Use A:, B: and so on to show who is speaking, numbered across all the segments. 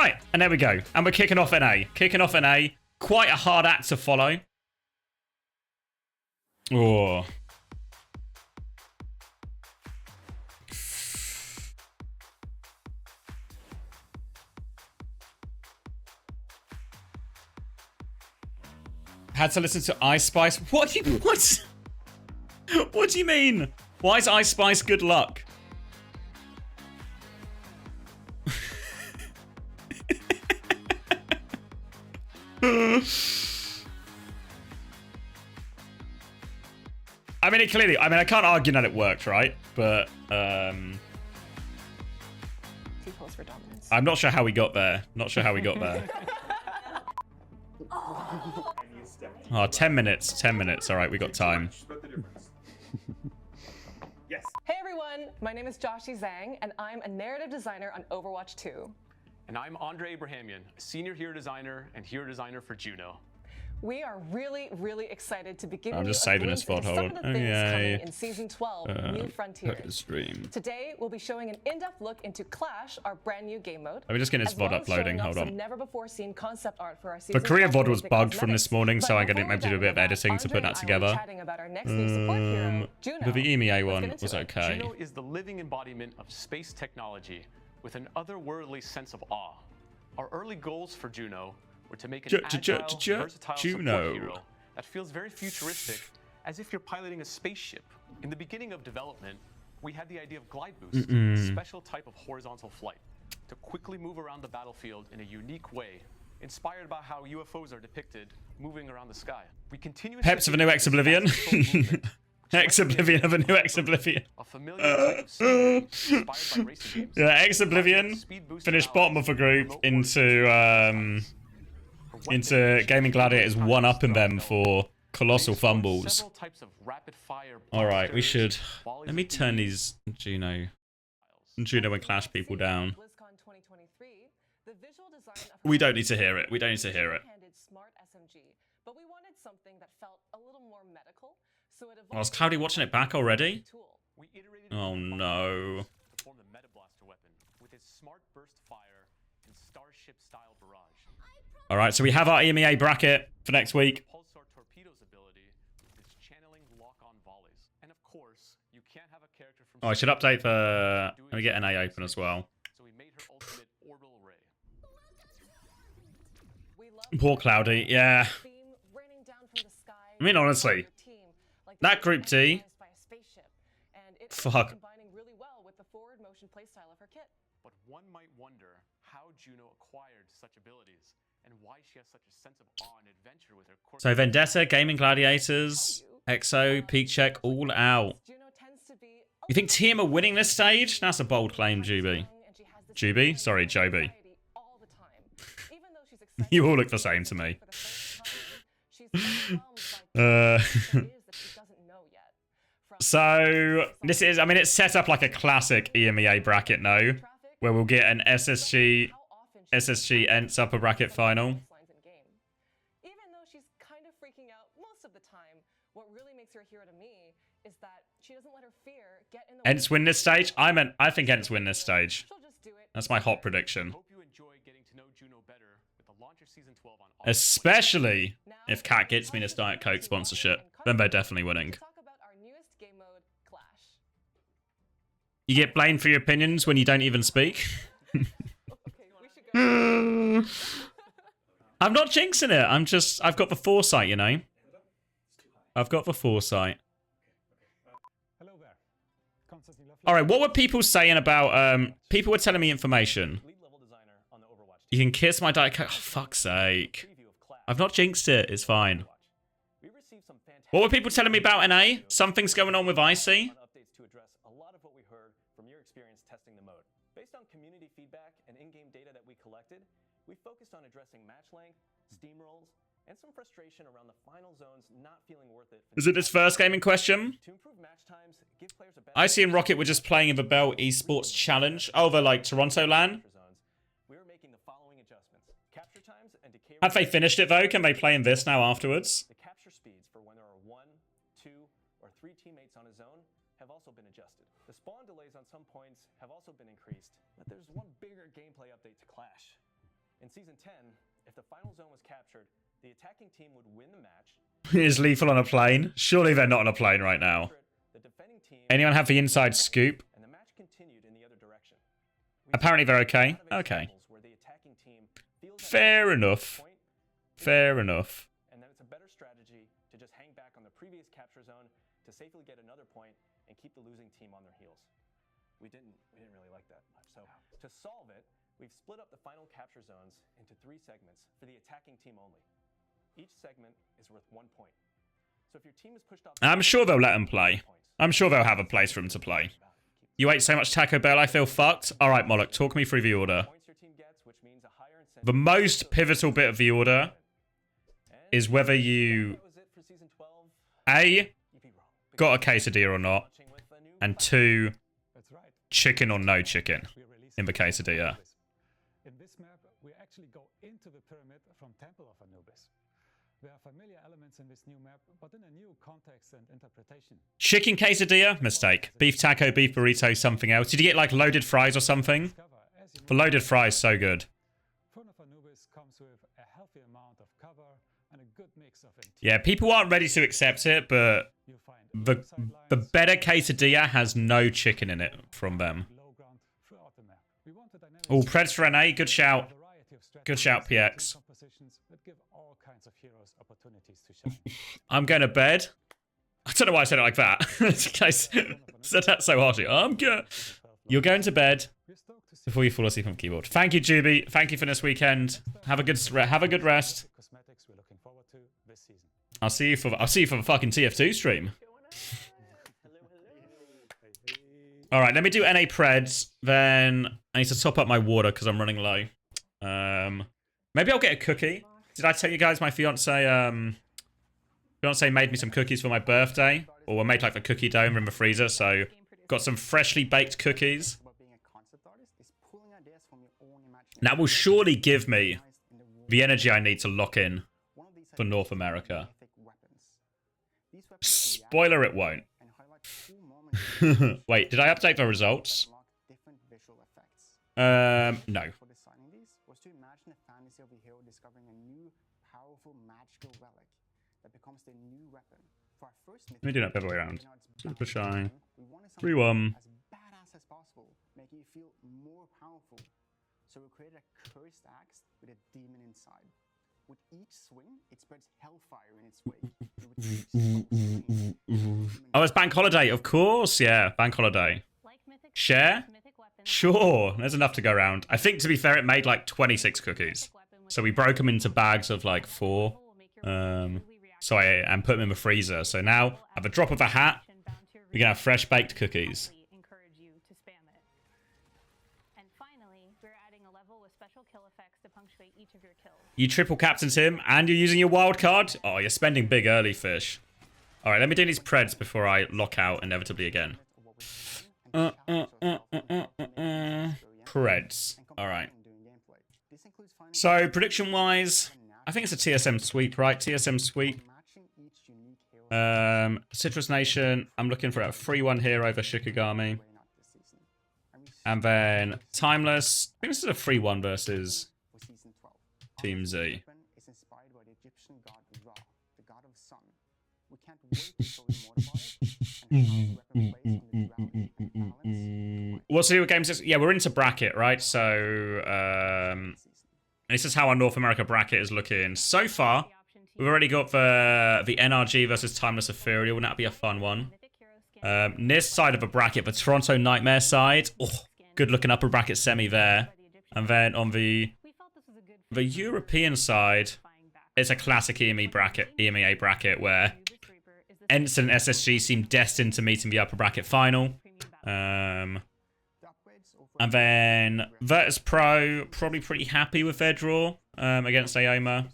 A: right, and there we go. And we're kicking off NA. Kicking off NA. Quite a hard act to follow. Oh. Had to listen to Ice Spice. What do you mean? Why is Ice Spice good luck? I mean, it clearly, I can't argue that it worked, right? But, I'm not sure how we got there. Not sure how we got there. Oh, 10 minutes. 10 minutes. All right, we got time.
B: Yes. Hey, everyone. My name is Joshi Zhang, and I'm a narrative designer on Overwatch 2.
C: And I'm Andre Abrahamian, senior hero designer and hero designer for Juno.
B: We are really, really excited to be giving
A: I'm
B: you
A: just
B: a
A: saving
B: glimpse
A: this VOD,
B: into some
A: hold
B: of
A: on.
B: the things
A: Okay.
B: coming in Season 12, New Frontiers.
A: CoStream.
B: Today, we'll be showing an in-depth look into Clash, our brand new game mode.
A: Let me just get this
B: as well
A: VOD
B: as
A: uploading,
B: showing off
A: hold
B: some
A: on.
B: never-before-seen concept art for our
A: The
B: Season
A: Korea
B: 12
A: VOD was
B: music
A: bugged from
B: cosmetics.
A: this morning, so
B: But
A: I'm going to
B: before
A: maybe do a
B: we
A: bit of
B: dive
A: editing
B: into
A: to put that
B: Andre and I will be
A: together.
B: chatting about our next new support hero, Juno.
A: But the EMEA
B: Let's
A: one
B: get into
A: was
B: it.
A: okay.
C: Juno is the living embodiment of space technology with an otherworldly sense of awe. Our early goals for Juno were to make an agile, versatile
A: Juno.
C: support hero that feels very futuristic, as if you're piloting a spaceship. In the beginning of development, we had the idea of glide boost, a special type of horizontal flight, to quickly move around the battlefield in a unique way, inspired by how UFOs are depicted moving around the sky. We continue
A: Peps of a new Ex-Oblivion. Ex-Oblivion of a new Ex-Oblivion.
C: A familiar type of scenery inspired by racing games.
A: Yeah, Ex-Oblivion finished bottom of the group into Gaming Gladiators one-upping them for colossal fumbles. Alright, we should... Let me turn these Juno and Clash people down. We don't need to hear it. We don't need to hear it. I was Cloudy watching it back already? Oh no. Alright, so we have our EMEA bracket for next week. Oh, I should update the... Let me get NA open as well. Poor Cloudy, yeah. I mean, honestly, that Group D... Fuck.
C: But one might wonder how Juno acquired such abilities and why she has such a sense of awe and adventure with her.
A: So Vendetta, Gaming Gladiators, EXO, Peak Check, all out. You think Team are winning this stage? That's a bold claim, Juby. Juby? Sorry, Joby. You all look the same to me. So, this is, I mean, it's set up like a classic EMEA bracket, no? Where we'll get an SSG Ents upper bracket final.
B: Even though she's kind of freaking out most of the time, what really makes her a hero to me is that she doesn't let her fear get in the way.
A: Ents win this stage? I think Ents win this stage. That's my hot prediction. Especially if Cat gets me this Diet Coke sponsorship. Then they're definitely winning. You get blamed for your opinions when you don't even speak? I'm not jinxing it. I've got the foresight, you know? I've got the foresight. Alright, what were people saying about, people were telling me information. You can kiss my Diet Coke. Oh, fuck's sake. I've not jinxed it. It's fine. What were people telling me about NA? Something's going on with Icy. Community feedback and in-game data that we collected, we focused on addressing match length, steamrolls, and some frustration around the final zones not feeling worth it. Is it this first game in question? To improve match times, give players a better Icy and Rocket were just playing in the Bell Esports Challenge over like Toronto LAN. We were making the following adjustments. Capture times and decay. Have they finished it though? Can they play in this now afterwards? The capture speeds for when there are 1, 2, or 3 teammates on a zone have also been adjusted. The spawn delays on some points have also been increased, but there's one bigger gameplay update to Clash. In Season 10, if the final zone was captured, the attacking team would win the match.
D: Is Lethal on a plane? Surely they're not on a plane right now.
A: The defending team
D: Anyone have the inside scoop?
A: and the match continued in the other direction.
D: Apparently they're okay. Okay.
A: Where the attacking team feels that
D: Fair
A: they
D: enough.
A: point,
D: Fair enough.
A: and then it's a better strategy to just hang back on the previous capture zone to safely get another point and keep the losing team on their heels. We didn't really like that much. So to solve it, we've split up the final capture zones into 3 segments for the attacking team only. Each segment is worth 1 point. So if your team is pushed off,
D: I'm sure they'll let him play. I'm sure they'll have a place for him to play. You ate so much Taco Bell, I feel fucked. All right, Moloch, talk me through the order.
A: points your team gets, which means a higher incentive.
D: The most pivotal bit of the order is whether you
A: That was it for Season 12.
D: A,
A: You'd be wrong.
D: got a quesadilla or not,
A: Launching with a new
D: and 2,
E: That's right.
D: chicken or no chicken
E: We are releasing
D: in the quesadilla.
E: In this map, we actually go into the pyramid from Temple of Anubis. There are familiar elements in this new map, but in a new context and interpretation.
D: Chicken quesadilla? Mistake. Beef taco, beef burrito, something else. Did you get like loaded fries or something?
E: Cover, as you
D: The
E: know,
D: loaded fries, so good.
E: Throne of Anubis comes with a healthy amount of cover and a good mix of interior.
D: Yeah, people aren't ready to accept it, but
E: You find
D: the
E: sidelines,
D: better quesadilla has no chicken in it from them.
E: low ground throughout the map. We want a dynamic
D: Oh, Preds for NA, good shout.
E: variety of
D: Good shout,
E: strategies and
D: PX.
E: compositions that give all kinds of heroes opportunities to shine.
D: I'm going to bed. I don't know why I said it like that. Guys, said that so harshly. You're going to bed
E: We're stoked to see
D: before you fall asleep on the keyboard. Thank you, Juby. Thank you for this weekend. Have a good rest.
E: cosmetics we're looking forward to this season.
D: I'll see you for the fucking TF2 stream. All right, let me do NA Preds. Then I need to top up my water because I'm running low. Maybe I'll get a cookie. Did I tell you guys my fiance made me some cookies for my birthday, or we made like the cookie dough in the freezer? So got some freshly baked cookies. That will surely give me the energy I need to lock in for North America. Spoiler, it won't. Wait, did I update the results? No. Let me do that the other way around. Super shy. 3-1.
F: So we created a cursed axe with a demon inside. With each swing, it spreads hellfire in its wake.
D: Oh, it's bank holiday, of course. Yeah, bank holiday. Share? Sure, there's enough to go around. I think, to be fair, it made like 26 cookies. So we broke them into bags of like 4. And put them in the freezer. So now, at the drop of a hat, we can have fresh baked cookies. You triple captained him, and you're using your wild card? Oh, you're spending big early, Fish. All right, let me do these Preds before I lock out inevitably again. Preds. All right. So, prediction-wise, I think it's a TSM sweep, right? TSM sweep. Citrus Nation, I'm looking for a 3-1 here over Shikigami. And then Timeless. I think this is a 3-1 versus Team Z. What's the games? Yeah, we're into bracket, right? So, this is how our North America bracket is looking. So far, we've already got the NRG versus Timeless Ethereal. Wouldn't that be a fun one? This side of the bracket, the Toronto Nightmare side. Oh, good looking upper bracket semi there. And then on the European side, it's a classic EMEA bracket where Ensign and SSG seem destined to meet in the upper bracket final. And then Virtus Pro, probably pretty happy with their draw against Aoma.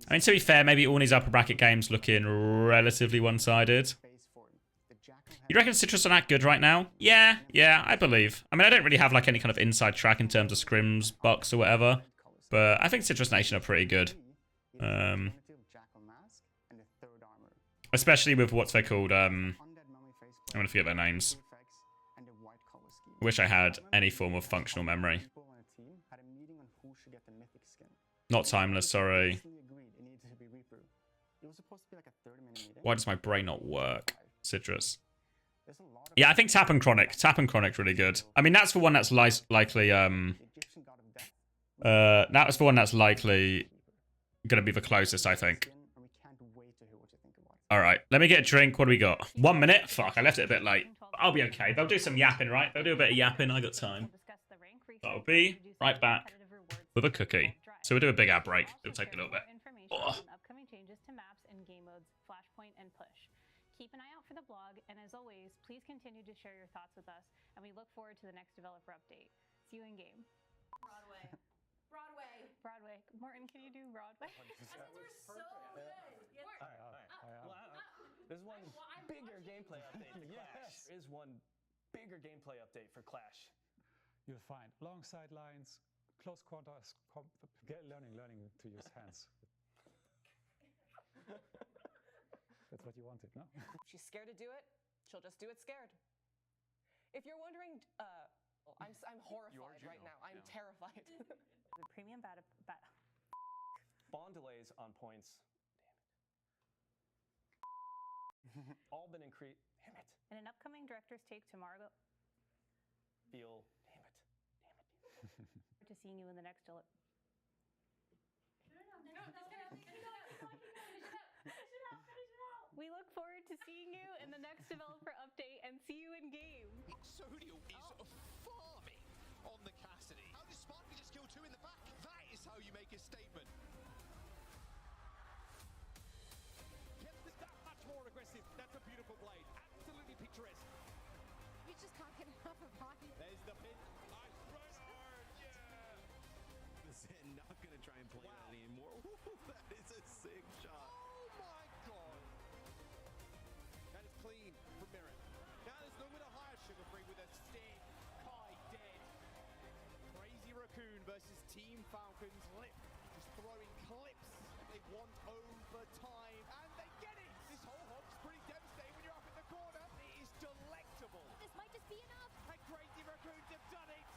D: I mean, to be fair, maybe all these upper bracket games looking relatively one-sided. You reckon Citrus are that good right now? Yeah, I believe. I mean, I don't really have like any kind of inside track in terms of scrims, bucks, or whatever. But I think Citrus Nation are pretty good. Especially with what's they called, I'm gonna forget their names. I wish I had any form of functional memory.
F: who should get the mythic skin.
D: Not timeless, sorry.
F: Instantly agreed it needed to be Reaper. It was supposed to be like a 30-minute meeting.
D: Why does my brain not work? Citrus.
F: There's a lot of
D: Yeah, I think Tap and Chronic. Tap and Chronic really good. I mean, that's the one that's likely
F: the Egyptian god of death.
D: that was the one that's likely gonna be the closest, I think.
F: And we can't wait to hear what you think about it.
D: All right, let me get a drink. What do we got? 1 minute? Fuck, I left it a bit late. I'll be okay. They'll do some yapping, right? They'll do a bit of yapping. I got time. I'll be right back with a cookie. So we'll do a big ad break. It'll take a little bit. Oh.
G: Upcoming changes to maps and game modes, Flashpoint and Push. Keep an eye out for the blog, and as always, please continue to share your thoughts with us, and we look forward to the next developer update. See you in game.
H: Broadway. Broadway.
G: Broadway. Morton, can you do Broadway?
H: That was so good. Yes.
A: There's one bigger gameplay update for Clash. There is one bigger gameplay update for Clash.
E: You'll find long sidelines, close quarters, learning to use hands. That's what you wanted, no?
B: She's scared to do it. She'll just do it scared. If you're wondering, I'm horrified right now. I'm terrified.
G: The premium
A: Spawn delays on points. Damn it. All been increased. Damn it.
G: In an upcoming director's take tomorrow,
A: Feel. Damn it. Damn it.
G: to seeing you in the next We look forward to seeing you in the next developer update and see you in game.
I: Exodial is farming on the Cassidy. How does Sparky just kill 2 in the back? That is how you make a statement.
J: Kept it that much more aggressive. That's a beautiful blade. Absolutely picturesque.
H: You just can't get enough of Bobby.
J: There's the pin. Nice right hard. Yeah.
I: Zen not going to try and play that anymore. Ooh, that is a sick shot.
J: Oh my god. That is clean from Mirren. Now there's no way to hire Sugar Free with a stick. Kai dead. Crazy Raccoon versus Team Falcons. Lip just throwing clips. They want overtime and they get it. This whole hog's pretty devastating when you're up in the corner. It is delectable.
H: This might just be enough.
J: And Crazy Raccoons have done it.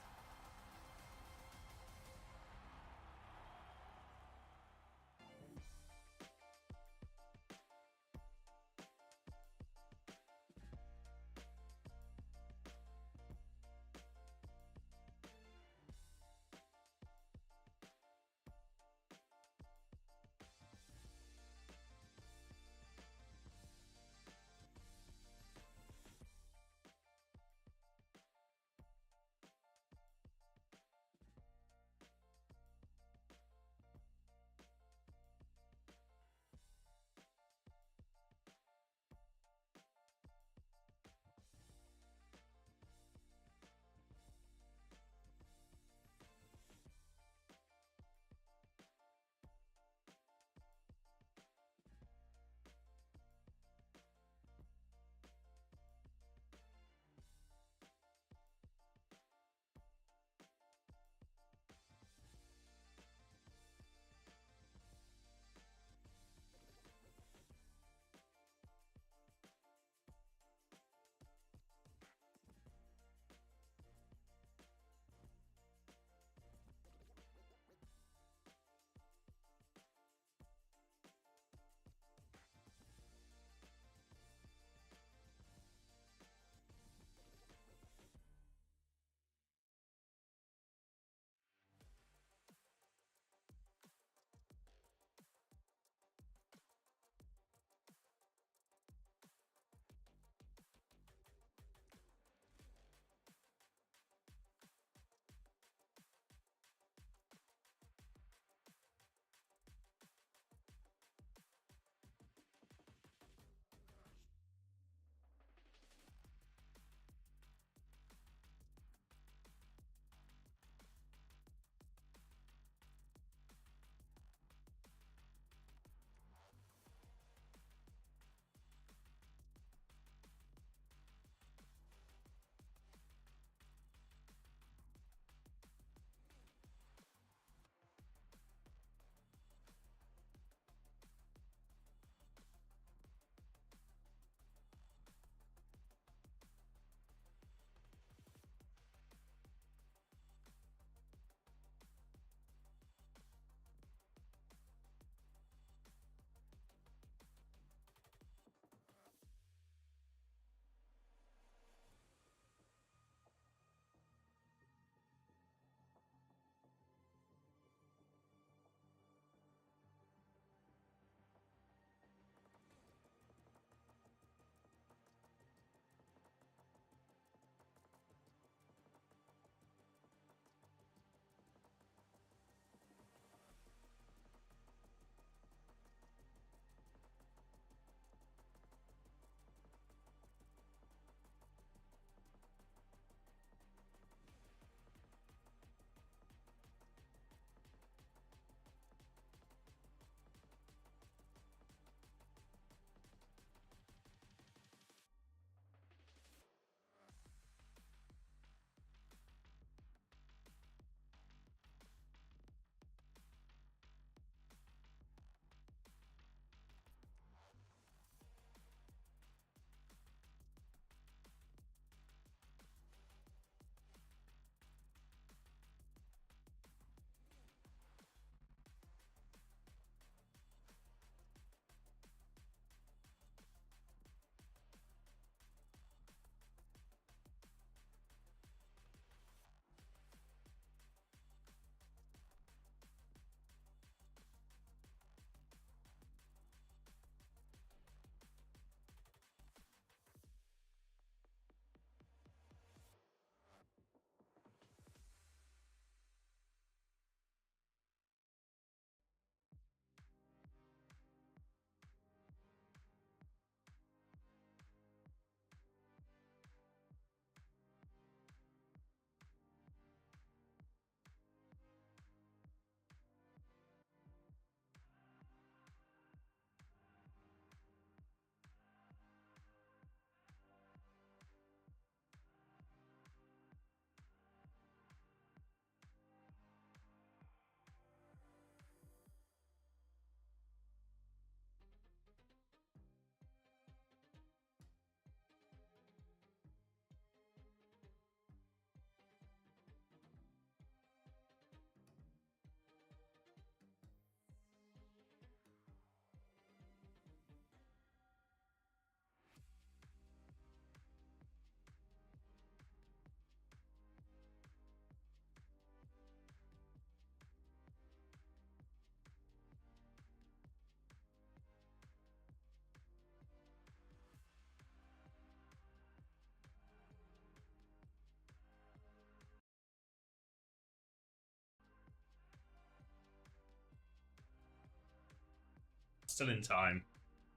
D: Still in time.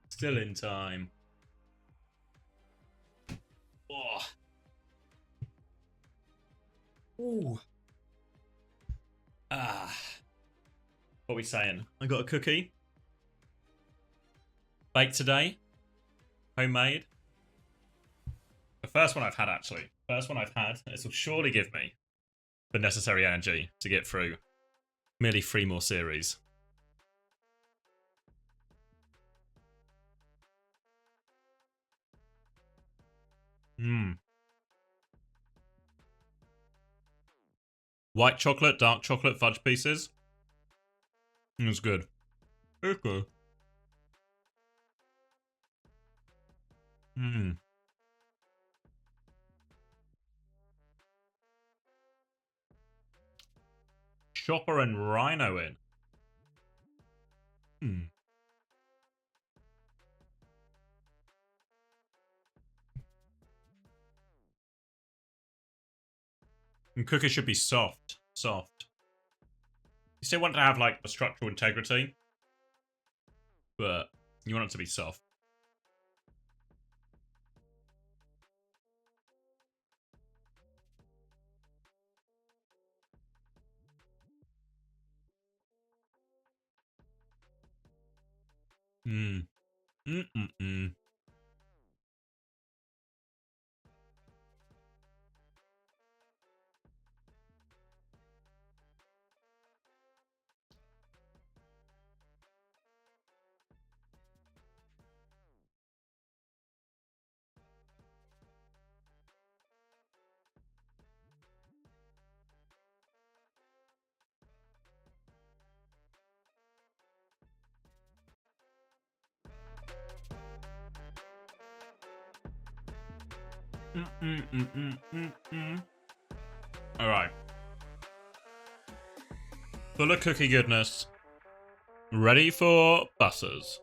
D: Still in time. Oh. Ooh. Ah. What are we saying? I got a cookie. Baked today. Homemade. The first one I've had, actually. First one I've had. This will surely give me the necessary energy to get through merely 3 more series. Mmm. White chocolate, dark chocolate, fudge pieces. It's good. It's good. Mmm. Chopper and Rhino in. Hmm. And cookie should be soft. Soft. You still want to have, like, the structural integrity, but you want it to be soft. Hmm. Mm-mm-mm. Alright. Full of cookie goodness. Ready for buses.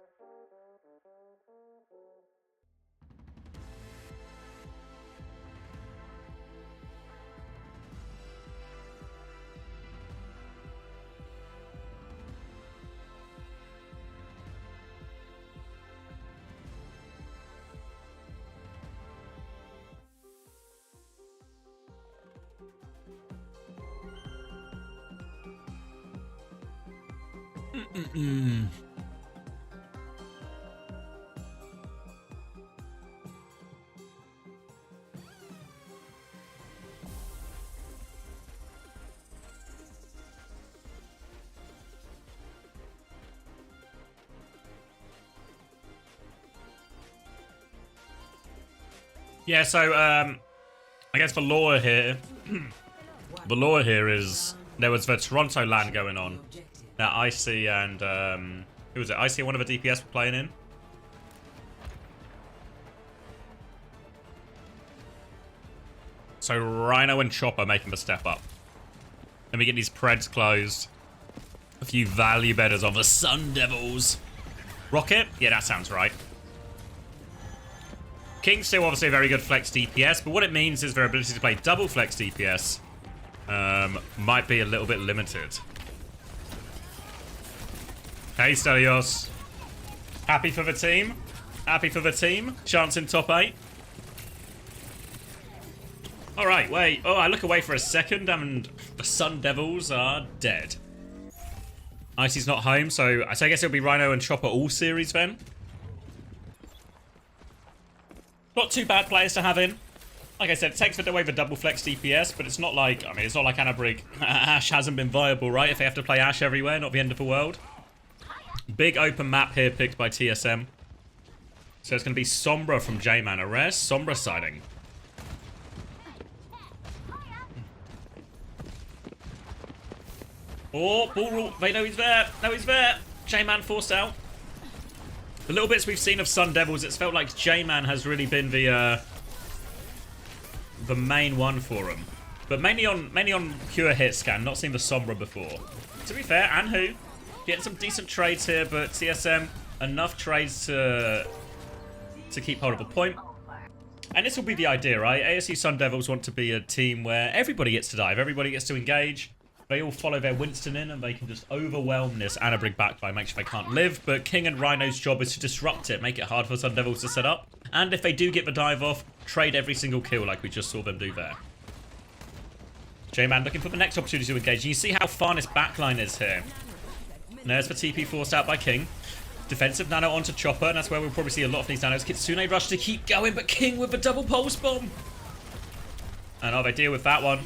D: Yeah, so, I guess the lore here... the lore here is... There was the Toronto LAN going on. That Icy and, who was it? Icy and one of the DPS were playing in. So Rhino and Chopper making the step up. Then we get these Preds closed. A few value betters on the Sun Devils. Rocket? Yeah, that sounds right. King's still obviously a very good flex DPS, but what it means is their ability to play double flex DPS might be a little bit limited. Hey, Stelios. Happy for the team? Happy for the team? Chance in top 8? Alright, wait. Oh, I look away for a second and the Sun Devils are dead. Icy's not home, so I guess it'll be Rhino and Chopper all series then. Not too bad players to have in. Like I said, it takes away the double flex DPS, but it's not like, I mean, it's not like Annabrig. Ashe hasn't been viable, right? If they have to play Ashe everywhere, not the end of the world. Big open map here picked by TSM. So it's going to be Sombra from J-Man. A rare Sombra sighting. Oh, ball rule. They know he's there. No, he's there. J-Man forced out. The little bits we've seen of Sun Devils, it's felt like J-Man has really been the main one for him. But mainly on pure hit scan, not seen the Sombra before. To be fair, Anhu getting some decent trades here, but TSM enough trades to keep hold of a point. And this will be the idea, right? ASU Sun Devils want to be a team where everybody gets to dive, everybody gets to engage. They all follow their Winston in and they can just overwhelm this Annabrig backline, make sure they can't live. But King and Rhino's job is to disrupt it, make it hard for Sun Devils to set up. And if they do get the dive off, trade every single kill like we just saw them do there. J-Man looking for the next opportunity to engage. You see how far this backline is here. And there's the TP forced out by King. Defensive nano onto Chopper, and that's where we'll probably see a lot of these nanos. Kitsune rush to keep going, but King with the double pulse bomb. And they deal with that one.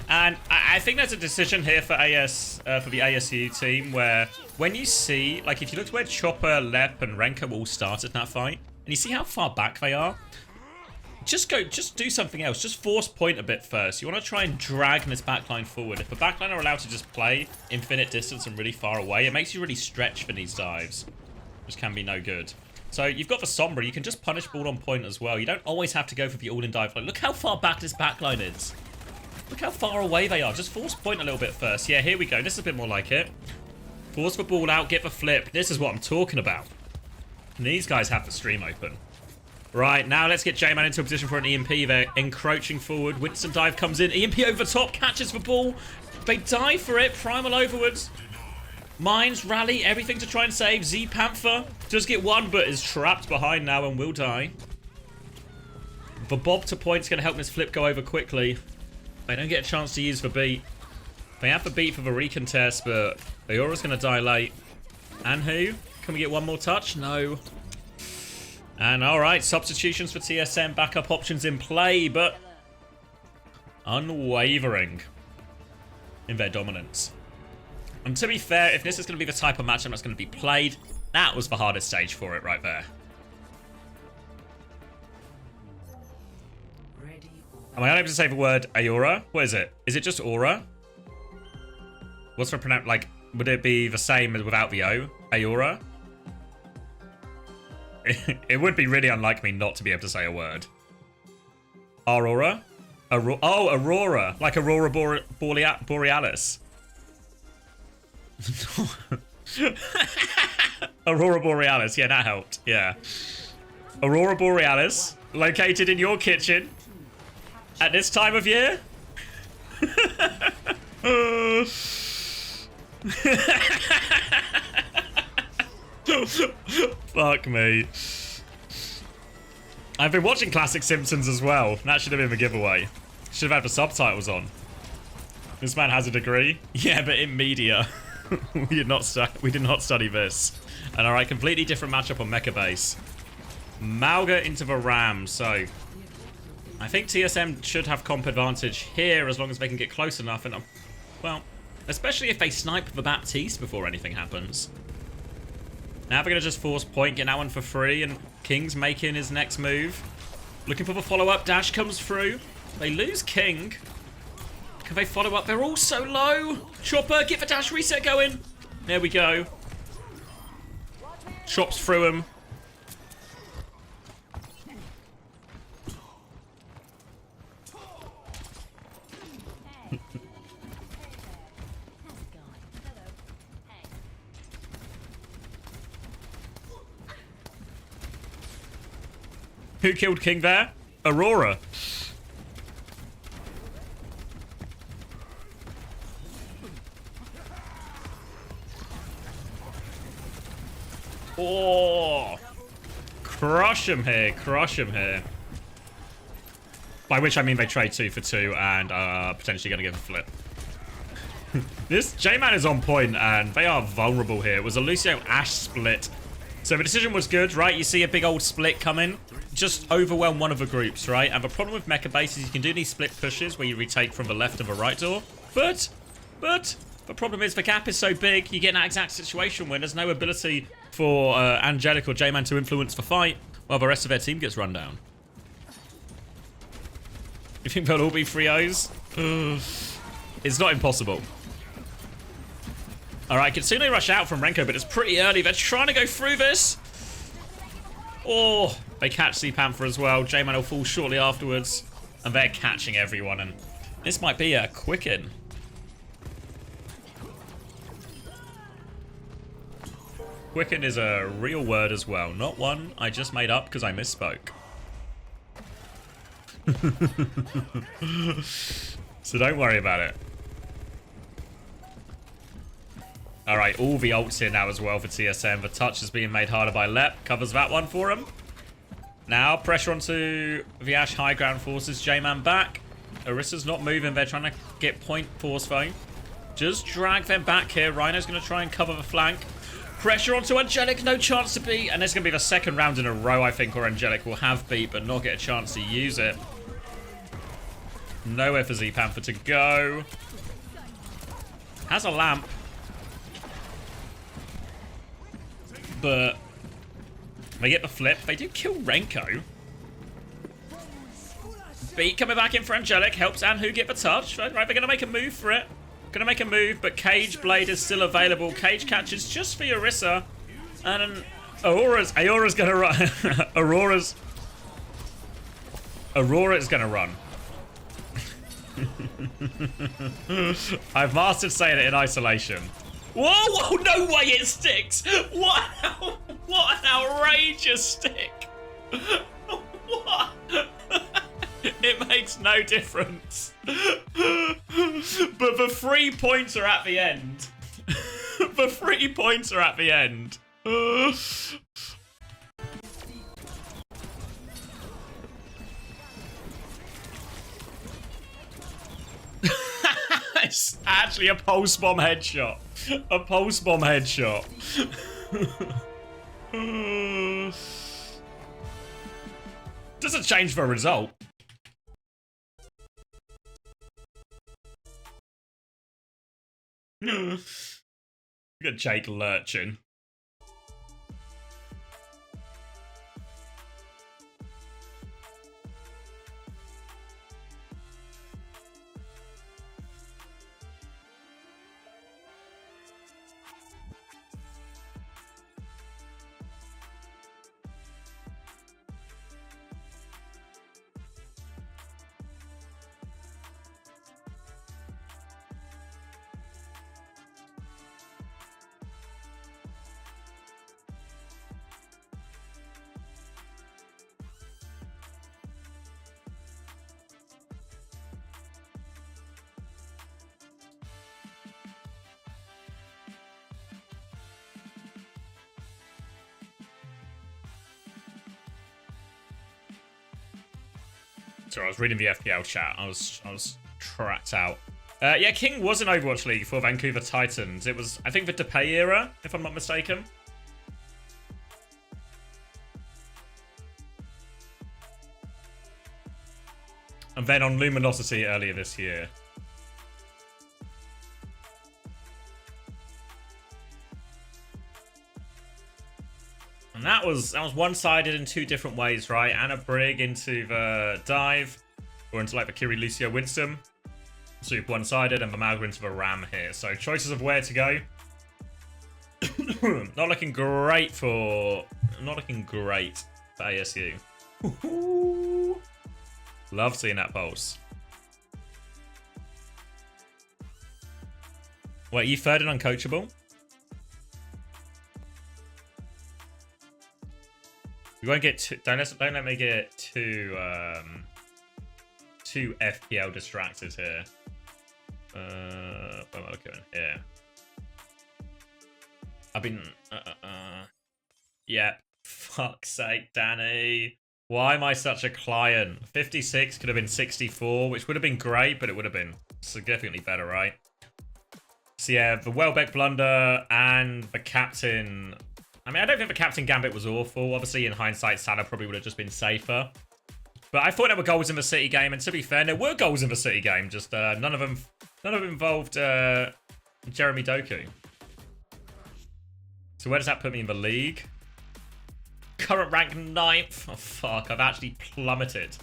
D: And I think there's a decision here for for the ASU team where when you see, like if you look where Chopper, Lep, and Renka all started in that fight, and you see how far back they are, just do something else. Just force point a bit first. You want to try and drag this backline forward. If the backline are allowed to just play infinite distance and really far away, it makes you really stretch for these dives, which can be no good. So you've got the Sombra. You can just punish ball on point as well. You don't always have to go for the all-in dive. Like, look how far back this backline is. Look how far away they are. Just force point a little bit first. Yeah, here we go. This is a bit more like it. Force the ball out, get the flip. This is what I'm talking about. And these guys have the stream open. Right, now let's get J-Man into a position for an EMP. They're encroaching forward. Winston dive comes in. EMP over top, catches the ball. They dive for it. Primal overwards. Mines, rally, everything to try and save. Z Panther does get one, but is trapped behind now and will die. The bob to point's going to help this flip go over quickly. They don't get a chance to use the beat. They have the beat for the recontest, but Ayora's going to die late. And who? Can we get one more touch? No. And alright, substitutions for TSM. Backup options in play, but unwavering in their dominance. And to be fair, if this is going to be the type of matchup that's going to be played, that was the hardest stage for it right there. Am I unable to say the word Ayora? What is it? Is it just Aura? What's the pronoun? Like, would it be the same as without the O? Ayora? It would be really unlike me not to be able to say a word. Aurora? Oh, Aurora. Like Aurora Borealis. Aurora Borealis. Yeah, that helped. Yeah. Aurora Borealis. Located in your kitchen. At this time of year? Fuck me. I've been watching Classic Simpsons as well. That should have been the giveaway. Should have had the subtitles on. This man has a degree. Yeah, but in media. we did not study this. And alright, completely different matchup on Mecha Base. Mauga into the Ram, so I think TSM should have comp advantage here as long as they can get close enough. And well, especially if they snipe the Baptiste before anything happens. Now they're going to just force point, get that one for free, and King's making his next move. Looking for the follow-up. Dash comes through. They lose King. Can they follow up? They're all so low. Chopper, get the dash reset going. There we go. Chops through him. Who killed King there? Aurora. Oh, crush him here, crush him here. By which I mean they trade 2 for 2 and potentially going to give a flip. This J-Man is on point and they are vulnerable here. It was a Lucio Ashe split. So the decision was good, right? You see a big old split coming. Just overwhelm one of the groups, right? And the problem with Mecha Base is you can do these split pushes where you retake from the left and the right door. But the problem is the gap is so big, you get in that exact situation where there's no ability for Angelic or J-Man to influence the fight while the rest of their team gets run down. You think they'll all be 3-0s? It's not impossible. Alright, Kitsune rush out from Renko, but it's pretty early. They're trying to go through this. Oh, they catch Sea Panther as well. J-Man will fall shortly afterwards. And they're catching everyone. And this might be a quicken. Quicken is a real word as well. Not one I just made up because I misspoke. So don't worry about it. All right, all the ults here now as well for TSM. The touch is being made harder by Lep. Covers that one for him. Now, pressure onto the Ash high ground forces J-Man back. Orissa's not moving. They're trying to get point force phone. Just drag them back here. Rhino's going to try and cover the flank. Pressure onto Angelic. No chance to beat. And it's going to be the second round in a row, I think, where Angelic will have beat, but not get a chance to use it. Nowhere for Z-Panther to go. Has a lamp. But they get the flip. They do kill Renko. Beat coming back in for Angelic. Helps Anhu get the touch. Right, they're going to make a move for it. Going to make a move, but Cage Blade is still available. Cage catches just for Orisa. And Aurora's going to run. Aurora is going to run. I've mastered saying it in isolation. Whoa, whoa, no way it sticks! What an outrageous stick! What? It makes no difference. But the 3 points are at the end. The 3 points are at the end. It's actually a pulse bomb headshot. A pulse bomb headshot. Doesn't change the result. Look at Jake lurching. Sorry, I was reading the FPL chat. I was tracked out. Yeah, King was in Overwatch League for Vancouver Titans. It was, I think, the Depay era, if I'm not mistaken. And then on Luminosity earlier this year. And that was one-sided in two different ways, right? Anna Brig into the dive, or into like the Kiri Lucio Winston. Super one-sided, and the Malga into the Ram here. So choices of where to go. Not looking great for ASU. Love seeing that pulse. Wait, you third and uncoachable? We won't get too, don't let me get too FPL distracted here. Where am I looking? Here. I've been yeah. Fuck's sake, Danny. Why am I such a client? 56 could have been 64, which would have been great, but it would have been significantly better, right? So yeah, the Welbeck blunder and the captain. I mean, I don't think the captain gambit was awful. Obviously, in hindsight, Salah probably would have just been safer. But I thought there were goals in the City game, and to be fair, there were goals in the City game. Just none of them involved Jeremy Doku. So where does that put me in the league? Current rank 9th. Oh fuck! I've actually plummeted.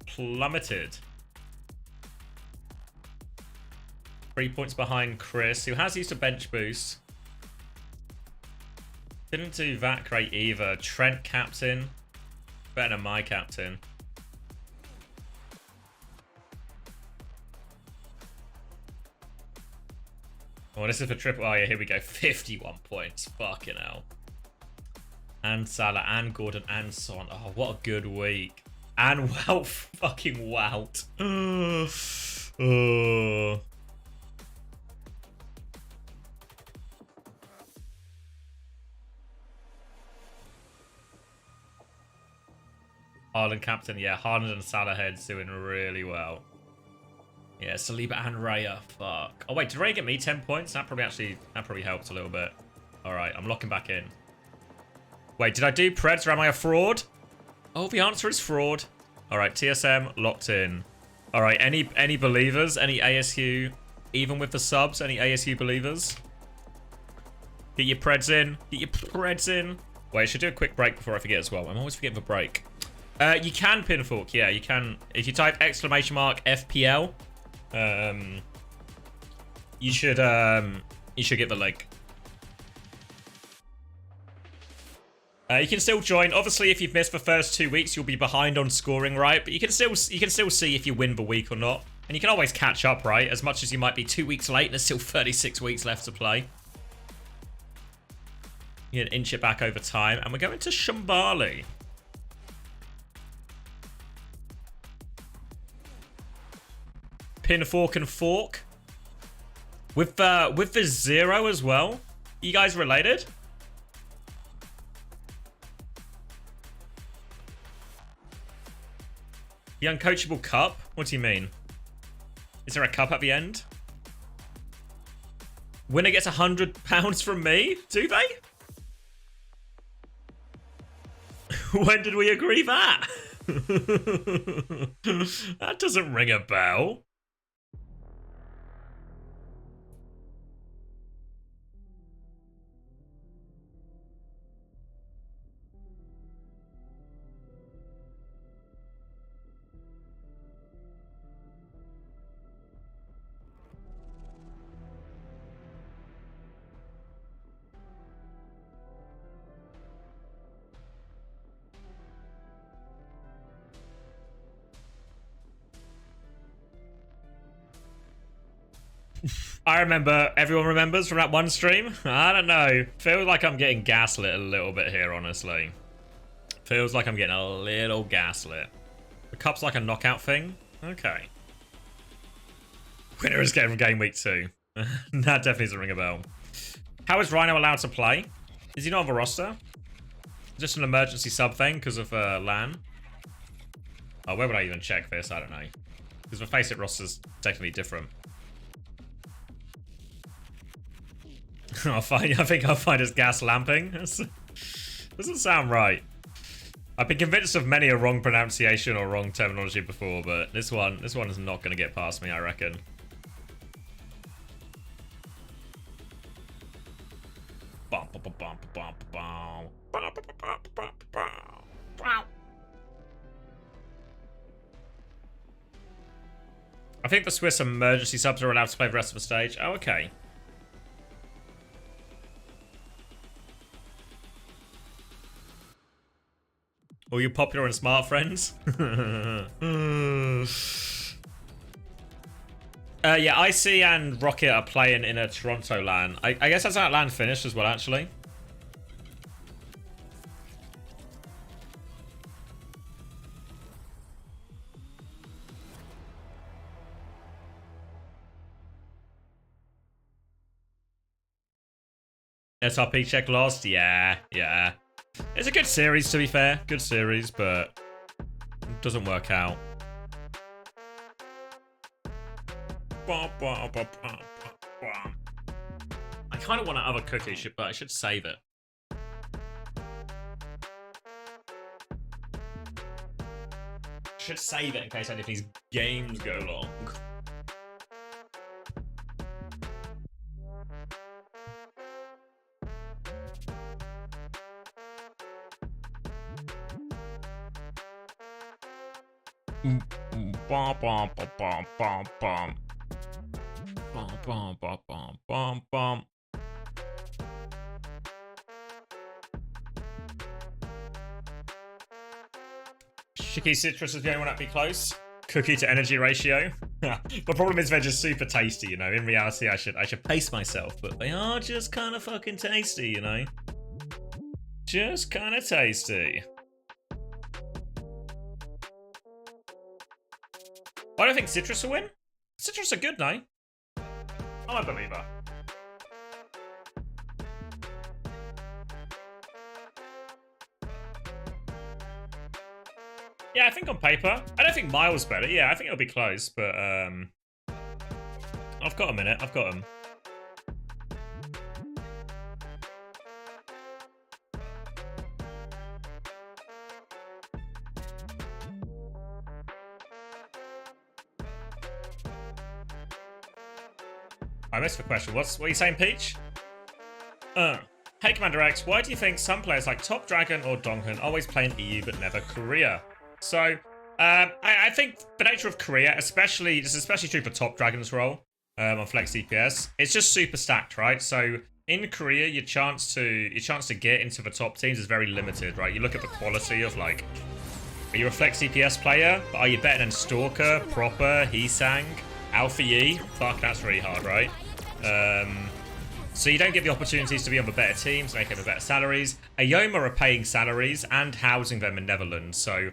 D: Plummeted. 3 points behind Chris, who has used a bench boost. Didn't do that great either. Trent captain. Better than my captain. Oh, this is for triple. Oh yeah, here we go. 51 points. Fucking hell. And Salah, and Gordon, and Son. Oh, what a good week. And Wout. Fucking Wout. Oh. Haaland captain. Yeah, Haaland and Salahhead's doing really well. Yeah, Saliba and Raya. Fuck. Oh, wait, did Raya get me 10 points? That probably helped a little bit. All right, I'm locking back in. Wait, did I do Preds or am I a fraud? Oh, the answer is fraud. All right, TSM locked in. All right, any believers? Any ASU? Even with the subs, any ASU believers? Get your Preds in. Get your Preds in. Wait, I should do a quick break before I forget as well. I'm always forgetting the break. You can pinfork. Yeah, you can. If you type !FPL, you should get the link. You can still join. Obviously, if you've missed the first 2 weeks, you'll be behind on scoring, right? But you can still see if you win the week or not. And you can always catch up, right? As much as you might be 2 weeks late, there's still 36 weeks left to play. You can inch it back over time. And we're going to Shambali. Pin, fork, and fork. With the 0 as well. You guys related? The uncoachable cup? What do you mean? Is there a cup at the end? Winner gets £100 from me? Do they? When did we agree that? That doesn't ring a bell. I remember. Everyone remembers from that one stream? I don't know. Feels like I'm getting gaslit a little bit here, honestly. Feels like I'm getting a little gaslit. The cup's like a knockout thing? Okay. Winner is getting from game week 2. That definitely doesn't ring a bell. How is Rhino allowed to play? Is he not on the roster? Just an emergency sub thing because of LAN? Oh, where would I even check this? I don't know. Because the Face It roster's technically different. I think I'll find his gas lamping. Doesn't sound right. I've been convinced of many a wrong pronunciation or wrong terminology before, but this one is not going to get past me, I reckon. I think the Swiss emergency subs are allowed to play the rest of the stage. Oh, okay. All you popular and smart friends? Yeah, IC and Rocket are playing in a Toronto LAN. I guess that's how LAN finished as well, actually. SRP check lost? Yeah. It's a good series, to be fair. Good series, but it doesn't work out. I kind of want another cookie, but I should save it. Should save it in case any of these games go long. Shiki Citrus is the only one that'd be close. Cookie to energy ratio. The problem is they're just super tasty, you know. In reality, I should pace myself, but they are just kind of fucking tasty, you know. Just kind of tasty. I don't think Citrus will win. Citrus are good, no? I'm a believer. Yeah, I think on paper. I don't think Miles better. Yeah, I think it'll be close, but I've got him in it. I've got him. I missed the question. What are you saying, Peach? Hey, Commander X, why do you think some players like Top Dragon or Donghun always play in EU but never Korea? So, I think the nature of Korea, this is especially true for Top Dragon's role on Flex DPS, it's just super stacked, right? So, in Korea, your chance to get into the top teams is very limited, right? You look at the quality of, like, are you a Flex DPS player? Are you better than Stalker, Proper, Heesang, Alpha Yi? Fuck, that's really hard, right? So you don't get the opportunities to be on the better teams, make the better salaries. Ayoma are paying salaries and housing them in Netherlands. So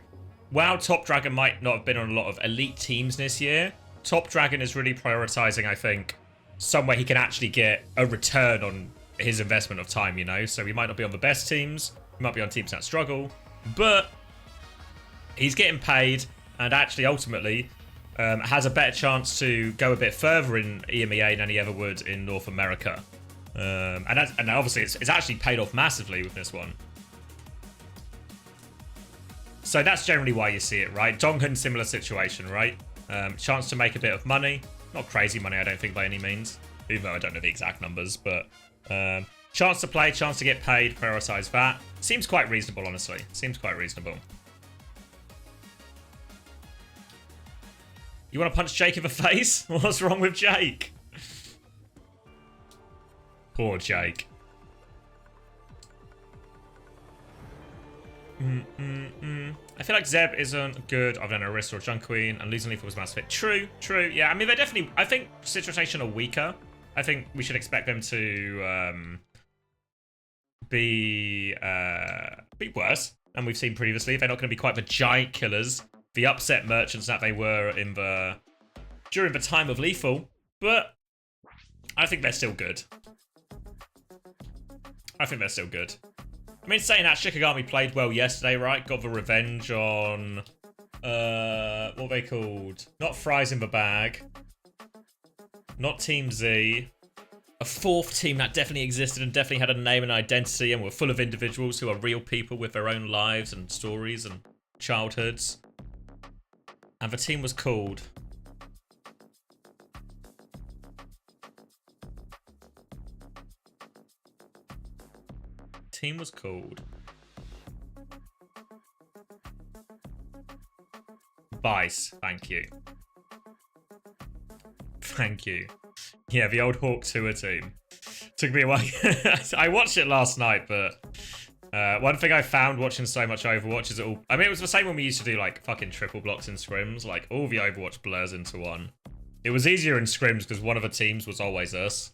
D: while Top Dragon might not have been on a lot of elite teams this year, Top Dragon is really prioritizing, I think, somewhere he can actually get a return on his investment of time, you know? So he might not be on the best teams, he might be on teams that struggle, but he's getting paid and actually ultimately has a better chance to go a bit further in EMEA than he ever would in North America. And obviously it's actually paid off massively with this one. So that's generally why you see it, right? Donghun, similar situation, right? Chance to make a bit of money. Not crazy money, I don't think, by any means. Even though I don't know the exact numbers, but chance to play, chance to get paid, prioritize that. Seems quite reasonable, honestly. Seems quite reasonable. You want to punch Jake in the face? What's wrong with Jake? Poor Jake. I feel like Zeb isn't good other than Arista or Junk Queen, and losing Lethal was mass fit. True, true. Yeah, I mean, they're definitely... I think Citrusation are weaker. I think we should expect them to be worse than we've seen previously. They're not going to be quite the giant killers, the upset merchants that they were in during the time of Lethal, but I think they're still good. I think they're still good. I mean, saying that, Shikigami played well yesterday, right? Got the revenge on, what are they called? Not Fries in the Bag. Not Team Z. A fourth team that definitely existed and definitely had a name and identity and were full of individuals who are real people with their own lives and stories and childhoods. And the team was called... Team was called Vice. Thank you. Thank you. Yeah, the old Hawk Tour team. Took me a while. I watched it last night, but one thing I found watching so much Overwatch is it all... I mean, it was the same when we used to do, like, fucking triple blocks in scrims. Like, all the Overwatch blurs into one. It was easier in scrims because one of the teams was always us.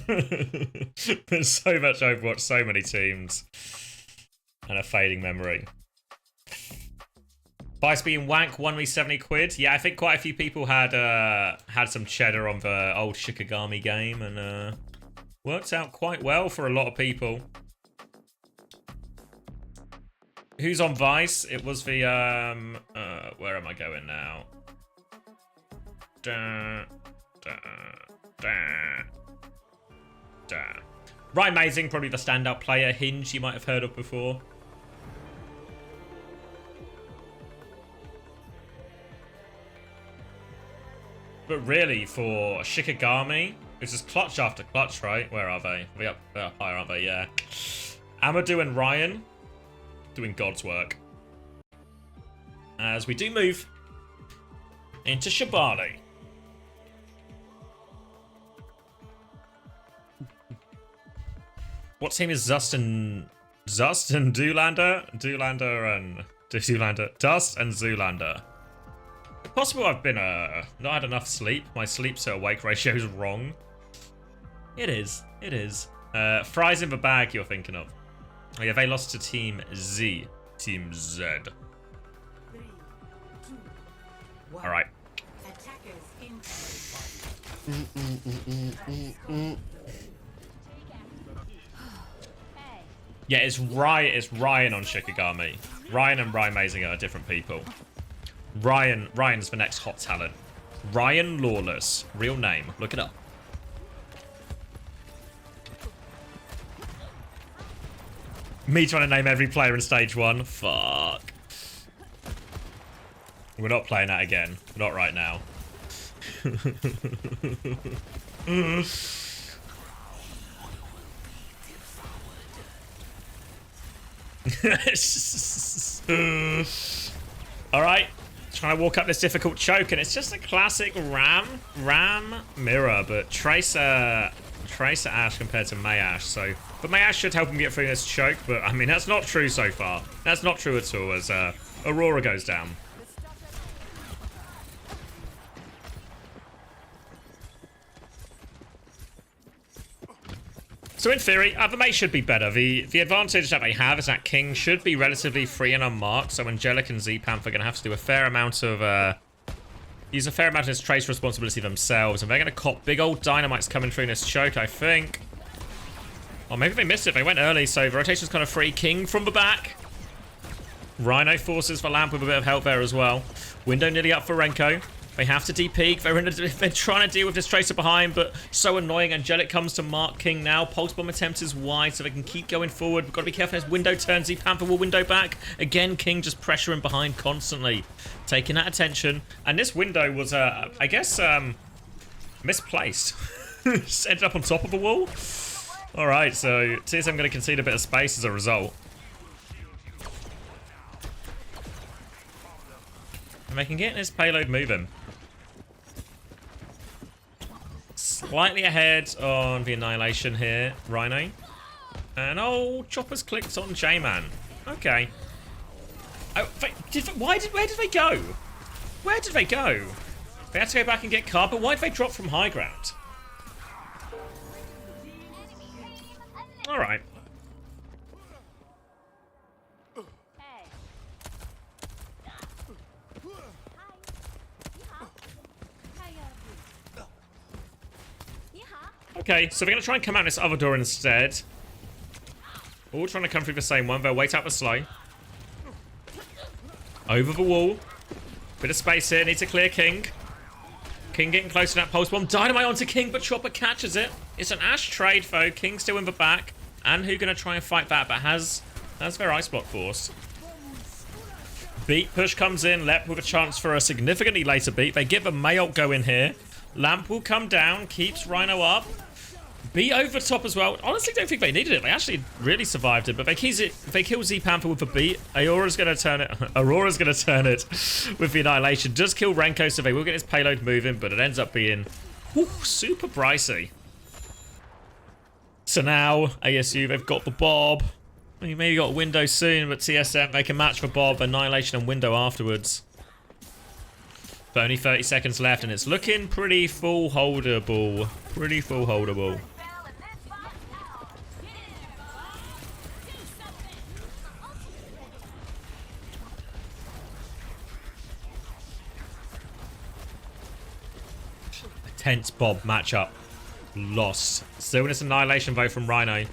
D: There's so much Overwatch, so many teams. And a fading memory. Vice being wank won me 70 quid. Yeah, I think quite a few people had some cheddar on the old Shikigami game and worked out quite well for a lot of people. Who's on Vice? It was the where am I going now? Ryan Mazing, probably the standout player. Hinge, you might have heard of before. But really, for Shikigami, it's just clutch after clutch, right? Where are they? They're up higher, aren't they? Yeah. Amadou and Ryan doing God's work. As we do move into Shabali. What team is Dust and Zoolander? Dust and Zoolander. Possible I've been not had enough sleep. My sleep to awake ratio is wrong. It is. It is. Fries in the bag you're thinking of. Oh yeah, they lost to Team Z. Team Z.
K: 3, 2, 1.
D: Alright. Yeah, it's Ryan on Shikigami. Ryan and Ryan Mazing are different people. Ryan's the next hot talent. Ryan Lawless. Real name. Look it up. Me trying to name every player in stage 1. Fuck. We're not playing that again. Not right now. Alright. Trying to walk up this difficult choke, and it's just a classic Ram mirror, but Tracer Ash compared to Mayash, so... But Mayash should help him get through this choke, but I mean, that's not true so far. That's not true at all, as Aurora goes down. So in theory, the mate should be better. The advantage that they have is that King should be relatively free and unmarked, so Angelic and Z-Panther are going to have to do a fair amount of... use a fair amount of this trace responsibility themselves, and they're going to cop big old dynamites coming through this choke, I think. Or maybe they missed it. They went early, so the rotation's kind of free. King from the back. Rhino forces for Lamp with a bit of help there as well. Window nearly up for Renko. They have to de-peek. They're trying to deal with this Tracer behind, but so annoying. Angelic comes to mark King now. Pulse Bomb attempt is wide, so they can keep going forward. We've got to be careful as window turns. Z-Panther will window back. Again, King just pressuring behind constantly. Taking that attention. And this window was, I guess, misplaced. Just ended up on top of a wall. Alright, so TSM going to concede a bit of space as a result. And they can get this payload moving. Slightly ahead on the Annihilation here, Rhino. And oh, Chopper's clicked on J-Man. Okay. Oh, where did they go? Where did they go? They had to go back and get Card, but why did they drop from high ground? Alright. Okay, so they're going to try and come out this other door instead. All trying to come through the same one. They'll wait out the slow. Over the wall. Bit of space here. Need to clear King. King getting close to that pulse bomb. Dynamite onto King, but Chopper catches it. It's an Ash trade, though. King still in the back. And who going to try and fight that, but has their ice block force. Beat push comes in. Lep with a chance for a significantly later beat. They get the Mayult go in here. Lamp will come down. Keeps Rhino up. Beat over top as well. Honestly, don't think they needed it. They actually really survived it, but they kill Z-Panther with a beat. Aurora's going to turn it. Aurora's going to turn it with the Annihilation. Does kill Renko, so they will get his payload moving, but it ends up being super pricey. So now, ASU, they've got the Bob. You maybe got Window soon, but TSM, they can match for Bob, Annihilation, and Window afterwards. But only 30 seconds left, and it's looking pretty full holdable. Pretty full holdable. Tense Bob matchup. Lost. Still this Annihilation vote from Rhino.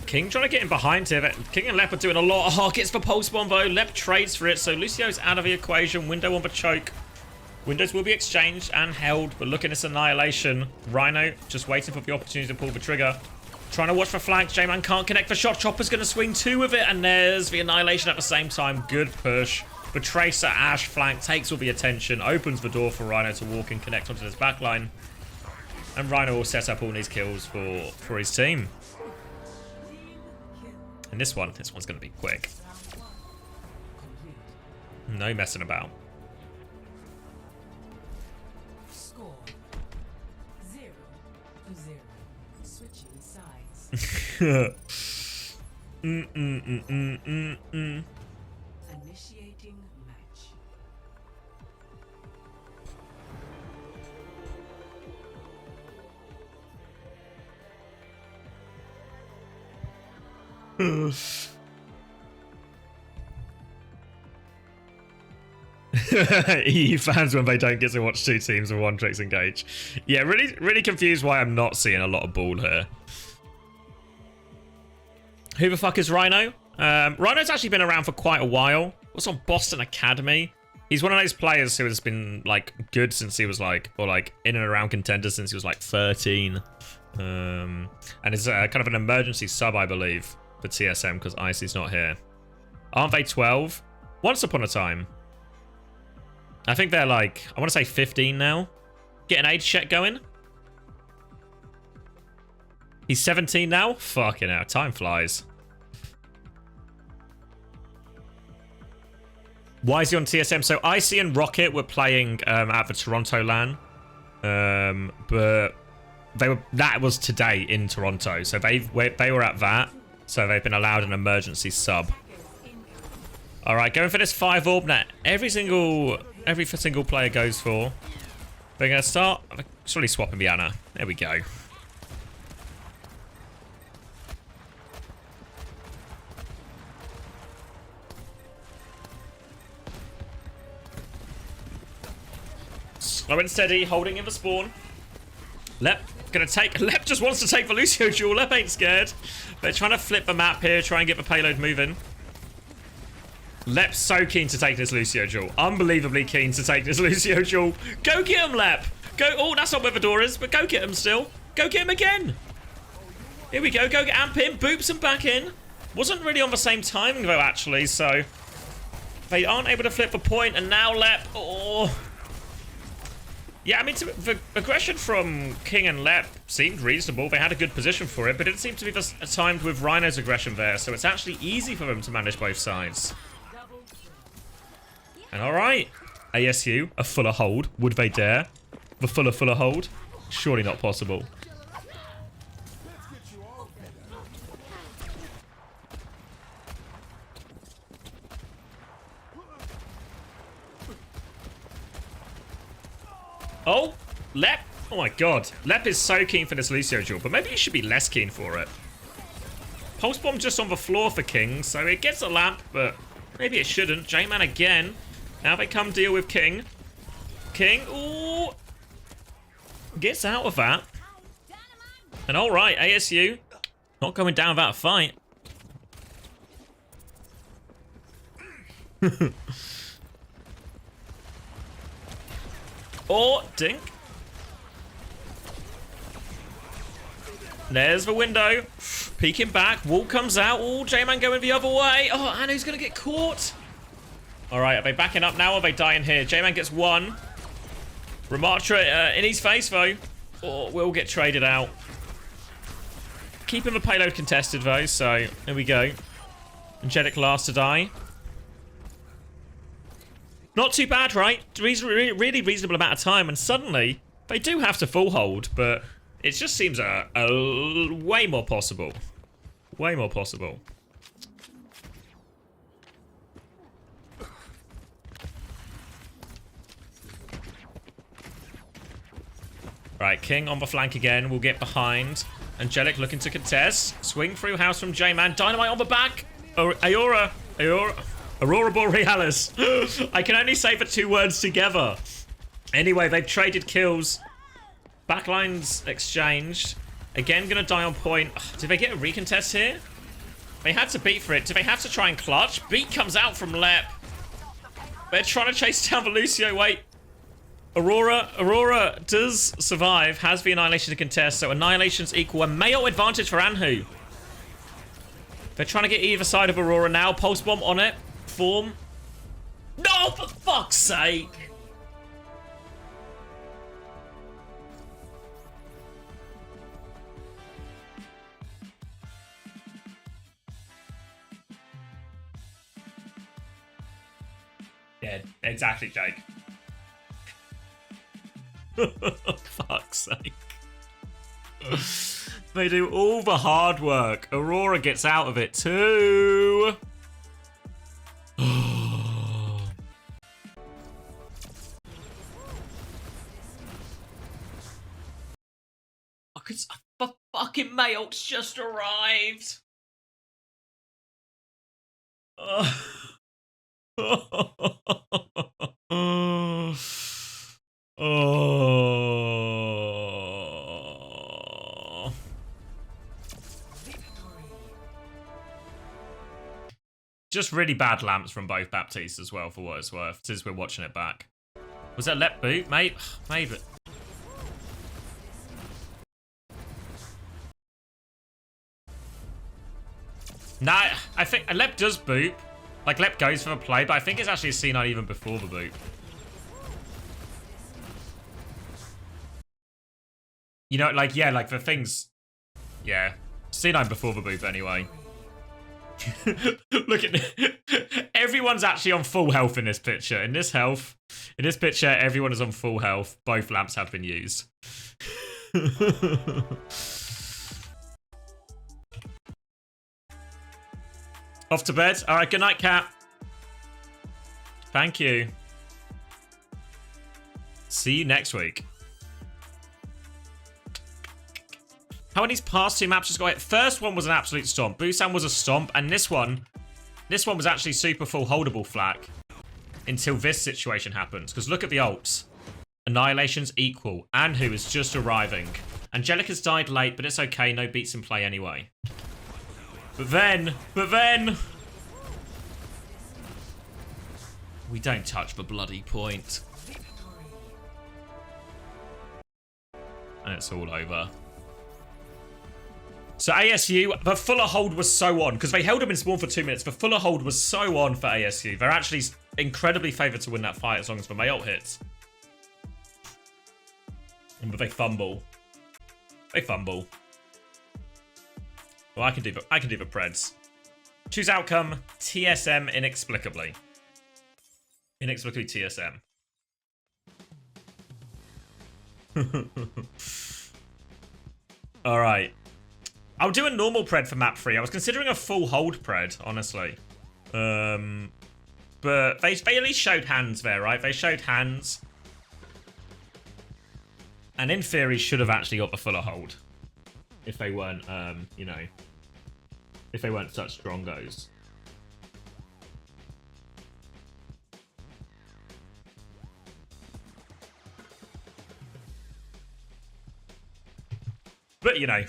D: King trying to get in behind here. King and Lep are doing a lot. Oh, gets the Pulse Bomb though. Lep trades for it, so Lucio's out of the equation. Window on the choke. Windows will be exchanged and held, but look at this Annihilation. Rhino just waiting for the opportunity to pull the trigger. Trying to watch for flanks. J-Man can't connect the shot. Chopper's going to swing two with it, and there's the Annihilation at the same time. Good push. But Tracer Ash flank takes all the attention, opens the door for Rhino to walk and connect onto this backline. And Rhino will set up all these kills for his team. And this one's going to be quick. No messing about.
K: Score 0-0. Switching sides. Initiating match.
D: EU fans when they don't get to watch two teams with one tricks engage. Yeah, really confused why I'm not seeing a lot of ball here. Who the fuck is Rhino? Rhino's actually been around for quite a while. Was on Boston Academy. He's one of those players who has been like good since he was like, or like in and around contenders since he was like 13. And is kind of an emergency sub, I believe, for TSM because Icy's not here. Aren't they 12? Once upon a time. I think they're like, I want to say 15 now. Get an age check going. He's 17 now? Fucking hell, time flies. Why is he on TSM? So Icy and Rocket were playing at the Toronto LAN. But that was today in Toronto. So they were at that. So they've been allowed an emergency sub. Alright, going for this 5 orb net. Every single player goes for. They're gonna start surely swapping Biana. There we go. Slow and steady, holding in the spawn. Lep just wants to take the Lucio duel. Lep ain't scared. They're trying to flip the map here, try and get the payload moving. Lep's so keen to take this Lucio duel. Unbelievably keen to take this Lucio duel. Go get him, Lep. Go. Oh, that's not where the door is, but go get him still. Go get him again. Here we go. Go get amp him. Boops him back in. Wasn't really on the same timing, though, actually, so they aren't able to flip the point, and now Lep. Oh. Yeah, I mean, the aggression from King and Lep seemed reasonable. They had a good position for it, but it seemed to be timed with Rhino's aggression there, so it's actually easy for them to manage both sides. And alright, ASU, a fuller hold. Would they dare? The fuller hold? Surely not possible. Oh, Lep. Oh my god. Lep is so keen for this Lucio duel, but maybe he should be less keen for it. Pulse Bomb just on the floor for King, so it gets a lamp, but maybe it shouldn't. J-Man again. Now they come deal with King. King, ooh. Gets out of that. And alright, ASU. Not going down without a fight. Oh, dink. There's the window. Peeking back. Wall comes out. Oh, J-Man going the other way. Oh, Anu's going to get caught. All right, are they backing up now or are they dying here? J-Man gets one. Ramatra in his face, though. Oh, will get traded out. Keeping the payload contested, though, so here we go. Angelic last to die. Not too bad, right? Really reasonable amount of time, and suddenly they do have to full hold, but it just seems a way more possible. Way more possible. Right, King on the flank again. We'll get behind. Angelic looking to contest. Swing through house from J-Man. Dynamite on the back. Aurora Borealis. I can only say the 2 words together. Anyway, they've traded kills. Backlines exchanged. Again, gonna die on point. Did they get a recontest here? They had to beat for it. Do they have to try and clutch? Beat comes out from Lep. They're trying to chase down the Lucio. Wait. Aurora does survive. Has the Annihilation to contest. So Annihilation's equal. A Mayo advantage for Anhu. They're trying to get either side of Aurora now. Pulse Bomb on it. Form. No, for fuck's sake. Yeah, exactly, Jake. Fuck's sake. They do all the hard work. Aurora gets out of it too. The fucking Mayolt's just arrived. Just really bad lamps from both Baptistes as well, for what it's worth, since we're watching it back. Was that lep boot? Maybe. Maybe. Nah, I think lep does boot. Like, lep goes for the play, but I think it's actually a C9 even before the boot. You know, like, yeah, like the things... Yeah. C9 before the boot, anyway. Look at... Everyone's actually on full health in this picture. In this picture, everyone is on full health. Both lamps have been used. Off to bed. All right, good night, Cat. Thank you. See you next week. How many's past 2 maps just got hit? First one was an absolute stomp. Busan was a stomp, and this one was actually super full holdable flak until this situation happens. Because look at the ults. Annihilation's equal. Anhu is just arriving. Angelica's died late, but it's okay. No beats in play anyway. But then... We don't touch the bloody point. And it's all over. So ASU, the fuller hold was so on. Because they held him in spawn for 2 minutes. The fuller hold was so on for ASU. They're actually incredibly favoured to win that fight as long as the May ult hits. But they fumble. They fumble. Well, I can do the Preds. Choose outcome. TSM inexplicably. Inexplicably TSM. Alright. I'll do a normal pred for map 3. I was considering a full hold pred, honestly. But they at least showed hands there, right? They showed hands. And in theory, should have actually got the fuller hold. If they weren't, you know, if they weren't such strongos. But, you know,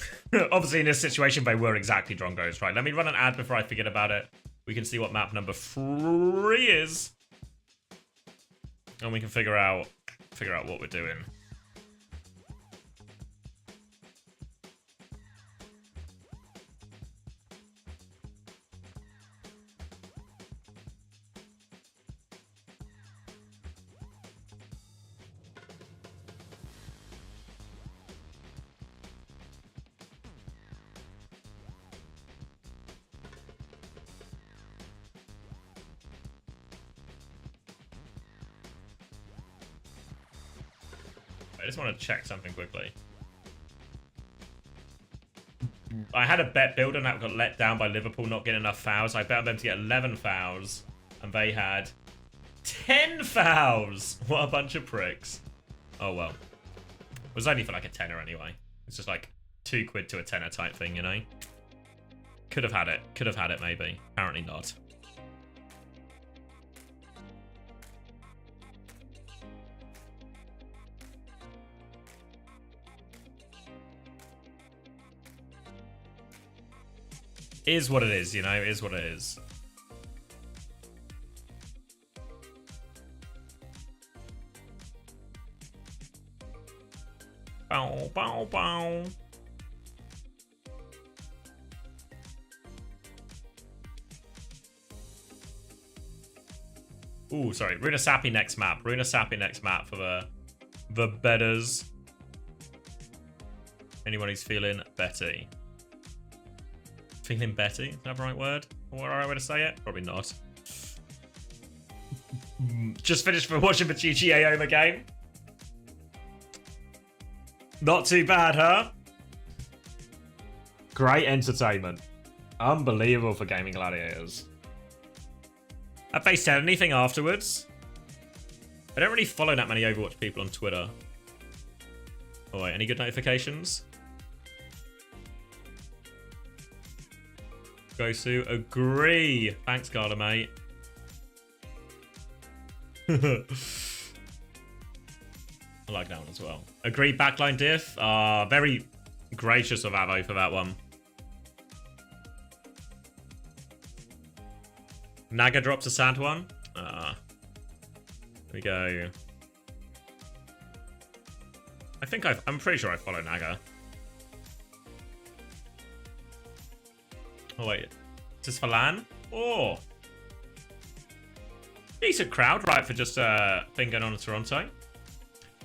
D: obviously in this situation, they were exactly Drongos, right? Let me run an ad before I forget about it. We can see what map number 3 is. And we can figure out what we're doing. I just want to check something quickly. I had a bet builder and that got let down by Liverpool not getting enough fouls. I bet on them to get 11 fouls and they had 10 fouls. What a bunch of pricks. Oh well. It was only for like a tenner anyway. It's just like £2 to a tenner type thing, you know? Could have had it. Could have had it maybe. Apparently not. Is what it is, you know? Is what it is. Bow, bow, bow. Ooh, sorry. Runa Sappy next map. Runa Sappy next map for the betters. Anyone who's feeling Betty. Feeling Betty? Is that the right word? What right way to say it? Probably not. Just finished for watching the GTA Oma game. Not too bad, huh? Great entertainment. Unbelievable for Gaming Gladiators. Have they said anything afterwards? I don't really follow that many Overwatch people on Twitter. Oh wait, any good notifications? Gosu, agree. Thanks, Garda, mate. I like that one as well. Agree, backline diff. Very gracious of Avo for that one. Naga drops a sad one. Here we go. I'm pretty sure I follow Naga. Oh wait, is this for LAN? Oh, decent crowd, right, for just thing going on in Toronto.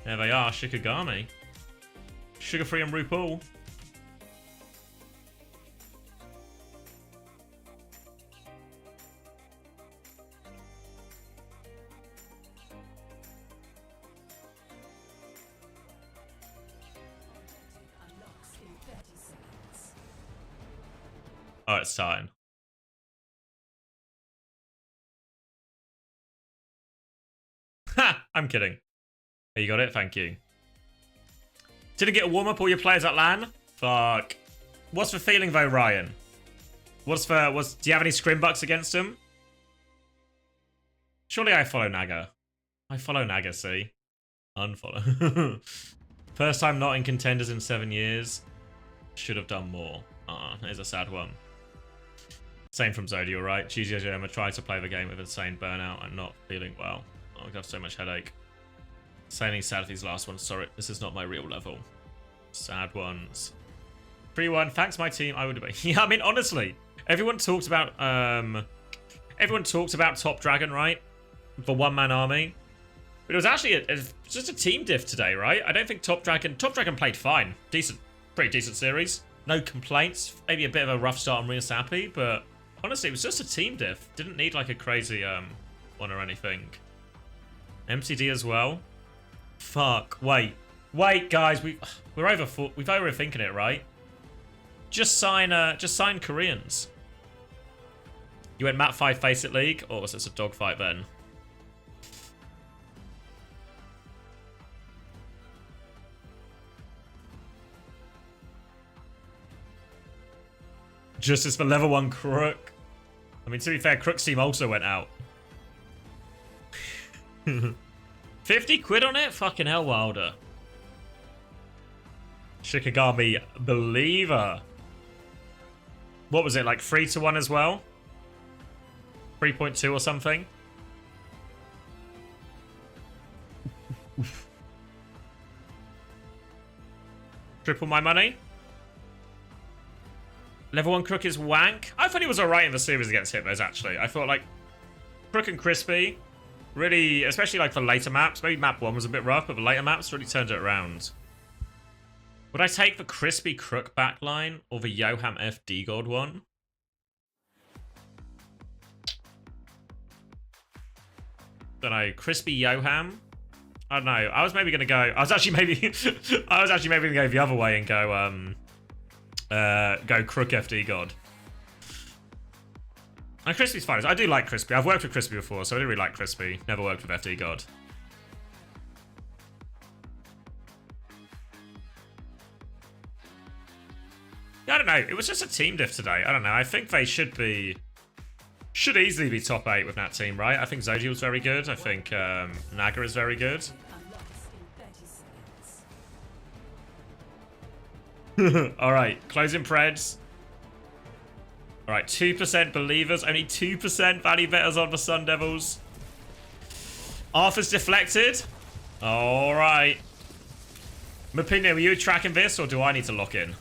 D: There they are, Shikigami, Sugar Free and RuPaul. Oh, it's starting. Ha! I'm kidding. You got it? Thank you. Didn't get a warm-up all your players at LAN? Fuck. What's the feeling though, Ryan? Do you have any scrim bucks against him? Surely I follow Naga. I follow Naga, see? Unfollow. First time not in contenders in 7 years. Should have done more. Here's a sad one. Same from Zodial, right? GGM tried to play the game with insane burnout and not feeling well. Oh, I got so much headache. Sailing sad for these last ones. Sorry, this is not my real level. Sad ones. 3-1. Thanks, my team. I would be. Yeah, I mean, honestly, everyone talks about Top Dragon, right? The one-man army. But it was actually just a team diff today, right? I don't think Top Dragon played fine. Pretty decent series. No complaints. Maybe a bit of a rough start on Rhea Sappy, but honestly, it was just a team diff. Didn't need like a crazy one or anything. MCD as well. Fuck. Wait, guys. We're overthinking it, right? Just sign Koreans. You went Map 5 Face It League, or was this a dogfight then? Justice for level 1 Crook. I mean, to be fair, Crook's team also went out. 50 quid on it? Fucking hell, Wilder. Shikigami Believer. What was it, like 3-1 as well? 3.2 or something? Triple my money? Level 1 Crook is wank. I thought he was alright in the series against Hippos, actually. I thought, like, Crook and Crispy, really, especially, like, for later maps. Maybe map 1 was a bit rough, but the later maps really turned it around. Would I take the Crispy Crook backline or the Yoham FD God one? Don't know. Crispy Yoham? I don't know. I was maybe going to go... I was actually maybe going to go the other way and go Crook FD God. And Crispy's fine. I do like Crispy. I've worked with Crispy before, so I do really like Crispy. Never worked with FD God. Yeah, I don't know. It was just a team diff today. I don't know. I think they should easily be top 8 with that team, right? I think Zodial's very good. I think Naga is very good. Alright, closing Preds. Alright, 2% believers, only 2% value betters on the Sun Devils. Arthur's deflected. Alright. Mapino, were you tracking this or do I need to lock in?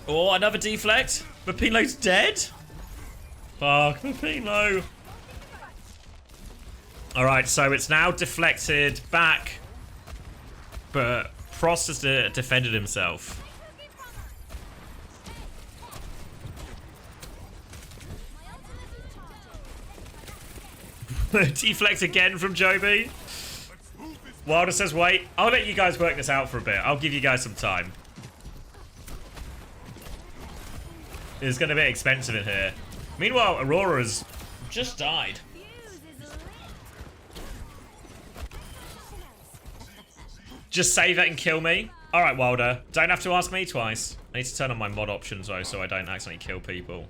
D: Oh, another deflect. Mapino's dead. Fuck, Mapino. Alright, so it's now deflected back. But Frost has defended himself. Deflect again from Joby. Wilder says, wait. I'll let you guys work this out for a bit. I'll give you guys some time. It's going to be expensive in here. Meanwhile, Aurora's just died. Just save it and kill me. Alright, Wilder. Don't have to ask me twice. I need to turn on my mod options, though, so I don't accidentally kill people.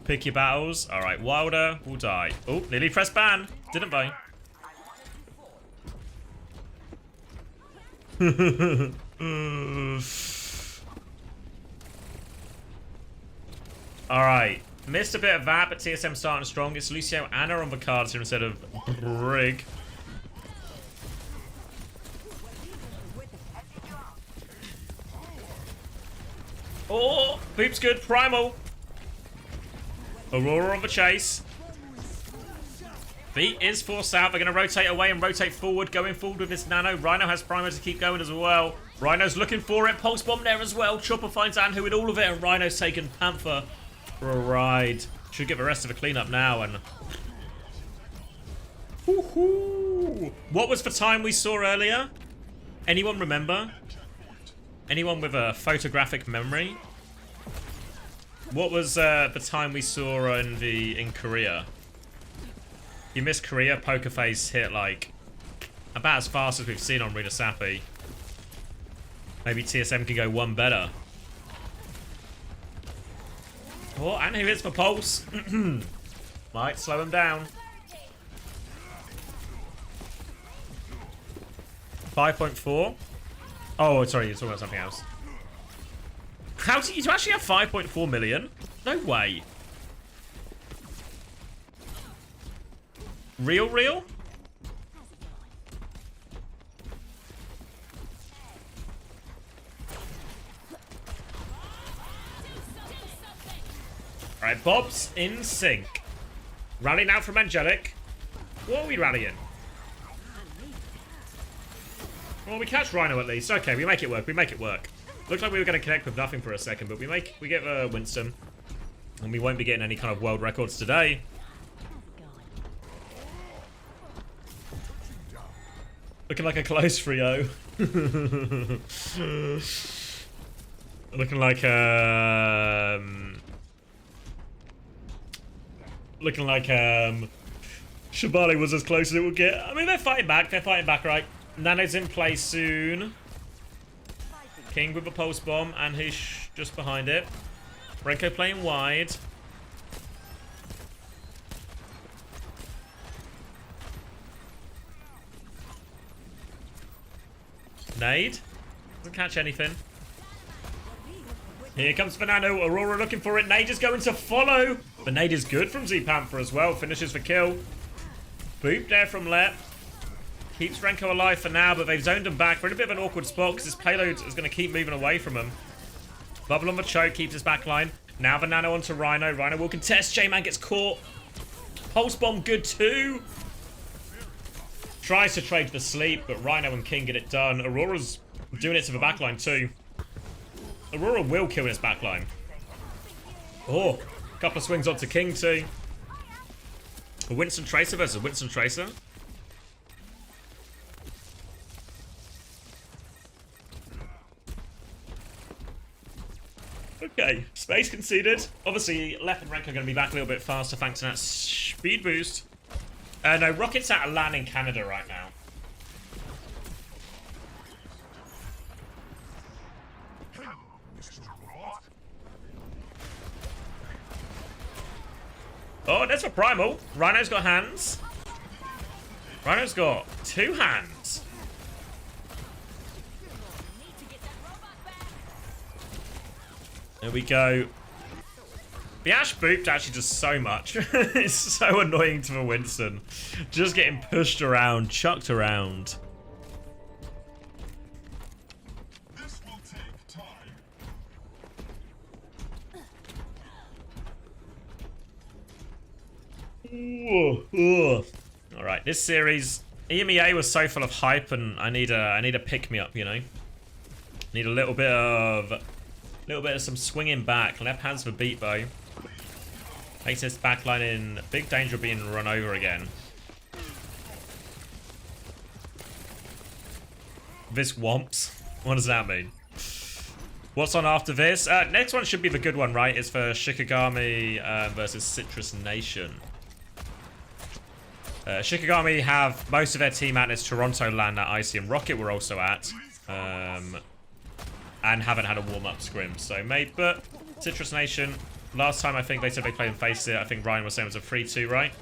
D: Pick your battles. Alright, Wilder will die. Oh, nearly pressed ban. Didn't buy. Alright. Missed a bit of that, but TSM starting strong. It's Lucio Anna on the cards here instead of Brig. Oh, Boop's good. Primal. Aurora on the chase. Beat is forced out. They're going to rotate away and rotate forward. Going forward with this Nano. Rhino has Primal to keep going as well. Rhino's looking for it. Pulse Bomb there as well. Chopper finds Anhu with all of it. And Rhino's taken Panther for a ride. Should get the rest of the cleanup now. And what was the time we saw earlier? Anyone remember? Anyone with a photographic memory? What was the time we saw in Korea? You missed Korea. Poker Face hit like about as fast as we've seen on Rita Sappi. Maybe TSM can go one better. Oh, and here it's for Pulse. Might slow him down. 5.4. Oh, sorry, you're talking about something else. How do you actually have 5.4 million? No way. Real? Alright, Bob's in sync. Rally now from Angelic. What are we rallying? Well, we catch Rhino at least. Okay, we make it work. Looked like we were going to connect with nothing for a second, but we get Winston. And we won't be getting any kind of world records today. Looking like a close 3-0. Looking like Shibali was as close as it would get. I mean, they're fighting back, right? Nano's in play soon. King with a pulse bomb, and he's just behind it. Renko playing wide. Nade. Doesn't catch anything. Here comes Fernando. Aurora looking for it. Nade is going to follow. The nade is good from Z Panther as well. Finishes the kill. Boop there from Lep. Keeps Renko alive for now, but they've zoned him back. We're in a bit of an awkward spot because his payload is going to keep moving away from him. Bubble on the choke. Keeps his back line. Now the Nano onto Rhino. Rhino will contest. J-Man gets caught. Pulse Bomb good too. Tries to trade the sleep, but Rhino and King get it done. Aurora's doing it to the backline too. Aurora will kill his backline. Oh, a couple of swings onto King too. A Winston Tracer versus Winston Tracer. Okay, space conceded. Obviously, Left and Renko are going to be back a little bit faster thanks to that speed boost. No, Rocket's out of LAN in Canada right now. Oh, there's a Primal. Rhino's got hands. Rhino's got 2 hands. There we go. The Ash booped actually does so much. It's so annoying to the Winston. Just getting pushed around, chucked around.
L: This will take time.
D: All right, this series, EMEA was so full of hype, and I need a pick me up, you know. Need a little bit of some swinging back. Left hands for beat bow. Makes this backline in big danger of being run over again. This womps. What does that mean? What's on after this? Next one should be the good one, right? It's for Shikigami versus Citrus Nation. Shikigami have most of their team at this Toronto LAN that Icy and Rocket were also at. And haven't had a warm-up scrim. So maybe, but Citrus Nation, last time I think they said they played and faced it. I think Ryan was saying it was a 3-2, right?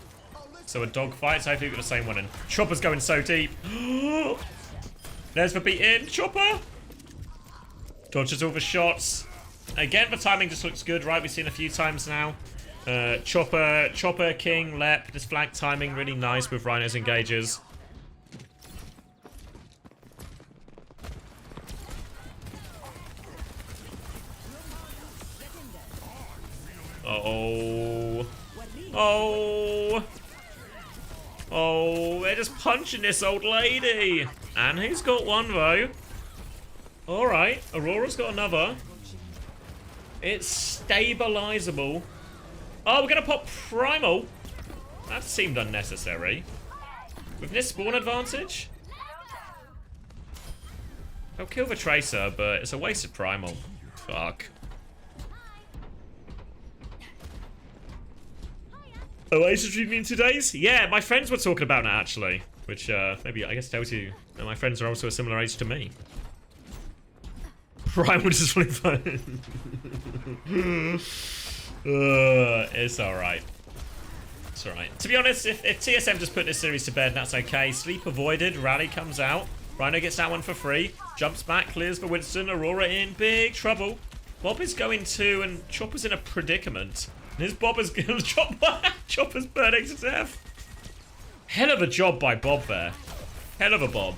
D: So a dog fight, so hopefully we got the same one. And Chopper's going so deep. There's the beat in. Chopper. Dodges all the shots. Again, the timing just looks good, right? We've seen a few times now. Chopper, King, Lep. This flag timing really nice with Rhino's engages. Oh. Oh. Oh, they're just punching this old lady. And who's got one, though? Alright, Aurora's got another. It's stabilizable. Oh, we're going to pop Primal. That seemed unnecessary. With this spawn advantage? They'll kill the Tracer, but it's a wasted Primal. Fuck. Oasis reunion 2 days? Yeah, my friends were talking about it actually. Which, maybe, I guess tells you that my friends are also a similar age to me. Primal is really fun. It's alright. It's alright. To be honest, if TSM just put this series to bed, that's okay. Sleep avoided, Rally comes out. Rhino gets that one for free. Jumps back, clears for Winston. Aurora in big trouble. Bob is going too, and Chopper's in a predicament. And his Bob is Chopper's burning to death. Hell of a job by Bob there. Hell of a Bob.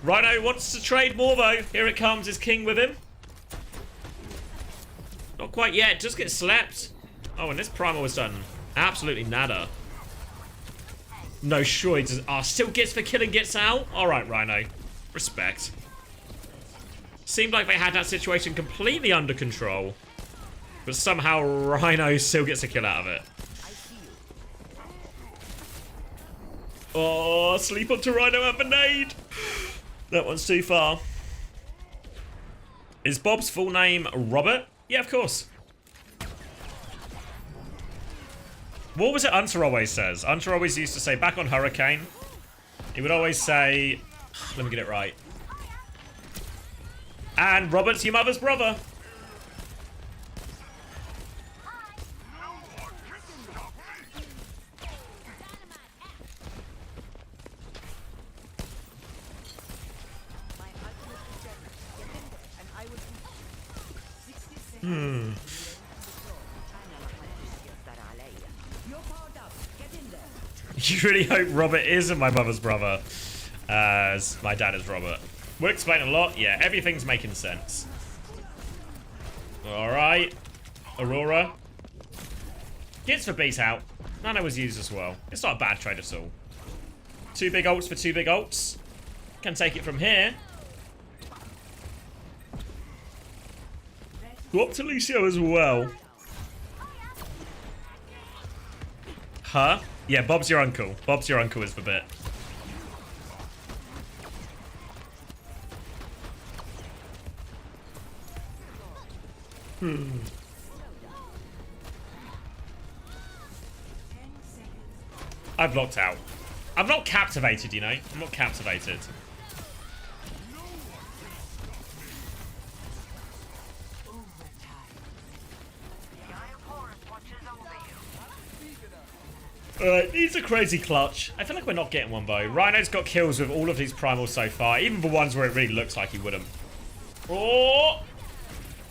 D: Rhino wants to trade more though. Here it comes, is King with him? Not quite yet, just get slapped. Oh, and this Primal was done absolutely nada. No, sure he does. Oh, still gets the kill and gets out? Alright, Rhino. Respect. Seemed like they had that situation completely under control. But somehow Rhino still gets a kill out of it. Oh, sleep onto Rhino and the nade. That one's too far. Is Bob's full name Robert? Yeah, of course. What was it Unter always says? Unter always used to say, back on Hurricane, he would always say, let me get it right. And Robert's your mother's brother. You really hope Robert isn't my mother's brother, as my dad is Robert. Would explain a lot. Yeah, everything's making sense. Alright. Aurora. Gets the beat out. Nano was used as well. It's not a bad trade at all. 2 big ults for 2 big ults. Can take it from here. Go up to Lucio as well. Huh? Yeah, Bob's your uncle. Bob's your uncle is the bit. I've locked out. I'm not captivated, you know? I'm not captivated. Alright, needs a crazy clutch. I feel like we're not getting one though. Rhino's got kills with all of these primals so far, even the ones where it really looks like he wouldn't. Oh!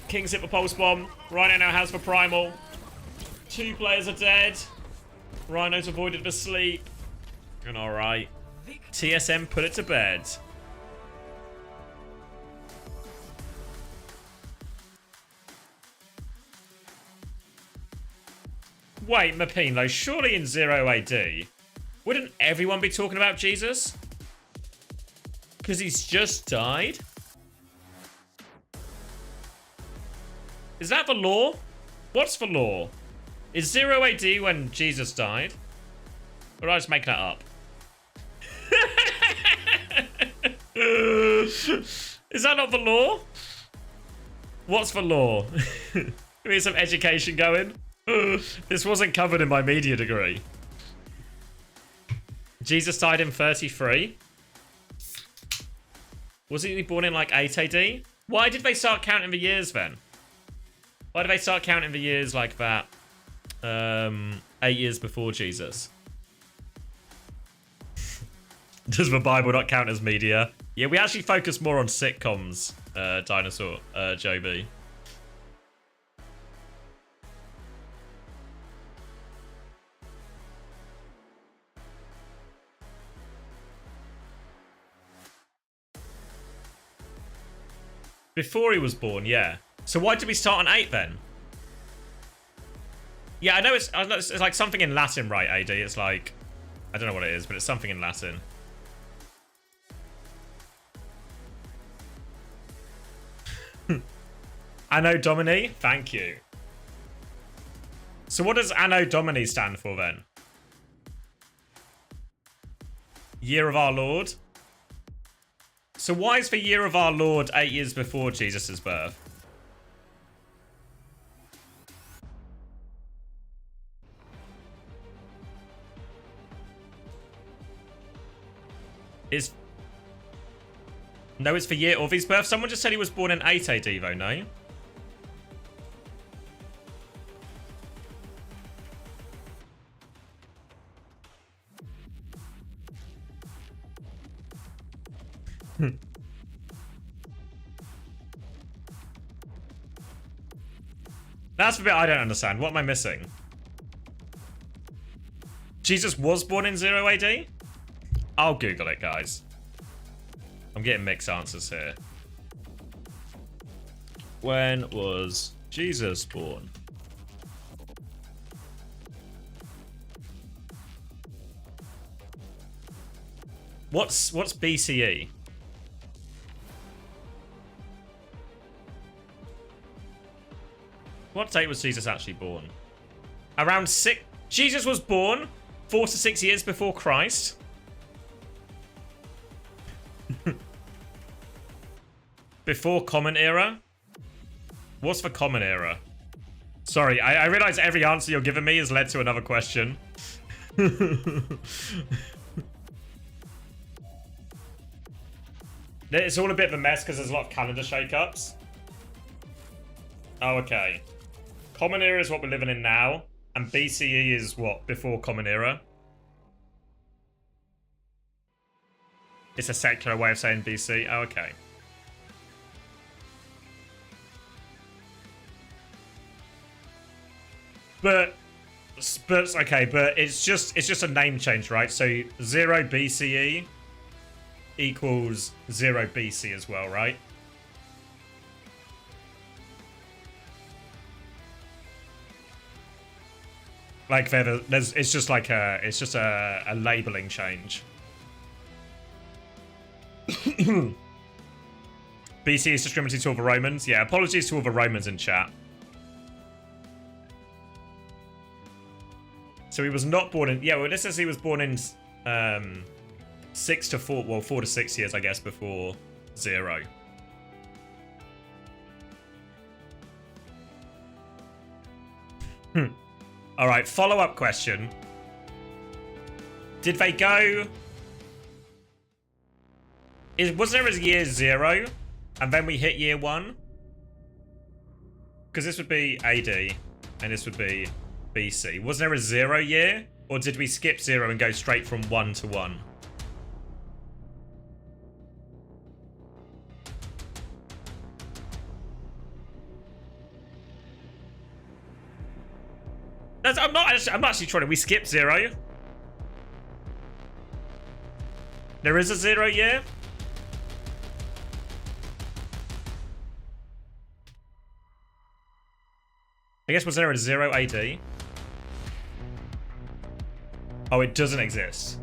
D: King's hit the pulse bomb. Rhino now has the primal. 2 players are dead. Rhino's avoided the sleep. And alright. TSM put it to bed. Wait, Mapine, though, surely in 0 AD, wouldn't everyone be talking about Jesus? Because he's just died? Is that the law? What's the law? Is 0 AD when Jesus died? Or did I just make that up? Is that not the law? What's the law? Give me some education going. This wasn't covered in my media degree. Jesus died in 33. Wasn't he born in like 8 AD? Why did they start counting the years then? Why did they start counting the years like that? 8 years before Jesus. Does the Bible not count as media? Yeah, we actually focus more on sitcoms, Dinosaur, Joby. Before he was born, yeah. So why did we start on 8 then? Yeah, I know it's like something in Latin, right, AD? It's like, I don't know what it is, but it's something in Latin. Anno Domini? Thank you. So what does Anno Domini stand for then? Year of our Lord? So why is the year of our Lord 8 years before Jesus' birth? No, it's the year of his birth. Someone just said he was born in 8 AD though, no? That's the bit I don't understand. What am I missing? Jesus was born in 0 AD? I'll Google it, guys. I'm getting mixed answers here. When was Jesus born? What's BCE? What date was Jesus actually born? Around 6... Jesus was born 4 to 6 years before Christ. Before Common Era? What's the Common Era? Sorry, I realize every answer you're giving me has led to another question. It's all a bit of a mess because there's a lot of calendar shake-ups. Oh, okay. Common Era is what we're living in now, and BCE is what? Before Common Era? It's a secular way of saying BC. Oh, okay. But okay, but it's just a name change, right? So 0 BCE equals 0 BC as well, right? Like it's just a labeling change. BC is discriminatory to all the Romans. Yeah, apologies to all the Romans in chat. So he was not born in... Yeah, well, this says he was born in 6 to 4... Well, 4 to 6 years, I guess, before 0. Alright, follow-up question. Did they go... Was there a year 0? And then we hit year 1? Because this would be AD. And this would be... BC. Was there a 0 year? Or did we skip 0 and go straight from 1 to 1? I'm actually trying to... We skipped 0. There is a 0 year? I guess was there a 0 AD? Oh, it doesn't exist.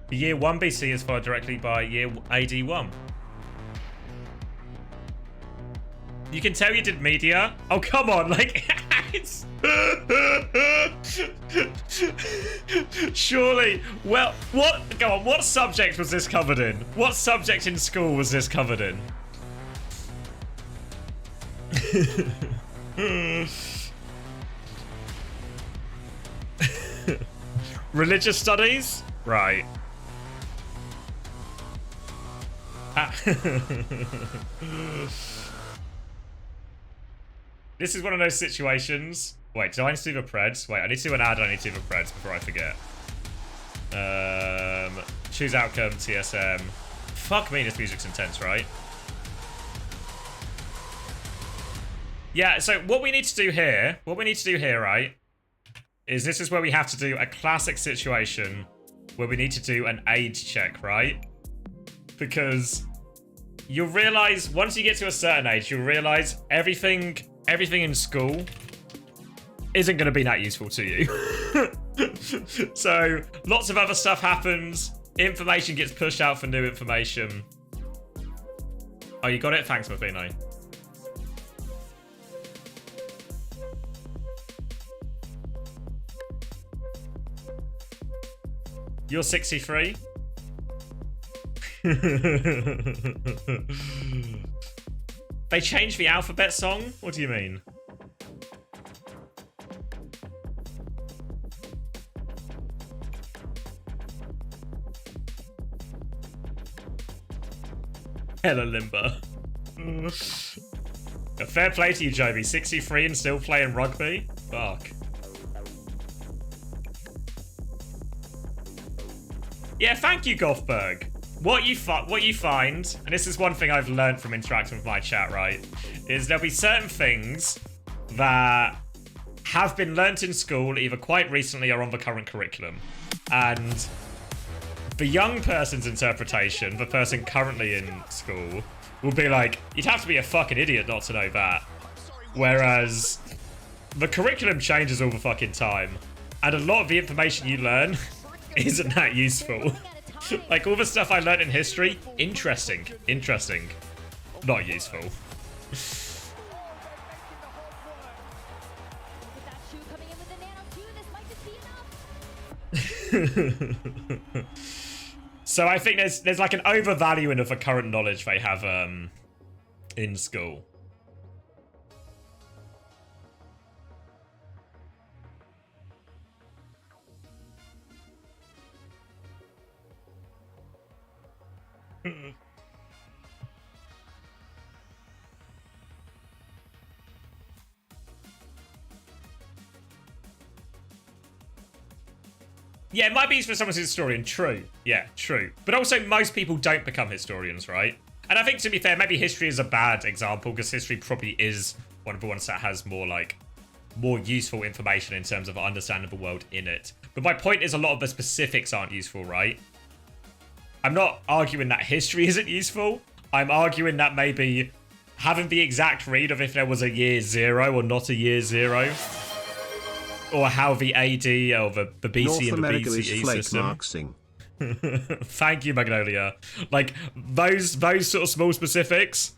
D: The year 1 BC is followed directly by year AD 1. You can tell you did media. Oh, come on. Like, it's... Surely. Well, what? Go on. What subject was this covered in? What subject in school was this covered in? Religious studies? Right. This is one of those situations. Wait, do I need to do the preds? Wait, I need to do an ad, I need to do the preds before I forget. Choose outcome, TSM. Fuck me, this music's intense, right? Yeah, so what we need to do here, right, is this is where we have to do a classic situation where we need to do an age check, right? Because you'll realize, once you get to a certain age, you'll realize everything in school isn't going to be that useful to you. So, lots of other stuff happens. Information gets pushed out for new information. Oh, you got it? Thanks, Mabino. You're 63? They changed the alphabet song? What do you mean? Hella limber. A fair play to you, Joby. 63 and still playing rugby? Fuck. Yeah, thank you, Gothberg. What you find, and this is one thing I've learned from interacting with my chat, right, is there'll be certain things that have been learnt in school either quite recently or on the current curriculum. And the young person's interpretation, the person currently in school, will be like, you'd have to be a fucking idiot not to know that. Whereas the curriculum changes all the fucking time. And a lot of the information you learn isn't that useful. Like all the stuff I learned in history, interesting. Not useful. So I think there's like an overvaluing of the current knowledge they have in school. Yeah, it might be for someone who's a historian. True. Yeah, true. But also, most people don't become historians, right? And I think, to be fair, maybe history is a bad example, because history probably is one of the ones that has more useful information in terms of understanding the world in it. But my point is a lot of the specifics aren't useful, right? I'm not arguing that history isn't useful. I'm arguing that maybe having the exact read of if there was a year 0 or not a year 0, or how the AD or the BC
M: North
D: and the
M: America
D: BCE
M: is
D: system. Thank you, Magnolia. Like those sort of small specifics,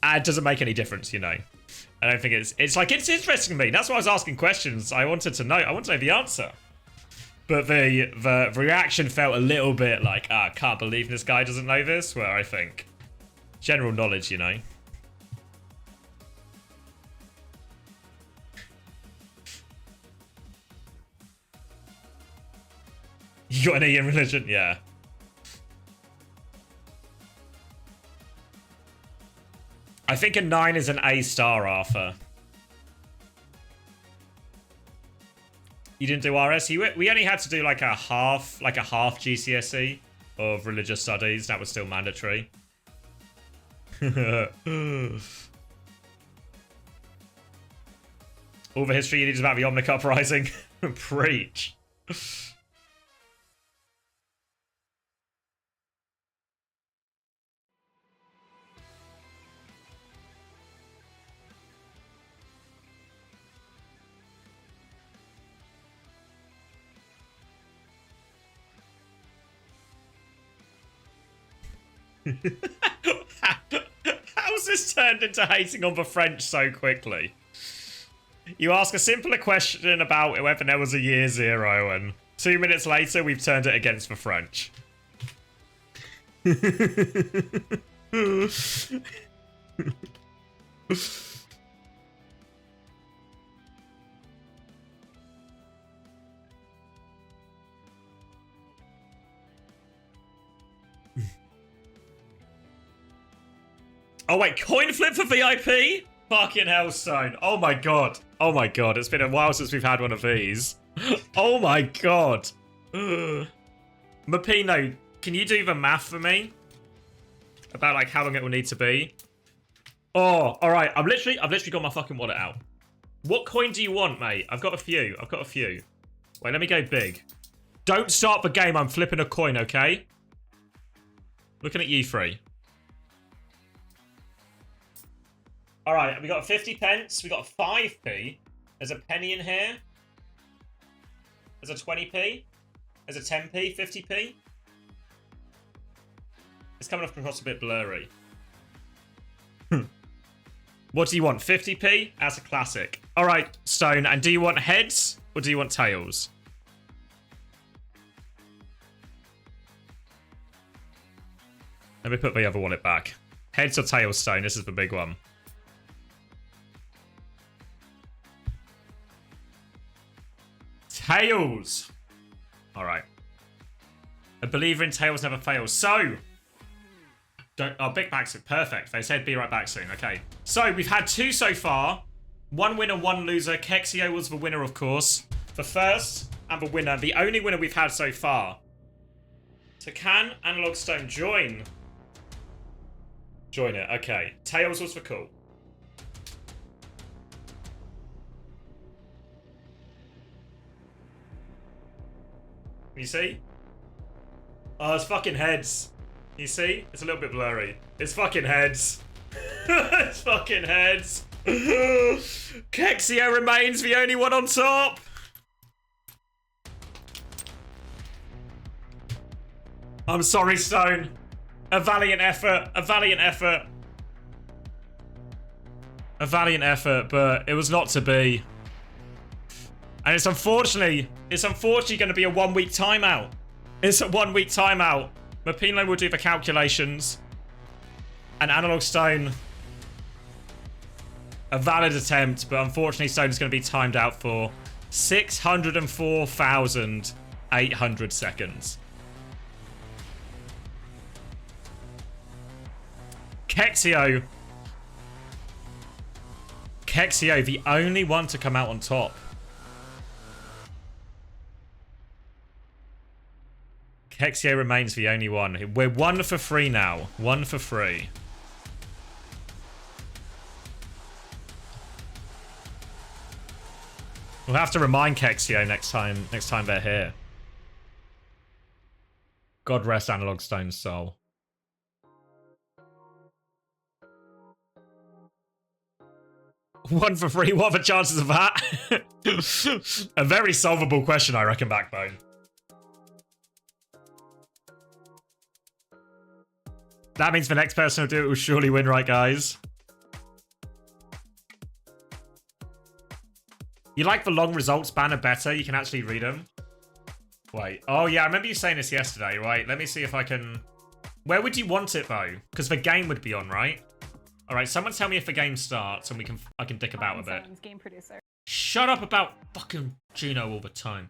D: it doesn't make any difference, you know. I don't think it's interesting to me. That's why I was asking questions. I wanted to know the answer. But the reaction felt a little bit like, I can't believe this guy doesn't know this, where I think general knowledge, you know. You got an E in religion? Yeah. I think a 9 is an A star, Arthur. You didn't do RS? We only had to do like a half GCSE of religious studies. That was still mandatory. All the history you need is about the Omnic Uprising. Preach. How's this turned into hating on the French so quickly? You ask a simpler question about whether there was a year 0, and 2 minutes later we've turned it against the French. Oh wait, coin flip for VIP? Fucking hell, Stone. Oh my god. Oh my god, it's been a while since we've had one of these. Oh my god. Mapino, can you do the math for me? About like how long it will need to be? Oh, alright. I've literally got my fucking wallet out. What coin do you want, mate? I've got a few. Wait, let me go big. Don't start the game. I'm flipping a coin, okay? Looking at you three. Alright, we got 50 pence. We got 5p. There's a penny in here. There's a 20p. There's a 10p, 50p. It's coming across a bit blurry. What do you want? 50p? That's a classic. Alright, Stone. And do you want heads or do you want tails? Let me put the other wallet back. Heads or tails, Stone? This is the big one. Tails! Alright. A believer in tails never fails. So... Oh, big back soon. Perfect. They said be right back soon. Okay. So, we've had 2 so far. 1 winner, 1 loser. Kexio was the winner, of course. The first and the winner. The only winner we've had so far. So, can Analog Stone join? Join it. Okay. Tails was for cool. You see? Oh, it's fucking heads. You see? It's a little bit blurry. It's fucking heads. It's fucking heads. Kexio remains the only one on top. I'm sorry, Stone. A valiant effort. A valiant effort. A valiant effort, but it was not to be. And it's unfortunately going to be a 1-week timeout. It's a 1-week timeout. Mapino will do the calculations. And Analog Stone, a valid attempt, but unfortunately Stone is going to be timed out for 604,800 seconds. Kexio, the only one to come out on top. Kexio remains the only one. We're 1 for 3 now. 1 for 3. We'll have to remind Kexio next time they're here. God rest Analog Stone's soul. One for 3. What are the chances of that? A very solvable question, I reckon, Backbone. That means the next person who'll do it will surely win, right, guys? You like the long results banner better? You can actually read them. Wait. Oh, yeah, I remember you saying this yesterday, right? Let me see if I can... Where would you want it, though? Because the game would be on, right? All right, someone tell me if the game starts and I can dick about a bit.
B: Game producer.
D: Shut up about fucking Juno all the time.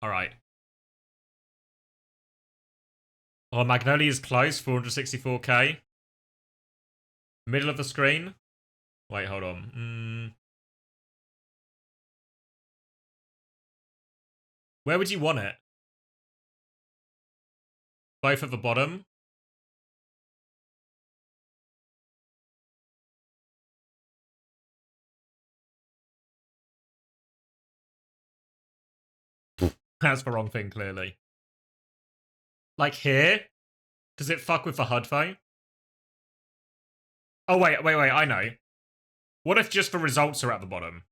D: All right. Oh, Magnolia is close, 464k. Middle of the screen. Wait, hold on. Where would you want it? Both at the bottom. That's the wrong thing, clearly. Like here? Does it fuck with the HUD though? Oh, wait, I know. What if just the results are at the bottom?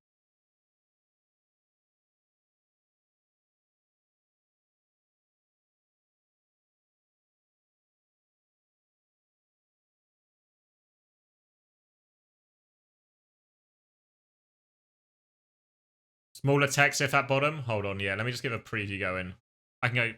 D: Smaller text if at bottom? Hold on, yeah. Let me just give a preview going. I can go...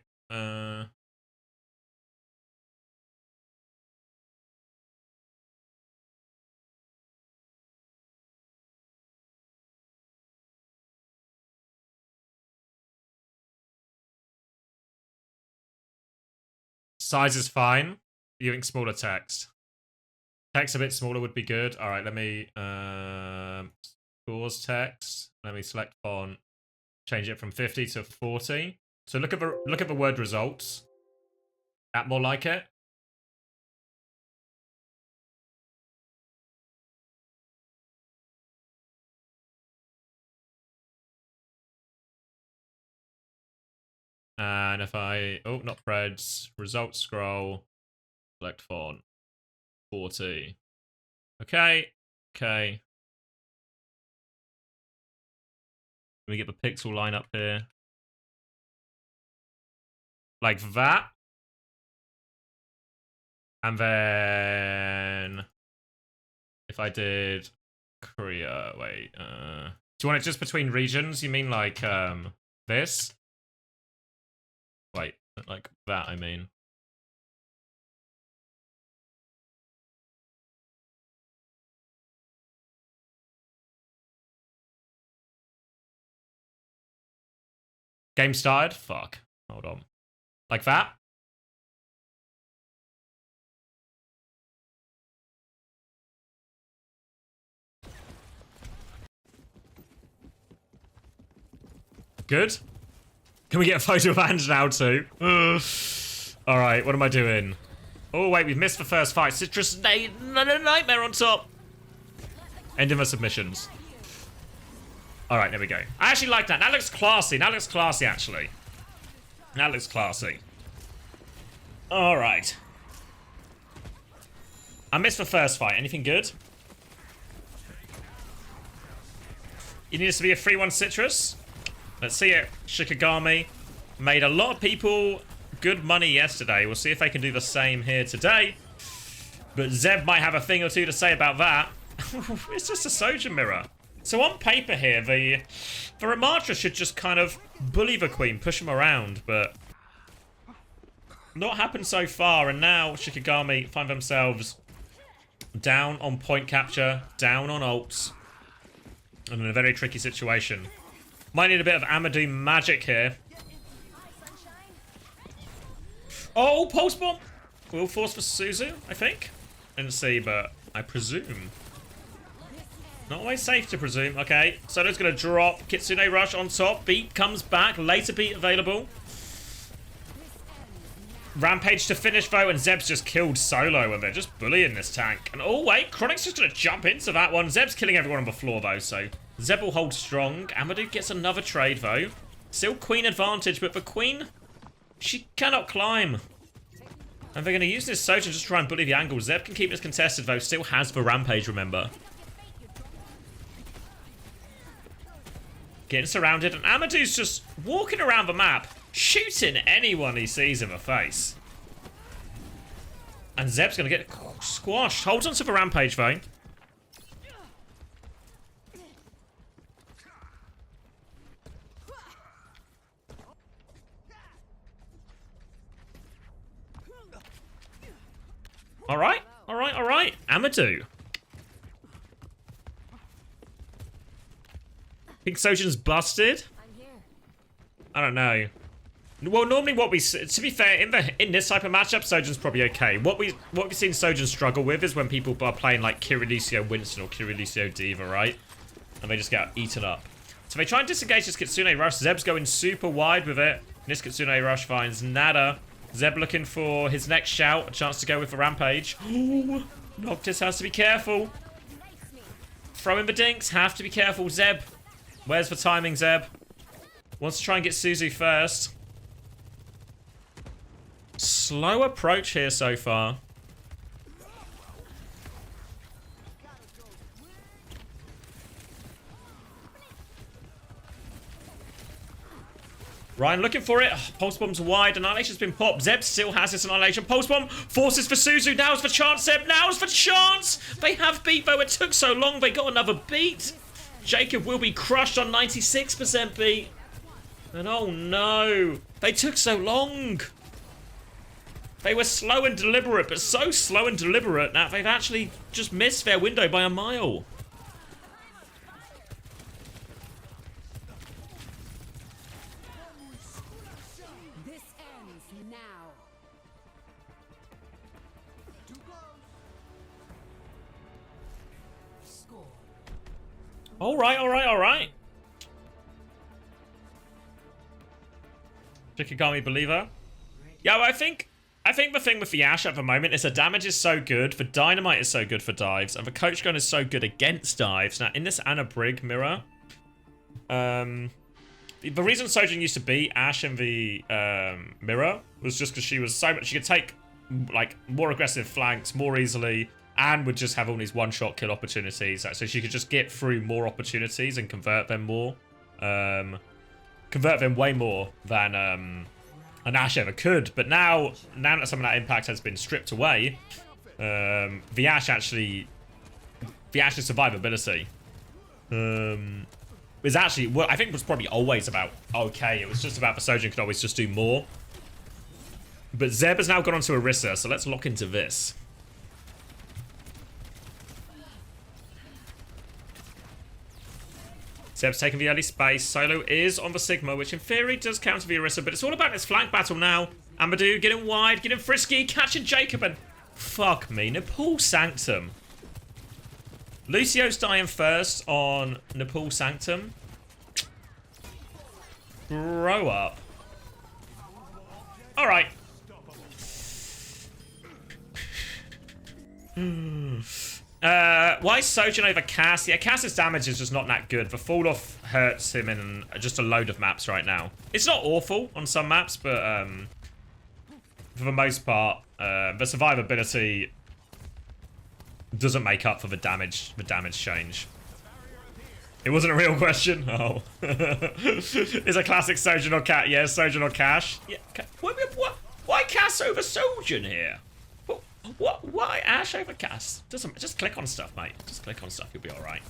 D: Size is fine. You think smaller text? Text a bit smaller would be good. All right, let me... Scores text. Let me select font. Change it from 50 to 40. So look at the word results. That more like it. And if I, oh, not Preds, results scroll, select font, 40. Okay, okay. Let me get the pixel line up here. Like that. And then if I did Korea, wait, do you want it just between regions? You mean like this? Wait, like that, I mean. Game started? Fuck. Hold on. Like that? Good? Can we get a photo of Ange now too? Alright, what am I doing? Oh wait, we've missed the first fight. Citrus Nightmare on top. Ending the submissions. Alright, there we go. I actually like that. That looks classy. That looks classy, actually. That looks classy. Alright. I missed the first fight. Anything good? It needs to be a 3-1 Citrus. Let's see it. Shikigami made a lot of people good money yesterday. We'll see if they can do the same here today. But Zeb might have a thing or two to say about that. It's just a Soja mirror. So on paper here, the Ramatra should just kind of bully the Queen, push him around, but not happened so far. And now Shikigami find themselves down on point capture, down on ults, and in a very tricky situation. Might need a bit of Amadou magic here. Oh, pulse bomb! Will force for Suzu, I think. Didn't see, but I presume. Not always safe to presume. Okay, Solo's gonna drop. Kitsune Rush on top. Beat comes back. Later beat available. Rampage to finish though, and Zeb's just killed Solo, and they're just bullying this tank. And oh wait, Chronic's just gonna jump into that one. Zeb's killing everyone on the floor though, so Zeb will hold strong. Amadou gets another trade though. Still Queen advantage, but the Queen, she cannot climb. And they're gonna use this Soja just to try and bully the angle. Zeb can keep this contested though, still has the Rampage, remember. Getting surrounded, and Amadou's just walking around the map, shooting anyone he sees in the face. And Zeb's gonna get squashed. Holds on to the Rampage though. Alright, alright, alright. Amadou. Think Sojan's busted? I don't know. Well, normally what we see, to be fair, in this type of matchup, Sojan's probably okay. What we've seen Sojan struggle with is when people are playing like Kirilicio Winston or Kirilicio Diva, right? And they just get eaten up. So they try and disengage this Kitsune Rush. Zeb's going super wide with it. This Kitsune Rush finds nada. Zeb looking for his next shout, a chance to go with the Rampage. Ooh, Noctis has to be careful. Throwing the dinks, have to be careful, Zeb. Where's the timing, Zeb? Wants to try and get Suzu first. Slow approach here so far. Ryan looking for it. Pulse bomb's wide. Annihilation's been popped. Zeb still has this Annihilation. Pulse bomb forces for Suzu. Now's the chance, Zeb. Now's the chance. They have beat, though. It took so long. They got another beat. Jacob will be crushed on 96% beat. And oh no. They took so long. They were slow and deliberate, but so slow and deliberate that they've actually just missed their window by a mile.
H: This ends now.
K: Score.
D: Alright, alright, alright. Shikigami believer. Yeah, well, I think the thing with the Ashe at the moment is the damage is so good, the dynamite is so good for dives, and the coach gun is so good against dives. Now, in this Anna Brig mirror, the reason Sojin used to beat Ashe in the mirror was just because she was so much. She could take like more aggressive flanks more easily, and would just have all these one-shot kill opportunities. So she could just get through more opportunities and convert them more, convert them way more than an Ashe ever could. But now that some of that impact has been stripped away, the Ashe's survivability is actually what I think was probably always about okay. It was just about the Sojin could always just do more. But Zeb has now gone onto Orisa, so let's lock into this. Zeb's taking the early space. Solo is on the Sigma, which in theory does counter the Orisa, but it's all about this flank battle now. Amadou getting wide, getting frisky, catching Jacob, and fuck me, Nepal Sanctum. Lucio's dying first on Nepal Sanctum. Grow up. Alright. Why Sojin over Cass? Yeah, Cass's damage is just not that good. The fall off hurts him in just a load of maps right now. It's not awful on some maps, but for the most part, the survivability doesn't make up for the damage change. It wasn't a real question. Oh, it's a classic Sojin or Cass. Yeah, Sojin or Cash. Yeah, what? Why Cass over Sojin here? What? Why Ashe over Cass? Just click on stuff, mate. Just click on stuff. You'll be all right.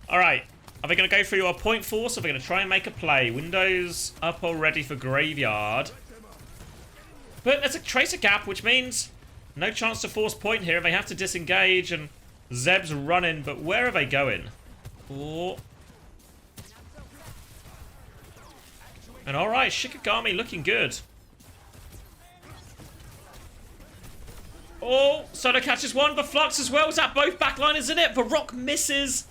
D: All right. Are they going to go through your point force? Or are they going to try and make a play? Windows up already for Graveyard. But there's a Tracer gap, which means no chance to force point here. They have to disengage, and Zeb's running. But where are they going? Oh. And all right, Shikigami looking good. Oh, Solo catches one, but Flux as well. Is that both backliners, isn't it? The Rock misses.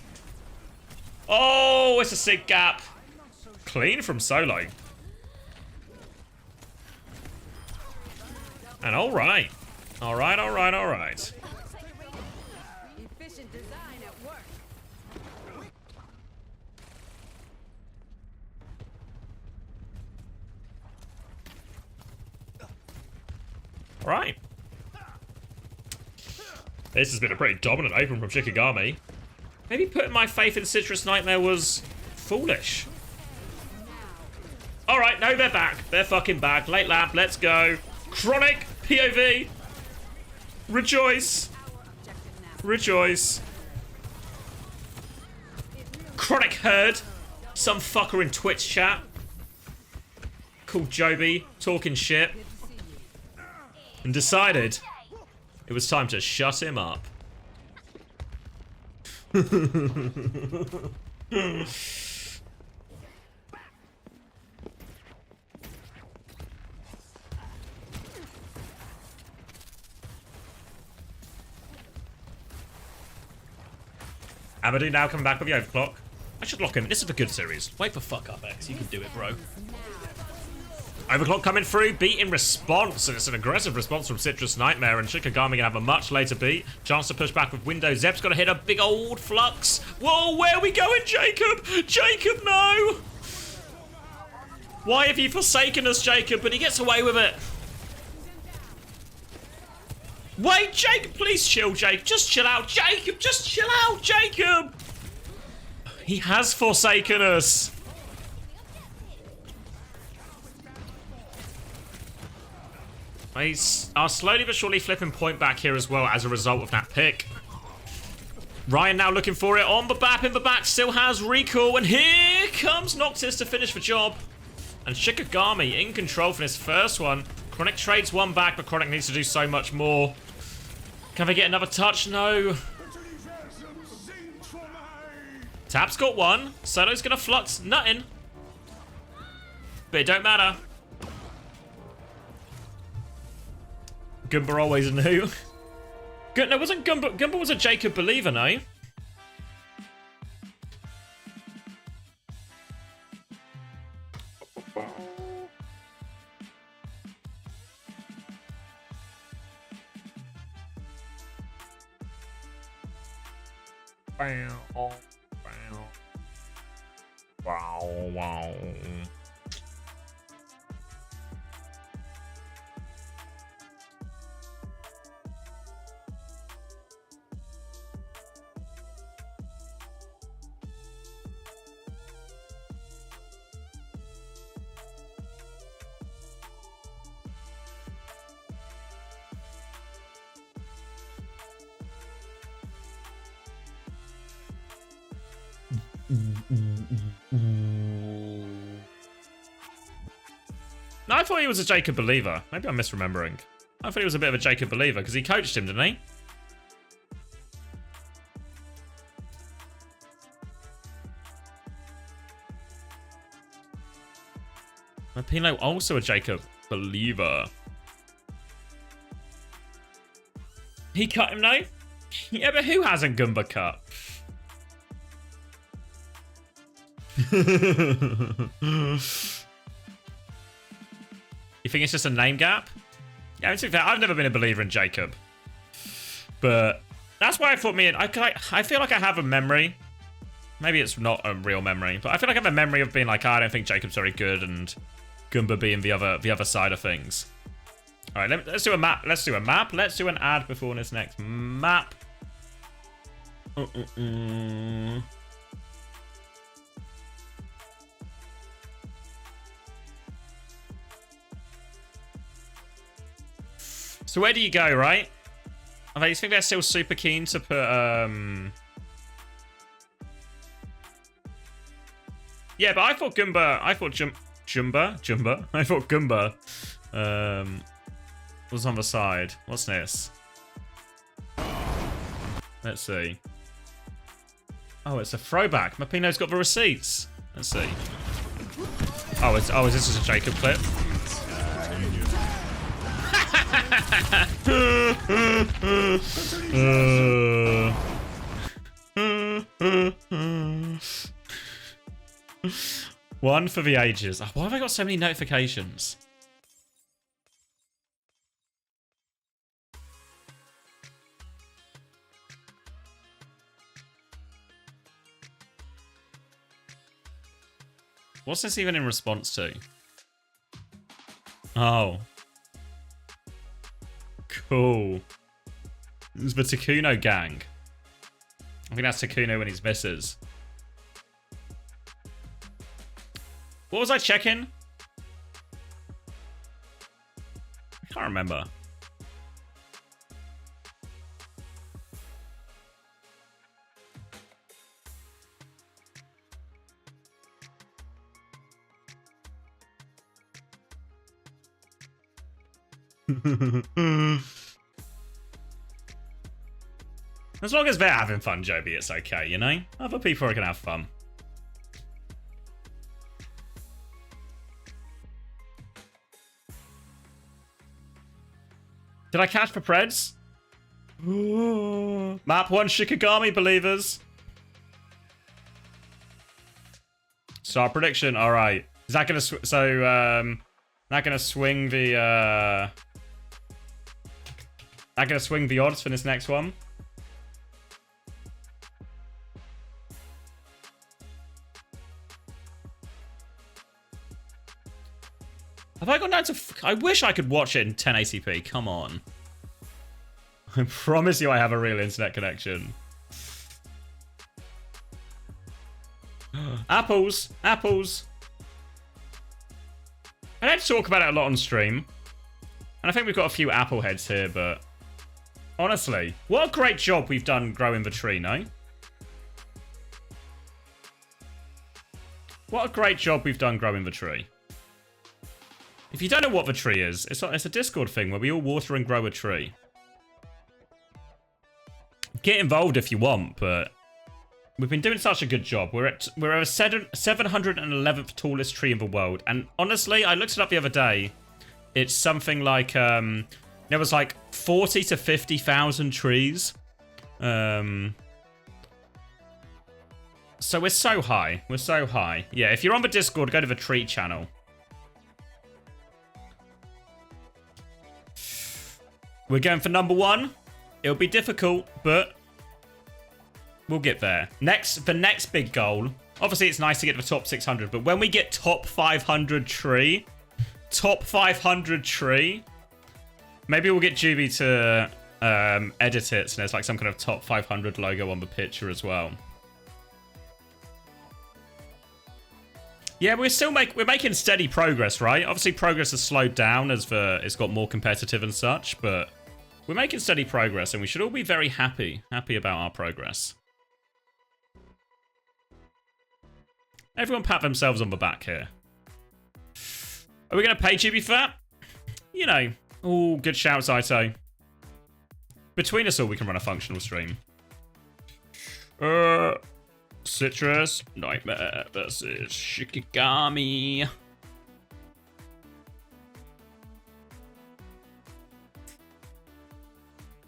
D: Oh, it's a sig gap. Clean from Solo. And all right. All right, all right, all right.
H: Efficient design at work.
D: All right. This has been a pretty dominant open from Shikigami. Maybe putting my faith in Citrus Nightmare was foolish. Alright, no, they're back. They're fucking back. Late lap, let's go. Chronic, POV. Rejoice. Rejoice. Chronic heard some fucker in Twitch chat called Joby talking shit and decided it was time to shut him up. Amadou now coming back with the overclock. I should lock him. This is a good series. Wake the fuck up, X. You can do it, bro. Overclock coming through, beat in response, and it's an aggressive response from Citrus Nightmare, and Shikigami gonna have a much later beat. Chance to push back with Windows. Zeb's gonna hit a big old Flux. Whoa, where are we going, Jacob? Jacob, no! Why have you forsaken us, Jacob? But he gets away with it. Wait, Jacob, please chill, Jacob. Just chill out, Jacob. Just chill out, Jacob. He has forsaken us. They are slowly but surely flipping point back here as well as a result of that pick. Ryan now looking for it on the BAP in the back. Still has recall. And here comes Noctis to finish the job. And Shikigami in control for this first one. Chronic trades one back, but Chronic needs to do so much more. Can they get another touch? No. Tap's got one. Solo's going to Flux. Nothing. But it don't matter. Goomba always knew. No, wasn't Goomba. Goomba was a Jacob believer, no? Wow. No, I thought he was a Jacob believer. Maybe I'm misremembering. I thought he was a bit of a Jacob believer because he coached him, didn't he? Mapino also a Jacob believer. He cut him now? Yeah, but who hasn't Gumba cut? You think it's just a name gap? Yeah, to be fair, I've never been a believer in Jacob. But that's why I thought I feel like I have a memory. Maybe it's not a real memory, but I feel like I have a memory of being like, I don't think Jacob's very good, and Gumba being the other side of things. All right, let's do a map. Let's do a map. Let's do an ad before this next map. So where do you go, right? I think they're still super keen to put, yeah, but I thought Gumba, I thought Gumba, was on the side. What's this? Let's see. Oh, it's a throwback. Mapino's got the receipts. Let's see. Oh, is this just a Jacob clip? One for the ages. Why have I got so many notifications? What's this even in response to? Oh. Cool. This is the Takuno gang. I think that's Takuno and his missus. What was I checking? I can't remember. As long as they're having fun, Joby, it's okay, you know? Other people are gonna have fun. Did I catch for Preds? Map 1 Shikigami, believers. Star prediction, alright. Is that gonna that gonna swing the that gonna swing the odds for this next one? Have I gone down to... I wish I could watch it in 1080p. Come on. I promise you I have a real internet connection. Apples. Apples. I don't talk about it a lot on stream. And I think we've got a few apple heads here, but... honestly, what a great job we've done growing the tree, no? What a great job we've done growing the tree. If you don't know what the tree is, it's a Discord thing where we all water and grow a tree. Get involved if you want, but we've been doing such a good job. We're at 711th tallest tree in the world, and honestly, I looked it up the other day. It's something like there was like 40 to 50,000 trees. So we're so high. We're so high. Yeah, if you're on the Discord, go to the tree channel. We're going for number 1. It'll be difficult, but We'll get there. The next big goal. Obviously, it's nice to get to the top 600, but when we get top 500 tree, maybe we'll get Juby to edit it so there's like some kind of top 500 logo on the picture as well. Yeah, we're making steady progress, right? Obviously, progress has slowed down as it's got more competitive and such, but we're making steady progress, and we should all be very happy about our progress. Everyone pat themselves on the back here. Are we going to pay Juby for that? You know. Oh, good shout, Saito. Between us all, we can run a functional stream. Citrus, Nightmare versus Shikigami.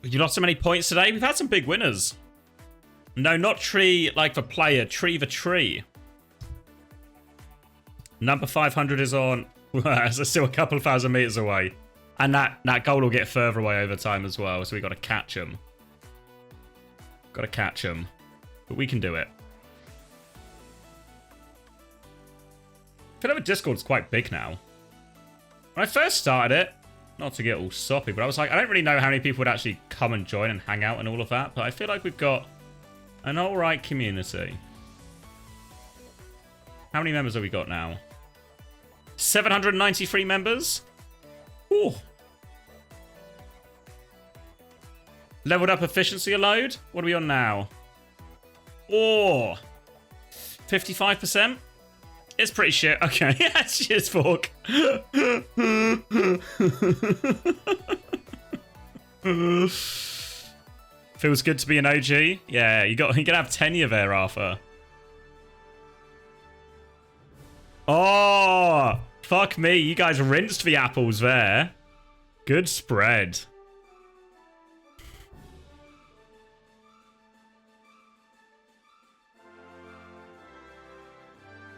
D: You lost so many points today? We've had some big winners. No, not tree like the player, tree the tree. Number 500 is on. So still a couple of thousand meters away. And that goal will get further away over time as well, so we got to catch him. Got to catch him. But we can do it. I feel like the Discord's quite big now. When I first started it, not to get all soppy, but I was like, I don't really know how many people would actually come and join and hang out and all of that, but I feel like we've got an alright community. How many members have we got now? 793 members? Ooh. Leveled up efficiency a load? What are we on now? Oh. 55%? It's pretty shit. Okay, yeah, cheers, Fork. Feels good to be an OG. Yeah, you can have tenure there, Arthur. Oh, fuck me. You guys rinsed the apples there. Good spread.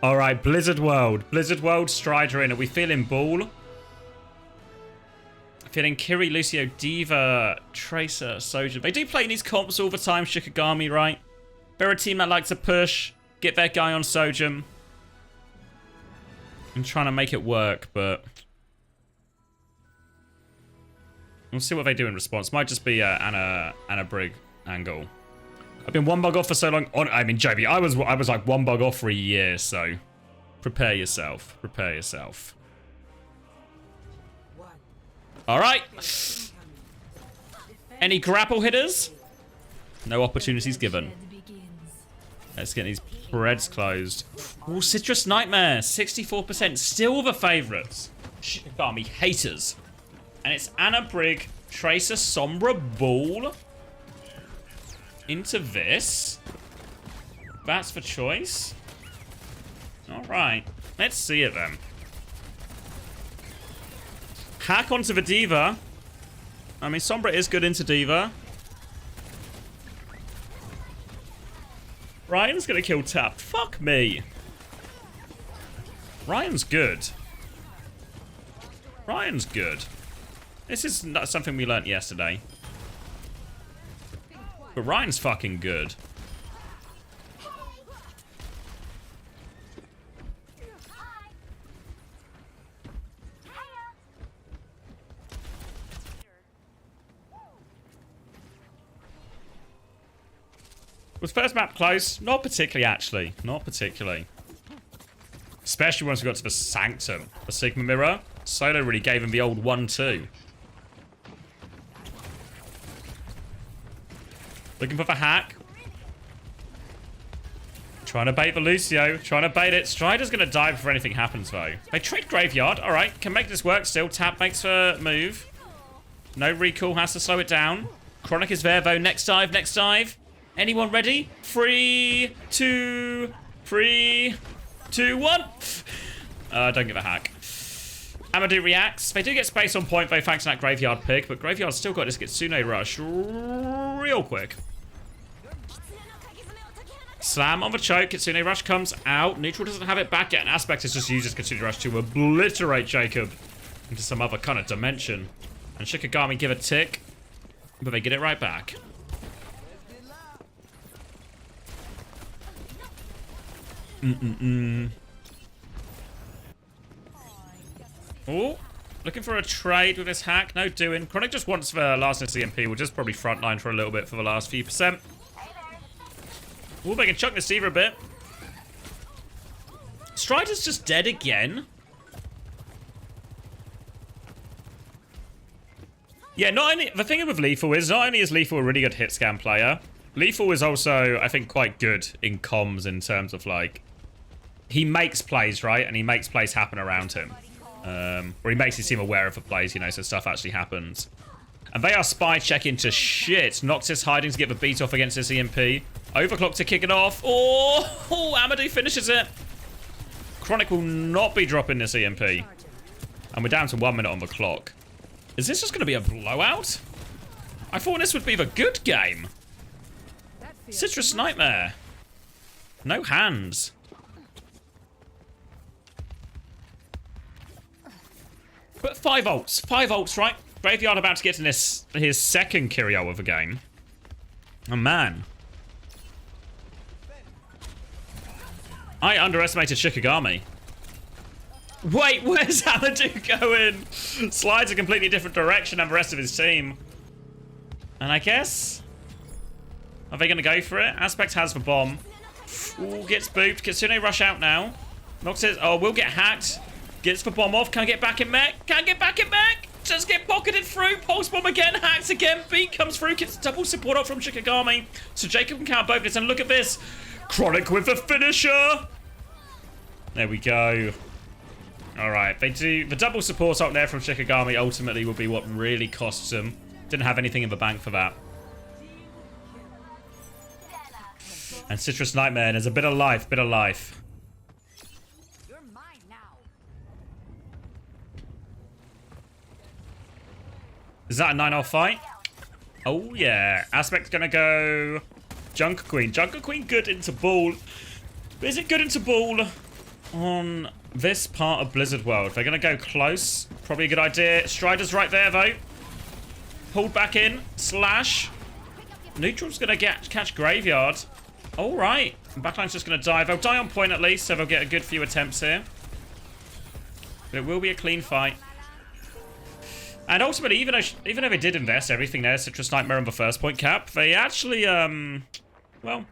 D: All right, Blizzard World. Blizzard World, Strider in. Are we feeling Ball? Feeling Kiri, Lucio, Diva, Tracer, Soja. They do play in these comps all the time, Shikigami, right? They're a team that likes to push, get their guy on Sojum. I'm trying to make it work, but we'll see what they do in response. Might just be Anna Brig angle. I've been one bug off for so long. I mean, JB, I was like one bug off for a year, so prepare yourself. Prepare yourself. All right. Any grapple hitters? No opportunities given. Let's get these threads closed. Oh, Citrus Nightmare, 64%. Still the favourites. Shikigami haters. And it's Anna Brig, Tracer, Sombra, Ball. Into this. That's for choice. Alright. Let's see it then. Hack onto the Diva. I mean, Sombra is good into Diva. Ryan's gonna kill Tap. Fuck me. Ryan's good. Ryan's good. This is not something we learnt yesterday. But Ryan's fucking good. Was first map close? Not particularly, actually. Not particularly. Especially once we got to the Sanctum. The Sigma Mirror. Solo really gave him the old 1-2. Looking for the hack. Trying to bait the Lucio. Trying to bait it. Strider's going to die before anything happens, though. They trade Graveyard. All right. Can make this work still. Tap makes for move. No recall. Has to slow it down. Chronic is there, though. Next dive. Next dive. Anyone ready? 3, 2, 1. Don't give a hack. Amadou reacts. They do get space on point, though, thanks to that Graveyard pick. But Graveyard's still got this Kitsune Rush real quick. Slam on the choke. Kitsune Rush comes out. Neutral doesn't have it back yet. And Aspect has just used his Kitsune Rush to obliterate Jacob into some other kind of dimension. And Shikigami give a tick. But they get it right back. Oh, looking for a trade with this hack. No doing. Chronic just wants the last CMP. We'll just probably frontline for a little bit for the last few percent. Oh, they can chuck this Diva a bit. Strider's just dead again. Yeah, not only the thing with Lethal is not only is Lethal a really good hit scan player, Lethal is also, I think, quite good in comms in terms of like he makes plays, right? And he makes plays happen around him. Or he makes you seem aware of the plays, you know, so stuff actually happens. And they are spy checking to shit. Noctis hiding to get the beat off against this EMP. Overclock to kick it off. Oh, Amadou finishes it. Chronic will not be dropping this EMP. And we're down to 1 minute on the clock. Is this just going to be a blowout? I thought this would be the good game. Citrus Nightmare. No hands. But 5 ults. 5 ults, right? Graveyard about to get in his second Kiryu of the game. Oh, man. I underestimated Shikigami. Wait, where's Amadou going? Slides a completely different direction than the rest of his team. And I guess... Are they going to go for it? Aspect has the bomb. Ooh, gets booped. Kitsune rush out now. Noctis, oh, will get hacked. Gets the bomb off. Can't get back in mech. Can't get back in mech. Just get pocketed through. Pulse bomb again. Hacks again. Beat comes through. Gets double support up from Shikigami. So Jacob can count both this. And look at this. Chronic with the finisher. There we go. Alright, they do... The double support up there from Shikigami ultimately will be what really costs them. Didn't have anything in the bank for that. And Citrus Nightmare, there's a bit of life,
H: You're mine now.
D: Is that a 9-0 fight? Oh yeah. Aspect's gonna go... Junker Queen. Junker Queen good into ball. Is it good into ball on this part of Blizzard World? They're gonna go close. Probably a good idea. Strider's right there though. Pulled back in. Slash. Neutral's gonna catch Graveyard. Alright. Backline's just gonna die. They'll die on point at least, so they'll get a good few attempts here. But it will be a clean fight. And ultimately, even though they did invest everything there, Citrus Nightmare on the first point cap, they actually, well,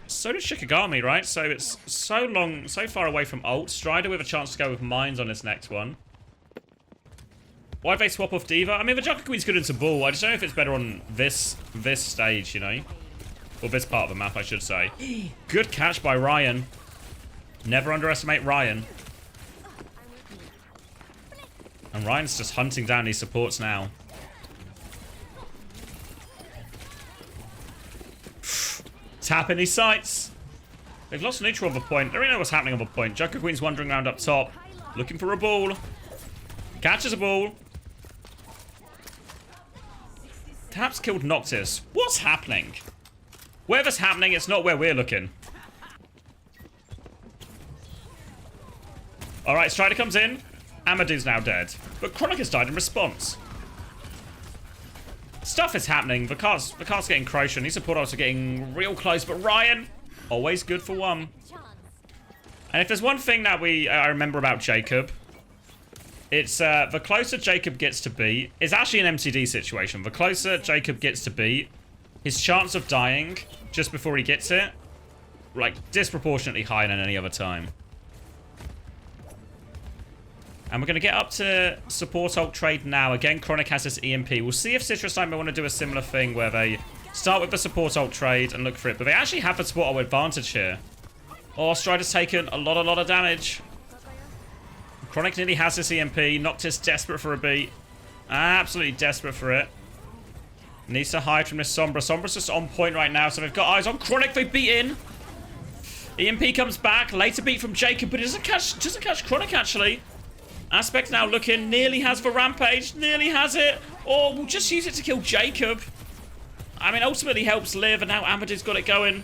D: so did Shikigami, right? So it's so far away from ult. Strider with a chance to go with mines on this next one. Why'd they swap off Diva? I mean, the Junker Queen's good into ball. I just don't know if it's better on this stage, you know? Or this part of the map, I should say. Good catch by Ryan. Never underestimate Ryan. And Ryan's just hunting down these supports now. Tapping these sights. They've lost neutral on the point. They don't really know what's happening on the point. Junker Queen's wandering around up top. Looking for a ball. Catches a ball. Taps killed Noctis. What's happening? Wherever's happening, it's not where we're looking. Alright, Strider comes in. Amadou's now dead. But Chronic has died in response. Stuff is happening. The car's getting Croatian. These support ults are getting real close. But Ryan, always good for one. And if there's one thing that I remember about Jacob, it's the closer Jacob gets to beat, it's actually an MCD situation. The closer Jacob gets to beat, his chance of dying just before he gets it, like, disproportionately higher than any other time. And we're going to get up to support ult trade now. Again, Chronic has this EMP. We'll see if Citrus Nightmare want to do a similar thing where they start with the support ult trade and look for it. But they actually have the support ult advantage here. Oh, Strider's taken a lot of damage. Chronic nearly has this EMP. Noctis desperate for a beat. Absolutely desperate for it. Needs to hide from this Sombra. Sombra's just on point right now, so they've got eyes on Chronic. They beat in. EMP comes back. Later beat from Jacob, but it doesn't catch Chronic, actually. Aspect now looking. Nearly has the Rampage. Nearly has it. Or we'll just use it to kill Jacob. I mean, ultimately helps live, and now Amadou's got it going.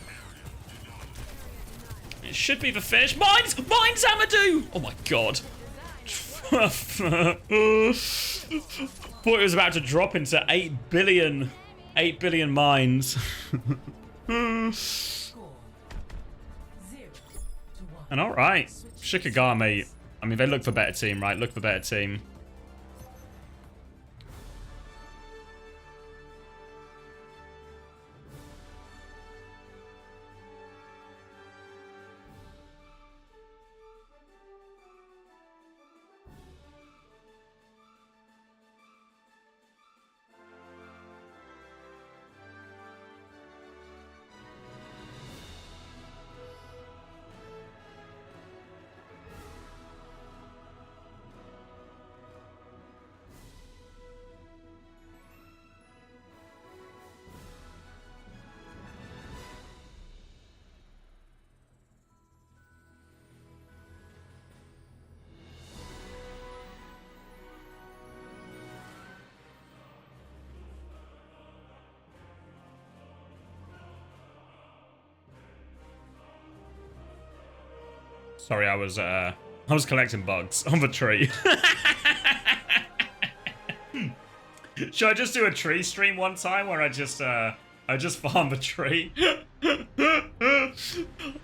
D: It should be the finish. Mines! Mines, Amadou! Oh, my God. Thought it was about to drop into 8 billion mines.
K: Score 0-0.
D: And alright, Shikigami. I mean, they look for better team, right? Look for better team. Sorry, I was collecting bugs on the tree. Should I just do a tree stream one time where I just farm the tree?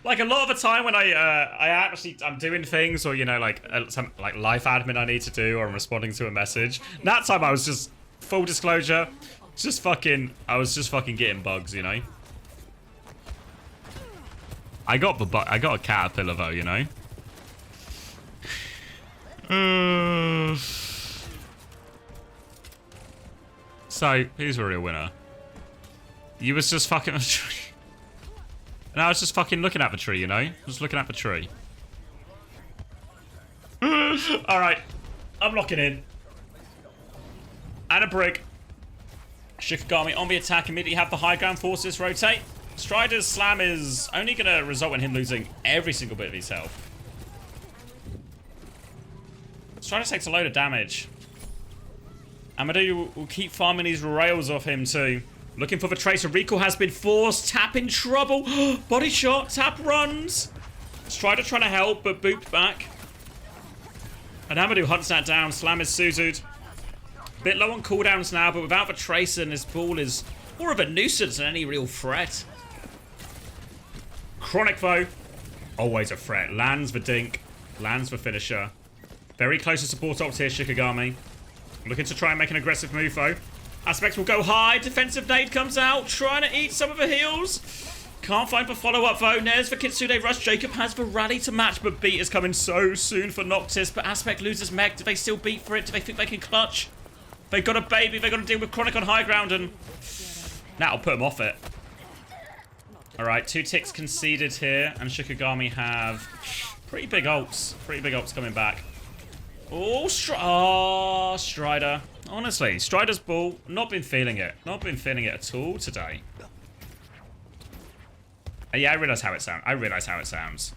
D: Like a lot of the time when I'm doing things, or you know, like some like life admin I need to do, or I'm responding to a message. That time I was just, full disclosure, I was just fucking getting bugs, you know. I got a caterpillar though, you know. So, who's the real winner? You was just fucking a tree. And I was just fucking looking at the tree, you know? Just looking at the tree. Alright. I'm locking in. And a brick. Shikigami on the attack, immediately have the high ground forces rotate. Strider's slam is only going to result in him losing every single bit of his health. Strider takes a load of damage. Amadou will keep farming these rails off him too. Looking for the tracer. Recall has been forced. Tap in trouble. Body shot. Tap runs. Strider trying to help, but booped back. And Amadou hunts that down. Slam is Suzu'd. Bit low on cooldowns now, but without the tracer, this ball is more of a nuisance than any real threat. Chronic though, always a threat. Lands the dink, lands the finisher. Very close to support ult here, Shikigami. Looking to try and make an aggressive move though. Aspect will go high, defensive nade comes out, trying to eat some of the heals. Can't find the follow-up though. There's the Kitsune rush. Jacob has the rally to match, but beat is coming so soon for Noctis. But Aspect loses mech. Do they still beat for it? Do they think they can clutch? They got a baby, they got to deal with Chronic on high ground, and that'll put them off it. Alright, 2 ticks conceded here, and Shikigami have pretty big ults. Pretty big ults coming back. Oh, Strider. Honestly, Strider's ball, not been feeling it. Not been feeling it at all today. Yeah, I realise how it sounds.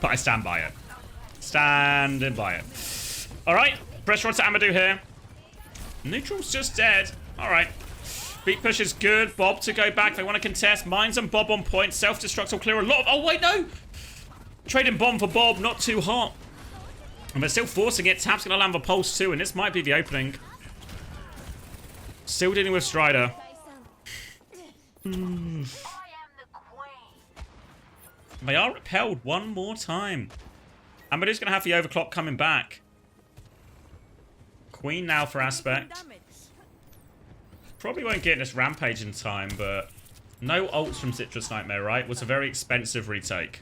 D: But I stand by it. Standing by it. Alright, pressure onto Amadou here. Neutral's just dead. Alright. Beat push is good. Bob to go back. They want to contest. Mines and Bob on point. Self-destruct will clear a lot of... Oh, wait, no! Trading bomb for Bob. Not too hot. And they're still forcing it. Tap's going to land the pulse too, and this might be the opening. Still dealing with Strider. They are repelled one more time. Amadou's going to have the overclock coming back. Queen now for Aspect. Probably won't get this rampage in time, but no ults from Citrus Nightmare, right? Was a very expensive retake.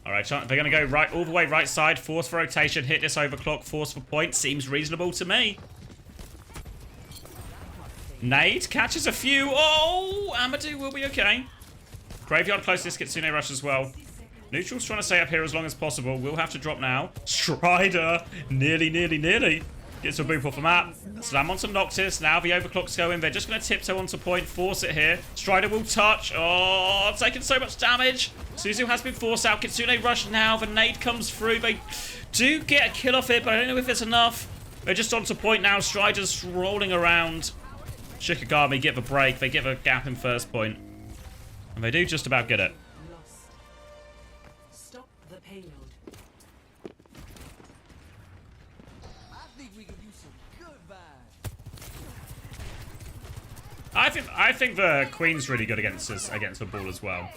D: Alright, they're going to go right all the way right side. Force for rotation, hit this overclock, force for point. Seems reasonable to me. Nade catches a few. Oh, Amadou will be okay. Graveyard close to this Kitsune rush as well. Neutral's trying to stay up here as long as possible. We'll have to drop now. Strider. Nearly. Gets a boop off the map. Slam onto Noctis. Now the overclock's going. They're just going to tiptoe onto point. Force it here. Strider will touch. Oh, taking so much damage. Suzu has been forced out. Kitsune rush now. The nade comes through. They do get a kill off it, but I don't know if it's enough. They're just onto point now. Strider's rolling around. Shikigami get the break. They get the gap in first point. And they do just about get it.
K: Stop the payload.
J: I think we could use some good vibes.
D: I think the Queen's really good against the ball as well.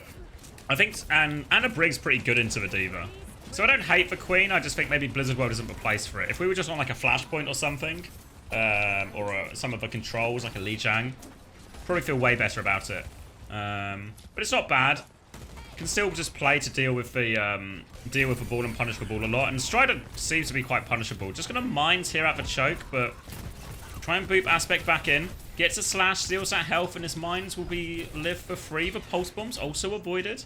D: I think and Anna Brig's pretty good into the D.Va. So I don't hate the Queen, I just think maybe Blizzard World isn't the place for it. If we were just on like a Flashpoint or something, or some of the controls like a Li Jiang, probably feel way better about it. But it's not bad. Can still just play to deal with the ball and punish the ball a lot. And Strider seems to be quite punishable. Just gonna Mines here at the choke, but try and boop Aspect back in. Gets a slash, steals that health, and his Mines will be live for free. The pulse bombs also avoided.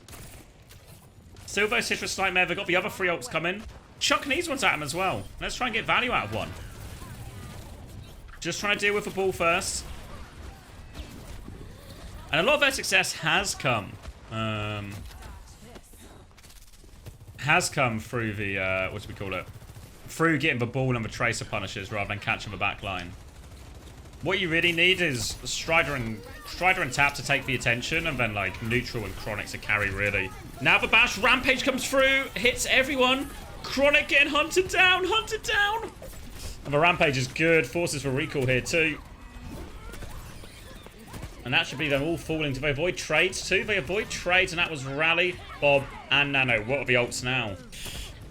D: Silvo, Citrus Nightmare, they've got the other 3 ults coming. Chuck needs ones at him as well. Let's try and get value out of one. Just trying to deal with the ball first. And a lot of their success has come. Through the, what do we call it? Through getting the ball and the Tracer punishes rather than catching the back line. What you really need is Strider and Tap to take the attention, and then like Neutral and Chronic to carry really. Now the Bash Rampage comes through, hits everyone. Chronic getting hunted down. And the Rampage is good, forces for recall here too. And that should be them all falling. Do they avoid trades too? They avoid trades, and that was Rally, Bob, and Nano. What are the ults now?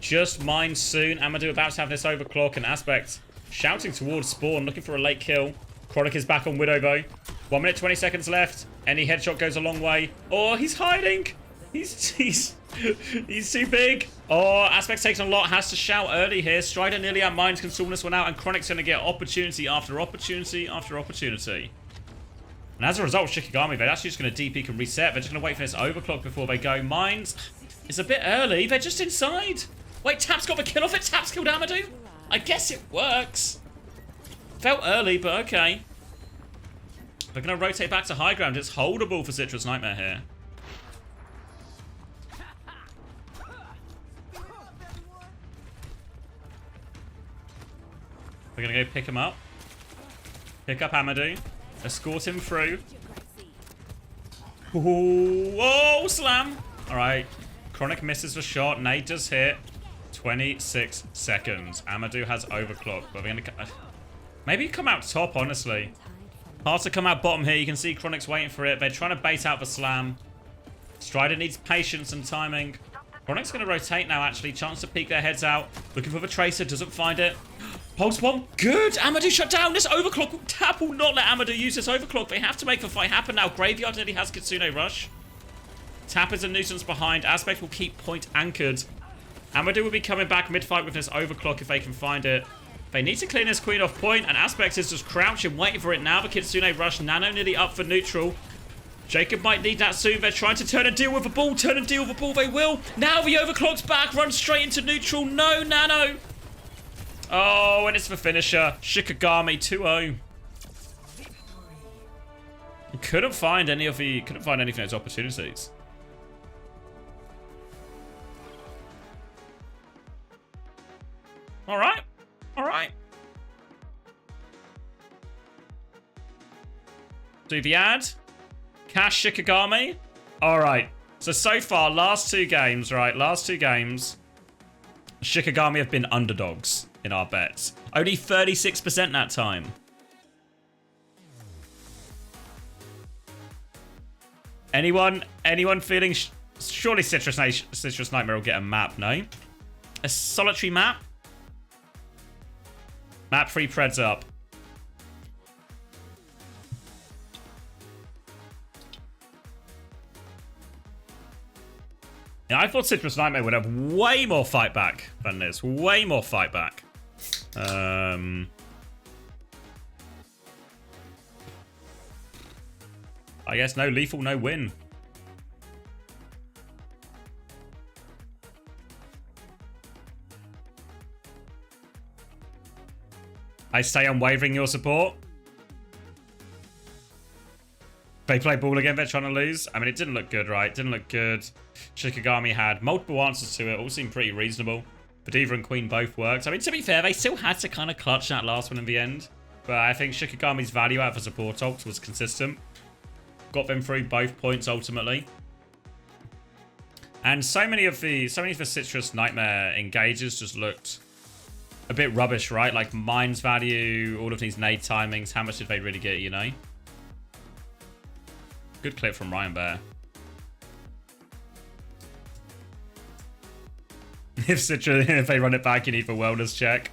D: Just Mine soon. Amadou about to have this overclock, and Aspect shouting towards Spawn, looking for a late kill. Chronic is back on Widow though. 1 minute, 20 seconds left. Any headshot goes a long way. Oh, he's hiding. He's too big. Oh, Aspect's taking a lot. Has to shout early here. Strider nearly out. Mines can storm this one out, and Chronic's going to get opportunity after opportunity after opportunity. And as a result, Shikigami, they're actually just going to DP and reset. They're just going to wait for this overclock before they go. Mines, it's a bit early. They're just inside. Wait, Tap's got the kill off it. Tap's killed Amadou. I guess it works. Felt early, but okay. They're going to rotate back to high ground. It's holdable for Citrus Nightmare here. We're going to go pick him up. Pick up Amadou. Escort him through. Ooh, whoa, slam. All right. Chronic misses the shot. Nade does hit. 26 seconds. Amadou has overclock. But we're going to... maybe come out top, honestly. Hard to come out bottom here. You can see Chronic's waiting for it. They're trying to bait out the slam. Strider needs patience and timing. Chronic's going to rotate now, actually. Chance to peek their heads out. Looking for the Tracer. Doesn't find it. Pulse bomb. Good. Amadou shut down. This overclock. Tap will not let Amadou use this overclock. They have to make the fight happen now. Graveyard nearly has Kitsune Rush. Tap is a nuisance behind. Aspect will keep point anchored. Amadou will be coming back mid-fight with this overclock if they can find it. They need to clean this Queen off point, and Aspect is just crouching, waiting for it now. The Kitsune Rush. Nano nearly up for neutral. Jacob might need that soon. They're trying to turn and deal with the ball. Turn and deal with the ball. They will. Now the overclock's back. Run straight into neutral. No, Nano. Oh, and it's the finisher. Shikigami 2-0. Couldn't find any of those opportunities. All right. All right. Do the ad. Cash Shikigami. All right. So far, last two games, right? Last two games, Shikigami have been underdogs in our bets. Only 36% that time. Anyone feeling... surely Citrus Nightmare will get a map, no? A solitary map? Map 3 Preds up. Yeah, I thought Citrus Nightmare would have way more fight back than this. Way more fight back. I guess no lethal, no win. I stay unwavering your support. They play ball again, they're trying to lose. I mean, it didn't look good, right? Didn't look good. Shikigami had multiple answers to it. All seemed pretty reasonable. But D.Va and Queen both worked. I mean, to be fair, they still had to kind of clutch that last one in the end. But I think Shikigami's value out of a support ult was consistent. Got them through both points ultimately. And so many of the Citrus Nightmare engages just looked a bit rubbish, right? Like Mines value, all of these nade timings. How much did they really get, you know? Good clip from Ryan Bear. If they run it back, you need for wellness check.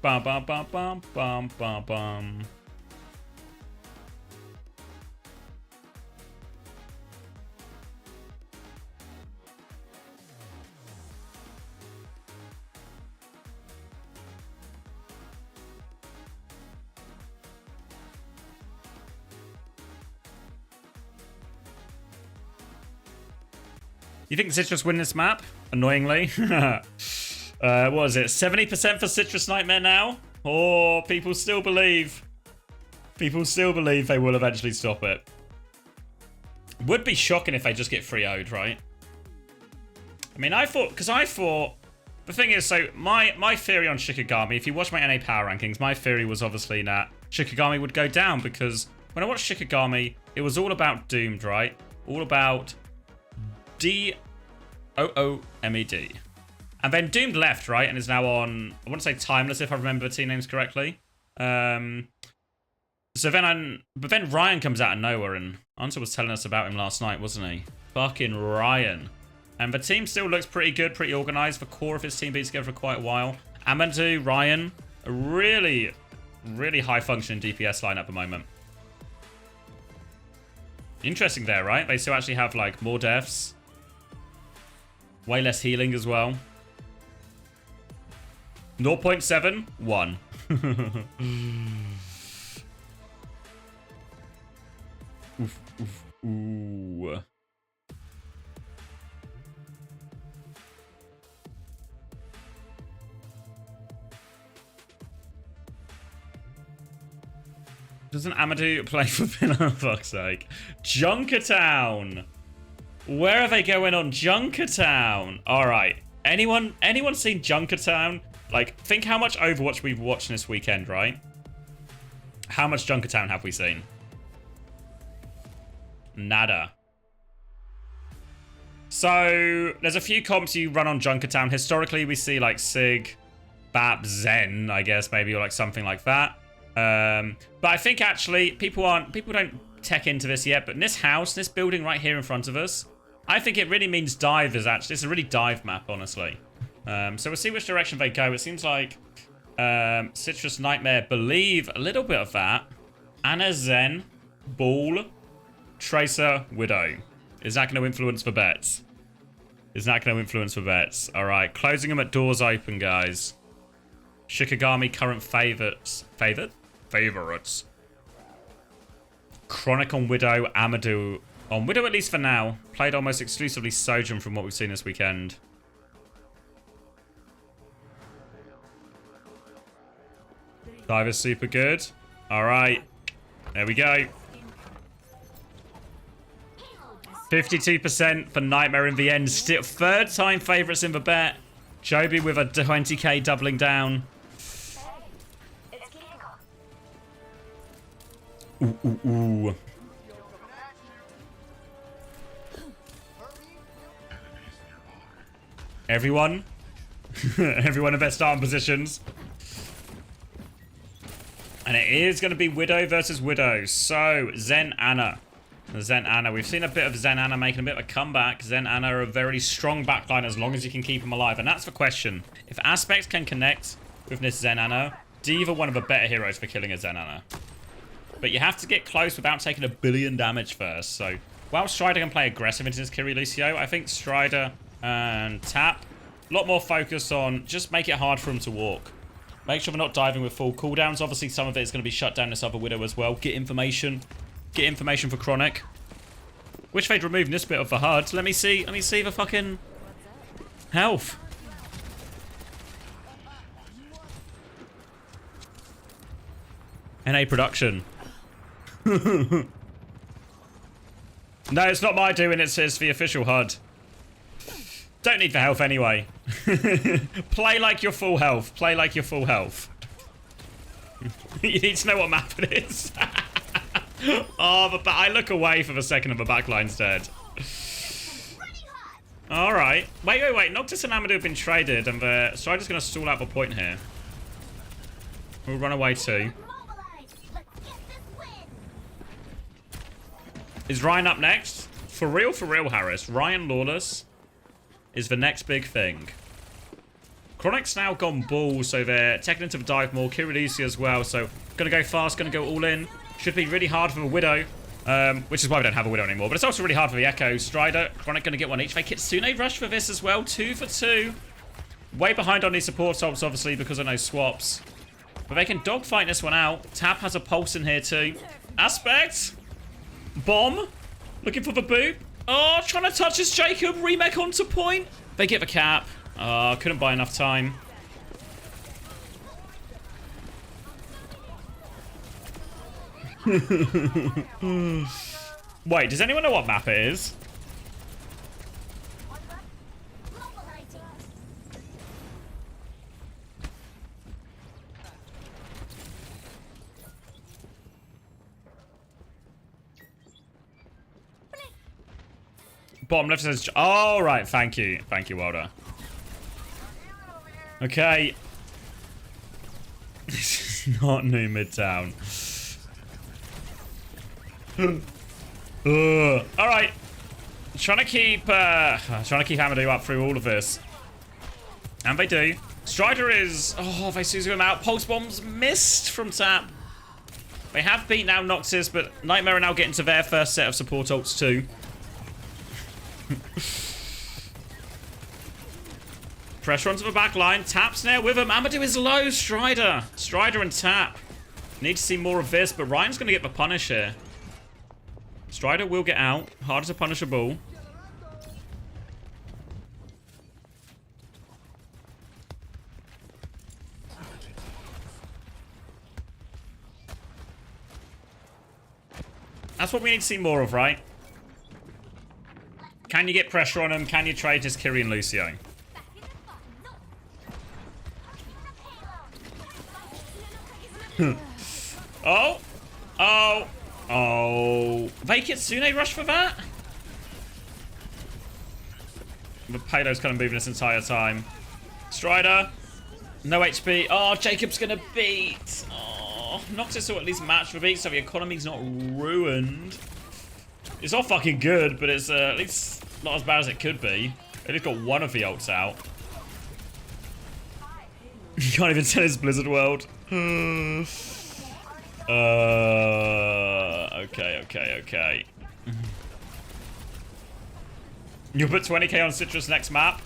D: Bum bum bum bum bum bum bum. You think Citrus win this map? Annoyingly. What is it? 70% for Citrus Nightmare now? Or people still believe? People still believe they will eventually stop it. Would be shocking if they just get 3-0'd, right? I mean, I thought... The thing is, so my theory on Shikigami, if you watch my NA power rankings, my theory was obviously that Shikigami would go down because when I watched Shikigami, it was all about Doomed, right? All about... D-O-O-M-E-D. And then Doomed left, right? And is now on, I want to say Timeless, if I remember the team names correctly. But then Ryan comes out of nowhere, and Hunter was telling us about him last night, wasn't he? Fucking Ryan. And the team still looks pretty good, pretty organized. The core of his team been together for quite a while. Amadou, Ryan, a really, really high-functioning DPS line at the moment. Interesting there, right? They still actually have, like, more deaths. Way less healing as well. 0.7, 1. Oof, oof, ooh. Doesn't Amadou play for Villa? Fuck's sake. Junkertown! Where are they going on Junkertown? Alright. Anyone seen Junkertown? Like, think how much Overwatch we've watched this weekend, right? How much Junkertown have we seen? Nada. So, there's a few comps you run on Junkertown. Historically, we see, like, Sig, Bap, Zen, I guess, maybe, or, like, something like that. But I think, actually, people don't tech into this yet, but in this house, this building right here in front of us, I think it really means divers, actually. It's a really dive map, honestly. So we'll see which direction they go. It seems like Citrus Nightmare believe a little bit of that. Anna, Zen, Ball, Tracer, Widow. Is that going to influence the bets? Is that going to influence the bets? All right, closing them at doors open, guys. Shikigami, current favorites. Favorites. Chronic on Widow, Amadou. On Widow, at least for now. Played almost exclusively Sojourn from what we've seen this weekend. Diver's super good. Alright. There we go. 52% for Nightmare in the end. Still, third time favourites in the bet. Joby with a 20k doubling down. Ooh, ooh, ooh. Everyone in their starting positions. And it is going to be Widow versus Widow. So, Zen Anna. Zen Anna. We've seen a bit of Zen Anna making a bit of a comeback. Zen Anna are a very strong backline as long as you can keep them alive. And that's the question. If Aspect can connect with this Zen Anna, D.Va one of the better heroes for killing a Zen Anna. But you have to get close without taking 1 billion damage first. So, while Strider can play aggressive into this Kiri Lucio, I think Strider and Tap, a lot more focus on just make it hard for him to walk. Make sure they're not diving with full cooldowns. Obviously, some of it is going to be shut down this other Widow as well. Get information. Get information for Chronic. Wish they'd removed this bit of the HUD. Let me see the fucking health. NA production. No, it's not my doing. It's the official HUD. Don't need the health anyway. Play like you're full health. Play like you're full health. You need to know what map it is. Oh, but I look away for the second and the backline's dead. Alright. Wait. Noctis and Amadou have been traded, and the Strider's going to stall out the point here. We'll run away too. Is Ryan up next? For real, Harris. Ryan Lawless is the next big thing. Chronic's now gone bull, so they're taking into the dive more. Kirillisi as well, so gonna go fast, gonna go all in. Should be really hard for the Widow, which is why we don't have a Widow anymore. But it's also really hard for the Echo. Strider, Chronic gonna get one each. They Kitsune rush for this as well, 2 for 2. Way behind on these support ops, obviously, because of no swaps. But they can dogfight this one out. Tap has a pulse in here too. Aspect. Bomb. Looking for the boop. Oh, trying to touch his Jacob. Remake onto point. They get the cap. Couldn't buy enough time. Wait, does anyone know what map it is? Bottom left says... Oh, right. Thank you. Thank you, Wilder. Okay. This is not New Midtown. Alright. Trying to keep Amadou up through all of this. And they do. Strider is... Oh, they Suzu him out. Pulse bombs missed from Tap. They have beaten out Noxus, but Nightmare are now getting to their first set of support ults too. Pressure onto the back line. Tap's now with him. Amadou is low. Strider and Tap. Need to see more of this, but Ryan's going to get the punish here. Strider will get out. Harder to punish a ball. That's what we need to see more of, right? Can you get pressure on him? Can you trade his Kiri and Lucio? Oh! Oh! Oh! They Kitsune rush for that? The payload's kind of moving this entire time. Strider. No HP. Oh, Jacob's gonna beat. Oh, Noctis will at least match the beat, so the economy's not ruined. It's not fucking good, but it's at least not as bad as it could be. At least got one of the ults out. You can't even tell it's Blizzard World. Okay. You'll put 20k on Citrus next map.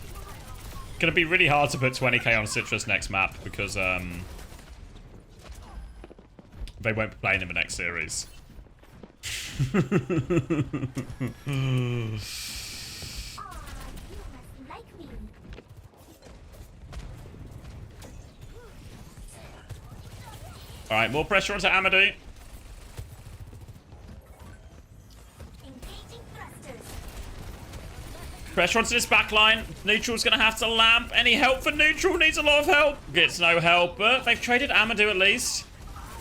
D: Gonna be really hard to put 20k on Citrus next map because they won't be playing in the next series. Alright, more pressure onto Amadou. Pressure onto this backline. Neutral's going to have to lamp. Any help for Neutral? Needs a lot of help. Gets no help, but they've traded Amadou at least.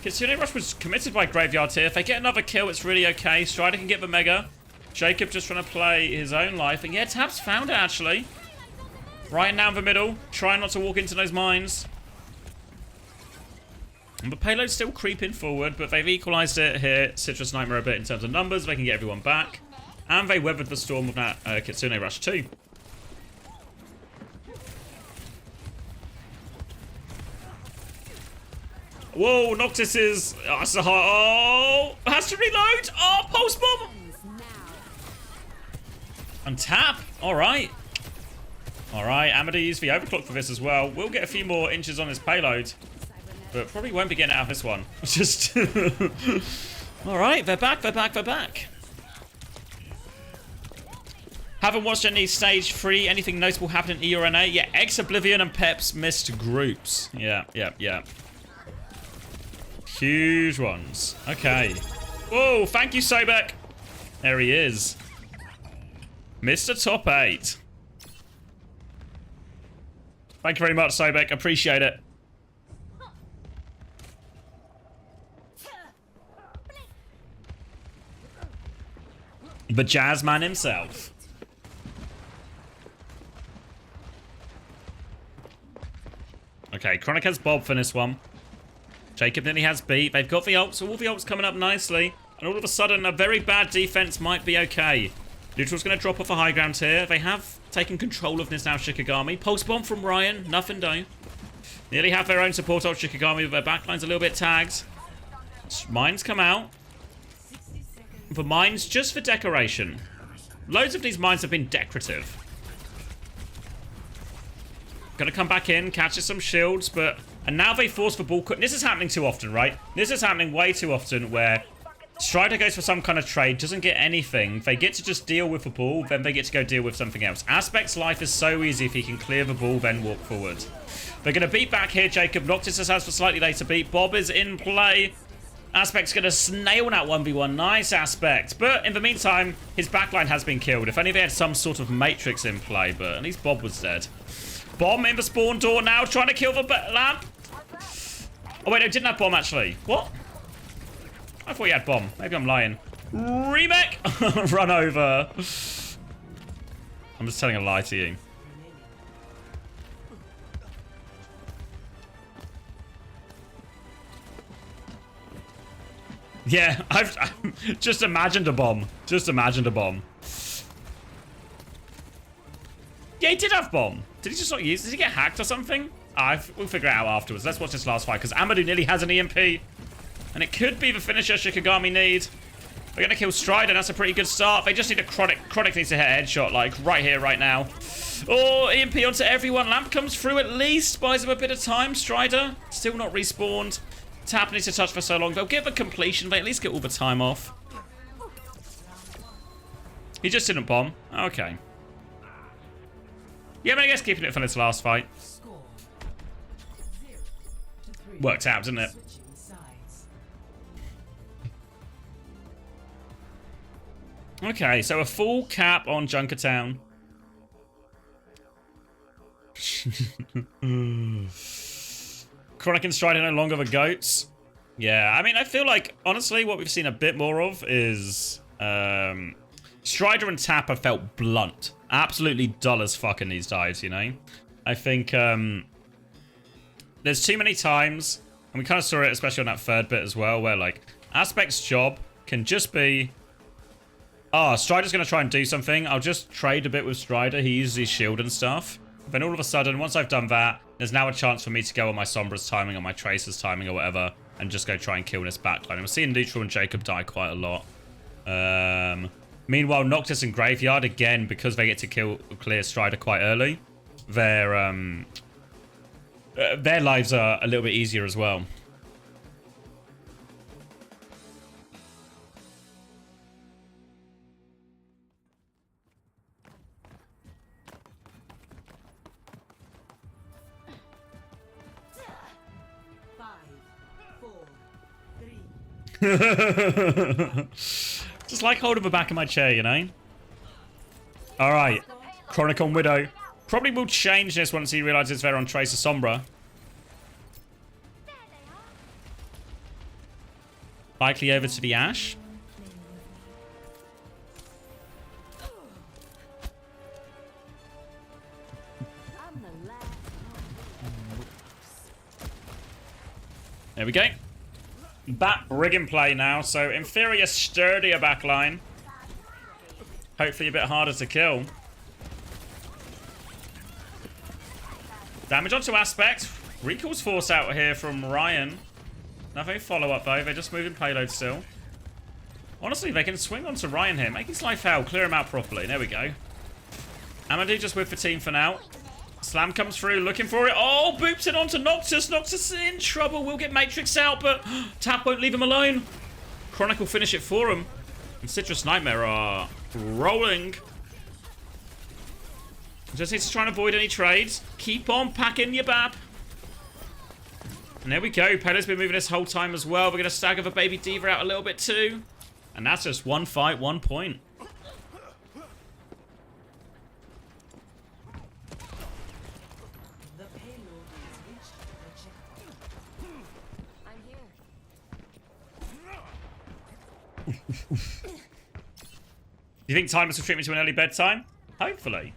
D: Kitsune Rush was committed by Graveyard here. If they get another kill, it's really okay. Strider can get the Mega. Jacob just trying to play his own life. And yeah, Tap's found it, actually. Ryan now in the middle. Trying not to walk into those mines. And the payload's still creeping forward, but they've equalised it here. Citrus Nightmare a bit in terms of numbers. They can get everyone back. And they weathered the storm with that Kitsune Rush too. Whoa, Noctis is... Oh, that's a hard... Oh, has to reload. Oh, Pulse Bomb. And Tap. All right. All right, Amadou used the overclock for this as well. We'll get a few more inches on his payload. But probably won't be getting out of this one. Just... All right, they're back. Haven't watched any stage 3. Anything notable happen in E or NA? Yeah, X, Oblivion, and Peps missed groups. Yeah. Huge ones. Okay. Whoa, thank you, Sobek. There he is. Mr. Top 8. Thank you very much, Sobek. Appreciate it. The Jazzman himself. Okay, Chronic has Bob for this one. Jacob nearly has beat. They've got the ults. All the ults coming up nicely. And all of a sudden, a very bad defense might be okay. Neutral's going to drop off a high ground here. They have taken control of this now, Shikigami. Pulse bomb from Ryan. Nothing though. Nearly have their own support ult Shikigami, but their backline's a little bit tagged. Mines come out. The mines just for decoration. Loads of these mines have been decorative. Gonna come back in, catches some shields, but... And now they force the ball... This is happening too often, right? This is happening way too often where Strider goes for some kind of trade, doesn't get anything. They get to just deal with the ball, then they get to go deal with something else. Aspect's life is so easy if he can clear the ball, then walk forward. They're gonna beat back here, Jacob. Noctis has for slightly later beat. Bob is in play. Aspect's gonna snail that 1v1. Nice, Aspect. But in the meantime, his backline has been killed. If only they had some sort of matrix in play, but at least Bob was dead. Bomb in the spawn door now, trying to kill the lamp. Oh wait, no, didn't have bomb actually. What? I thought he had bomb. Maybe I'm lying. Remake! Run over. I'm just telling a lie to you. Yeah, I've just imagined a bomb. Just imagined a bomb. Yeah, he did have bomb. Did he just not use it? Did he get hacked or something? We'll figure it out afterwards. Let's watch this last fight, because Amadou nearly has an EMP. And it could be the finisher Shikigami need. They're going to kill Strider. That's a pretty good start. They just need a Chronic. Chronic needs to hit a headshot, like, right here, right now. Oh, EMP onto everyone. Lamp comes through at least. Buys him a bit of time. Strider, still not respawned. Tap needs to touch for so long. They'll give a completion. They at least get all the time off. He just didn't bomb. Okay. Yeah, but I guess keeping it for this last fight. Worked out, didn't it? Okay, so a full cap on Junkertown. Chronic and Strider no longer the goats. Yeah, I mean, I feel like, honestly, what we've seen a bit more of is... Strider and Tap have felt blunt. Absolutely dull as fuck in these dives, you know? I think, there's too many times, and we kind of saw it, especially on that third bit as well, where, like, Aspect's job can just be... Oh, Strider's going to try and do something. I'll just trade a bit with Strider. He uses his shield and stuff. Then all of a sudden, once I've done that, there's now a chance for me to go on my Sombra's timing, or my Tracer's timing, or whatever, and just go try and kill this backline. And we're seeing Neutral and Jacob die quite a lot. Meanwhile, Noctis and Graveyard, again, because they get to clear Strider quite early, their lives are a little bit easier as well. Just like holding the back of my chair, you know? Alright. Chronic on Widow. Probably will change this once he realizes they're on Tracer Sombra. Likely over to the Ash. There we go. Bat rig in play now, so in theory a sturdier backline. Hopefully a bit harder to kill. Damage onto Aspect. Recall's force out here from Ryan. Nothing follow-up though, they're just moving payload still. Honestly, they can swing onto Ryan here. Make his life hell, clear him out properly. There we go. Amadou just with the team for now. Slam comes through, looking for it. Oh, boops it onto Noctis. Noctis is in trouble. We'll get Matrix out, but Tap won't leave him alone. Chronic will finish it for him. And Citrus Nightmare are rolling. Just need to try and avoid any trades. Keep on packing your bap. And there we go. Pele's been moving this whole time as well. We're going to stagger the Baby Diva out a little bit too. And that's just one fight, 1 point. You think Timeless will treat me to an early bedtime? Hopefully.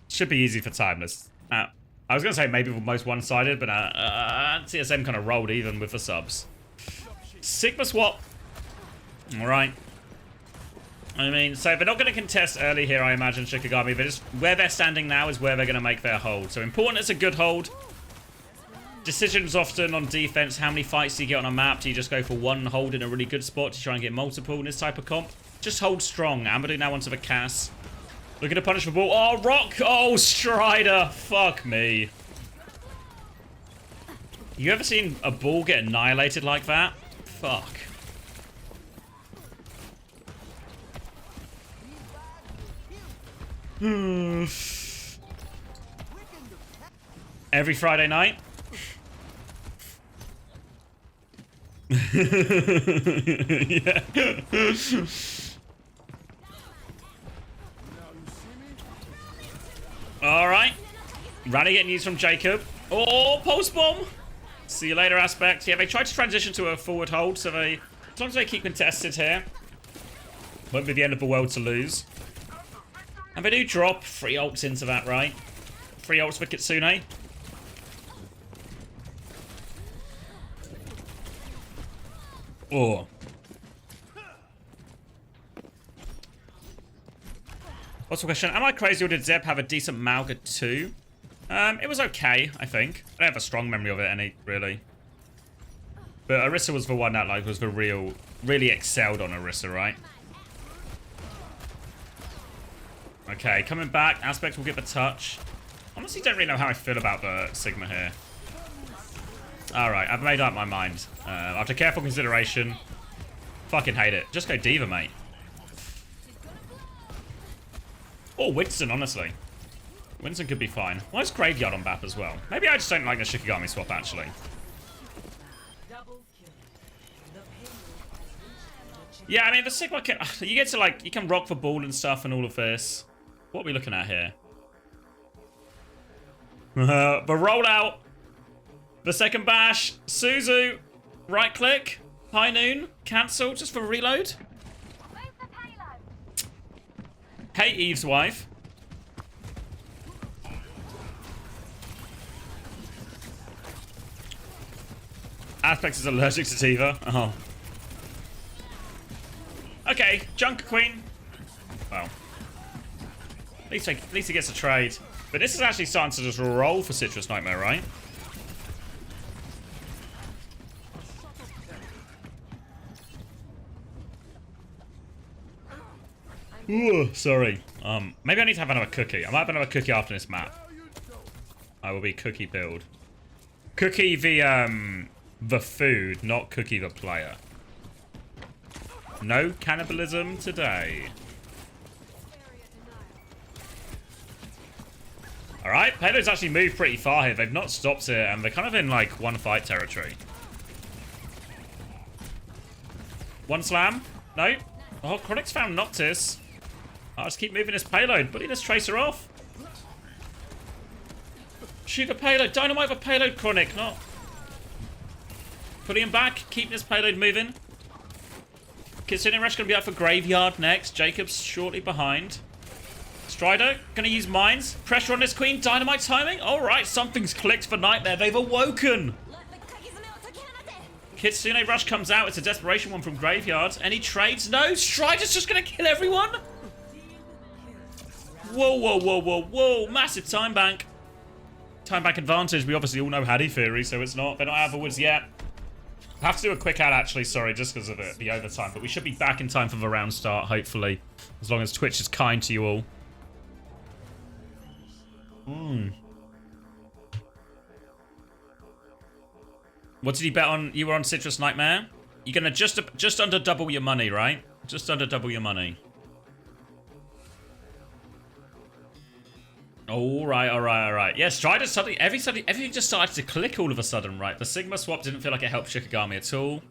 D: Should be easy for Timeless. I was going to say maybe most one-sided, but TSM kind of rolled even with the subs. Sigma swap. Alright. I mean, so they're not going to contest early here, I imagine, Shikigami. But just where they're standing now is where they're going to make their hold. So important it's a good hold. Decisions often on defense. How many fights do you get on a map? Do you just go for one hold in a really good spot to try and get multiple in this type of comp? Just hold strong. Amadou now onto the Cass. Looking to punish the ball. Oh, Rock. Oh, Strider. Fuck me. You ever seen a ball get annihilated like that? Fuck. Every Friday night? Yeah. Alright. Rally getting used from Jacob. Oh, post bomb. See you later, Aspect. Yeah, they tried to transition to a forward hold, so they, as long as they keep contested here, won't be the end of the world to lose. And they do drop 3 ults into that, right? 3 ults for Kitsune. Oh. What's the question? Am I crazy or did Zeb have a decent Malga too? It was okay, I think. I don't have a strong memory of it, really. But Orisa was the one that like was the really excelled on Orisa, right? Okay, coming back. Aspect will get the touch. Honestly, don't really know how I feel about the Sigma here. Alright, I've made up my mind. After careful consideration, fucking hate it. Just go Diva, mate. Or Winston, honestly. Winston could be fine. Why is Graveyard on BAP as well? Maybe I just don't like the Shikigami swap, actually. Yeah, I mean, the Sigma can... You get to, like... You can rock the ball and stuff and all of this. What are we looking at here? The rollout. The second bash. Suzu. Right click. High noon. Cancel just for reload. Hey, Eve's wife. Aspect is allergic to Tifa. Oh. Okay, Junk Queen. Well. At least he gets a trade. But this is actually starting to just roll for Citrus Nightmare, right? Ooh, sorry. Maybe I need to have another cookie. I might have another cookie after this map. I will be cookie build. Cookie the food, not Cookie the player. No cannibalism today. Alright, Payload's actually moved pretty far here. They've not stopped it, and they're kind of in, like, one fight territory. One slam? No. Oh, Chronic's found Noctis. I'll just keep moving this payload. Bully this Tracer off. Shoot the payload. Dynamite the payload, Chronic. Not. Putting him back. Keep this payload moving. Kitsune Rush going to be out for Graveyard next. Jacob's shortly behind. Strider, gonna use mines. Pressure on this queen. Dynamite timing. Alright, something's clicked for Nightmare. They've awoken. Kitsune Rush comes out. It's a desperation one from Graveyard. Any trades? No. Strider's just gonna kill everyone. Whoa, whoa, whoa, whoa, whoa. Massive time bank. Time bank advantage. We obviously all know Haddy Theory, so it's not. They're not out of the woods yet. I have to do a quick ad, actually. Sorry, just because of the overtime. But we should be back in time for the round start, hopefully. As long as Twitch is kind to you all. What did you bet on? You were on Citrus Nightmare? You're gonna just under double your money, right? Just under double your money. Alright, alright, alright. Yeah, Strider suddenly, everything just started to click all of a sudden, right? The Sigma swap didn't feel like it helped Shikigami at all.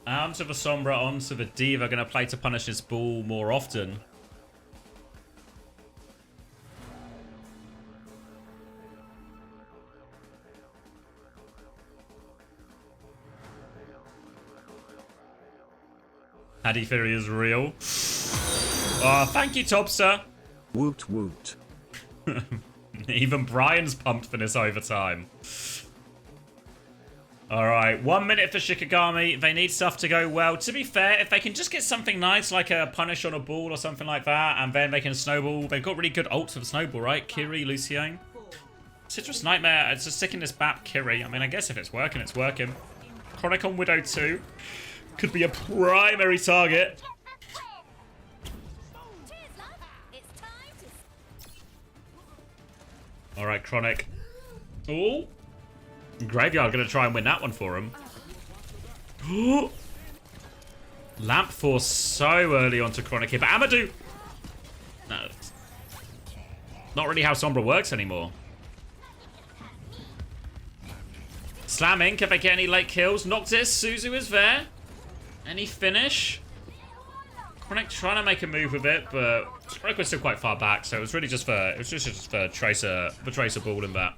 D: Onto the Sombra, onto the Diva, gonna play to punish this ball more often. Haddy Theory is real. Oh, thank you, Topster.
M: Woot woot.
D: Even Brian's pumped for this overtime. All right, 1 minute for Shikigami. They need stuff to go well. To be fair, if they can just get something nice, like a punish on a ball or something like that, and then they can snowball. They've got really good ults for the snowball, right? Kiri, Lucian. Citrus Nightmare, it's just sticking this BAP Kiri. I mean, I guess if it's working, it's working. Chronic on Widow 2. Could be a primary target. All right, Chronic. Oh. Graveyard gonna try and win that one for him. Lamp Force so early onto Chronic here, but Amadou. No, not really how Sombra works anymore. Slamming, can they get any late kills? Noctis, Suzu is there. Any finish? Chronic trying to make a move with it, but Chronic was still quite far back, so it was really just for Tracer balling that.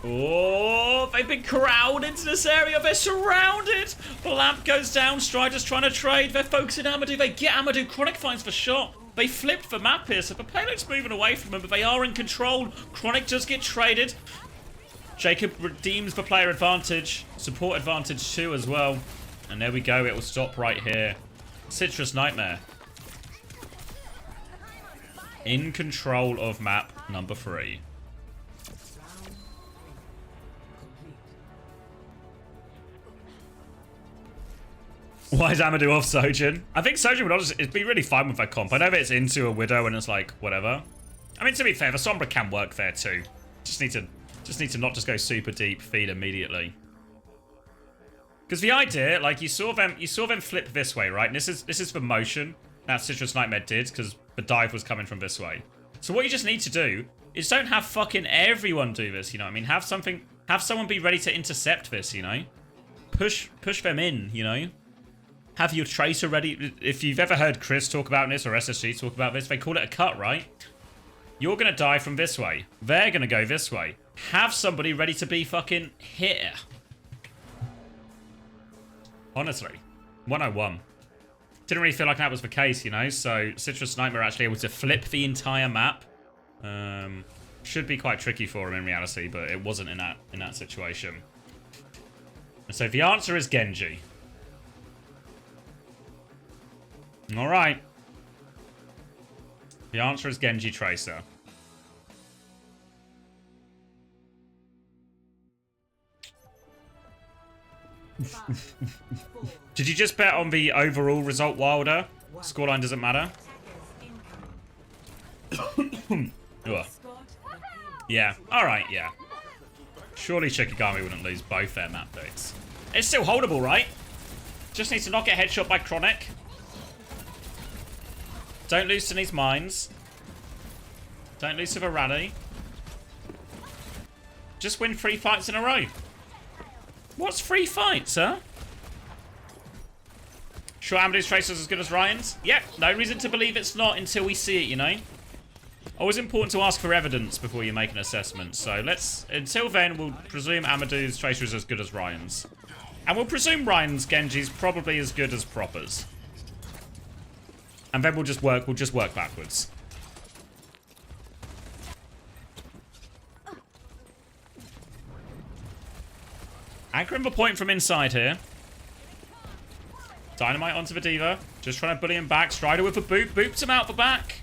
D: Oh, they've been corralled into this area. They're surrounded. The lamp goes down. Strider's trying to trade. They're focusing Amadou. They get Amadou. Chronic finds the shot. They flipped the map here, so the payload's moving away from them, but they are in control. Chronic does get traded. Jacob redeems the player advantage. Support advantage too as well. And there we go. It will stop right here. Citrus Nightmare. In control of map number 3. Why is Amadou off Sojin? I think Sojin would honestly be really fine with that comp. I know that it's into a Widow and it's like, whatever. I mean, to be fair, the Sombra can work there too. Just need to not just go super deep, feed immediately. Because the idea, like, you saw them flip this way, right? And this is the motion that Citrus Nightmare did, because the dive was coming from this way. So what you just need to do is don't have fucking everyone do this, you know what I mean? Have someone be ready to intercept this, you know? Push them in, you know? Have your Tracer ready. If you've ever heard Chris talk about this or SSG talk about this, they call it a cut, right? You're going to die from this way. They're going to go this way. Have somebody ready to be fucking here. Honestly. 101. Didn't really feel like that was the case, you know? So Citrus Nightmare actually able to flip the entire map. Should be quite tricky for him in reality, but it wasn't in that situation. And so the answer is Genji. Alright. The answer is Genji Tracer. Did you just bet on the overall result, Wilder? Scoreline doesn't matter. Yeah. Alright, yeah. Surely Shikigami wouldn't lose both their map picks. It's still holdable, right? Just needs to not get headshot by Chronic. Don't lose to these mines. Don't lose to the rally. Just win 3 fights in a row. What's 3 fights, huh? Sure Amadou's Tracer's as good as Ryan's? Yep, no reason to believe it's not until we see it, you know? Always important to ask for evidence before you make an assessment. So let's, until then, we'll presume Amadou's Tracer is as good as Ryan's. And we'll presume Ryan's Genji's probably as good as Proper's. And then we'll just work backwards. Anchoring the point from inside here. Dynamite onto the Diva. Just trying to bully him back. Strider with a boop. Boops him out the back.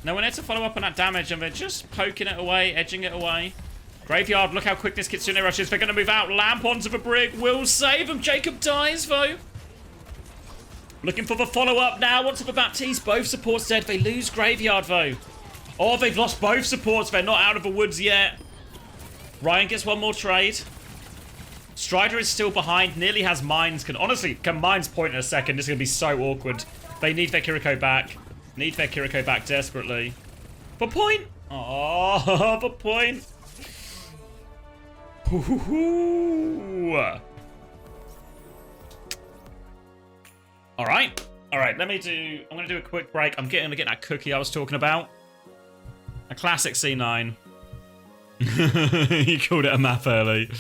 D: No one there to follow up on that damage, and they're just poking it away, edging it away. Graveyard, look how quick this Kitsune rushes. They're going to move out. Lamp onto the brig. Will save him. Jacob dies, though. Looking for the follow-up now. Onto the Baptiste. Both supports dead. They lose Graveyard, though. Oh, they've lost both supports. They're not out of the woods yet. Ryan gets one more trade. Strider is still behind. Nearly has mines. Honestly, can mines point in a second? This is going to be so awkward. They need their Kiriko back. Need their Kiriko back desperately. For point. Oh, for point. Alright. Alright, I'm going to do a quick break. I'm going to get that cookie I was talking about. A classic C9. You called it a map early.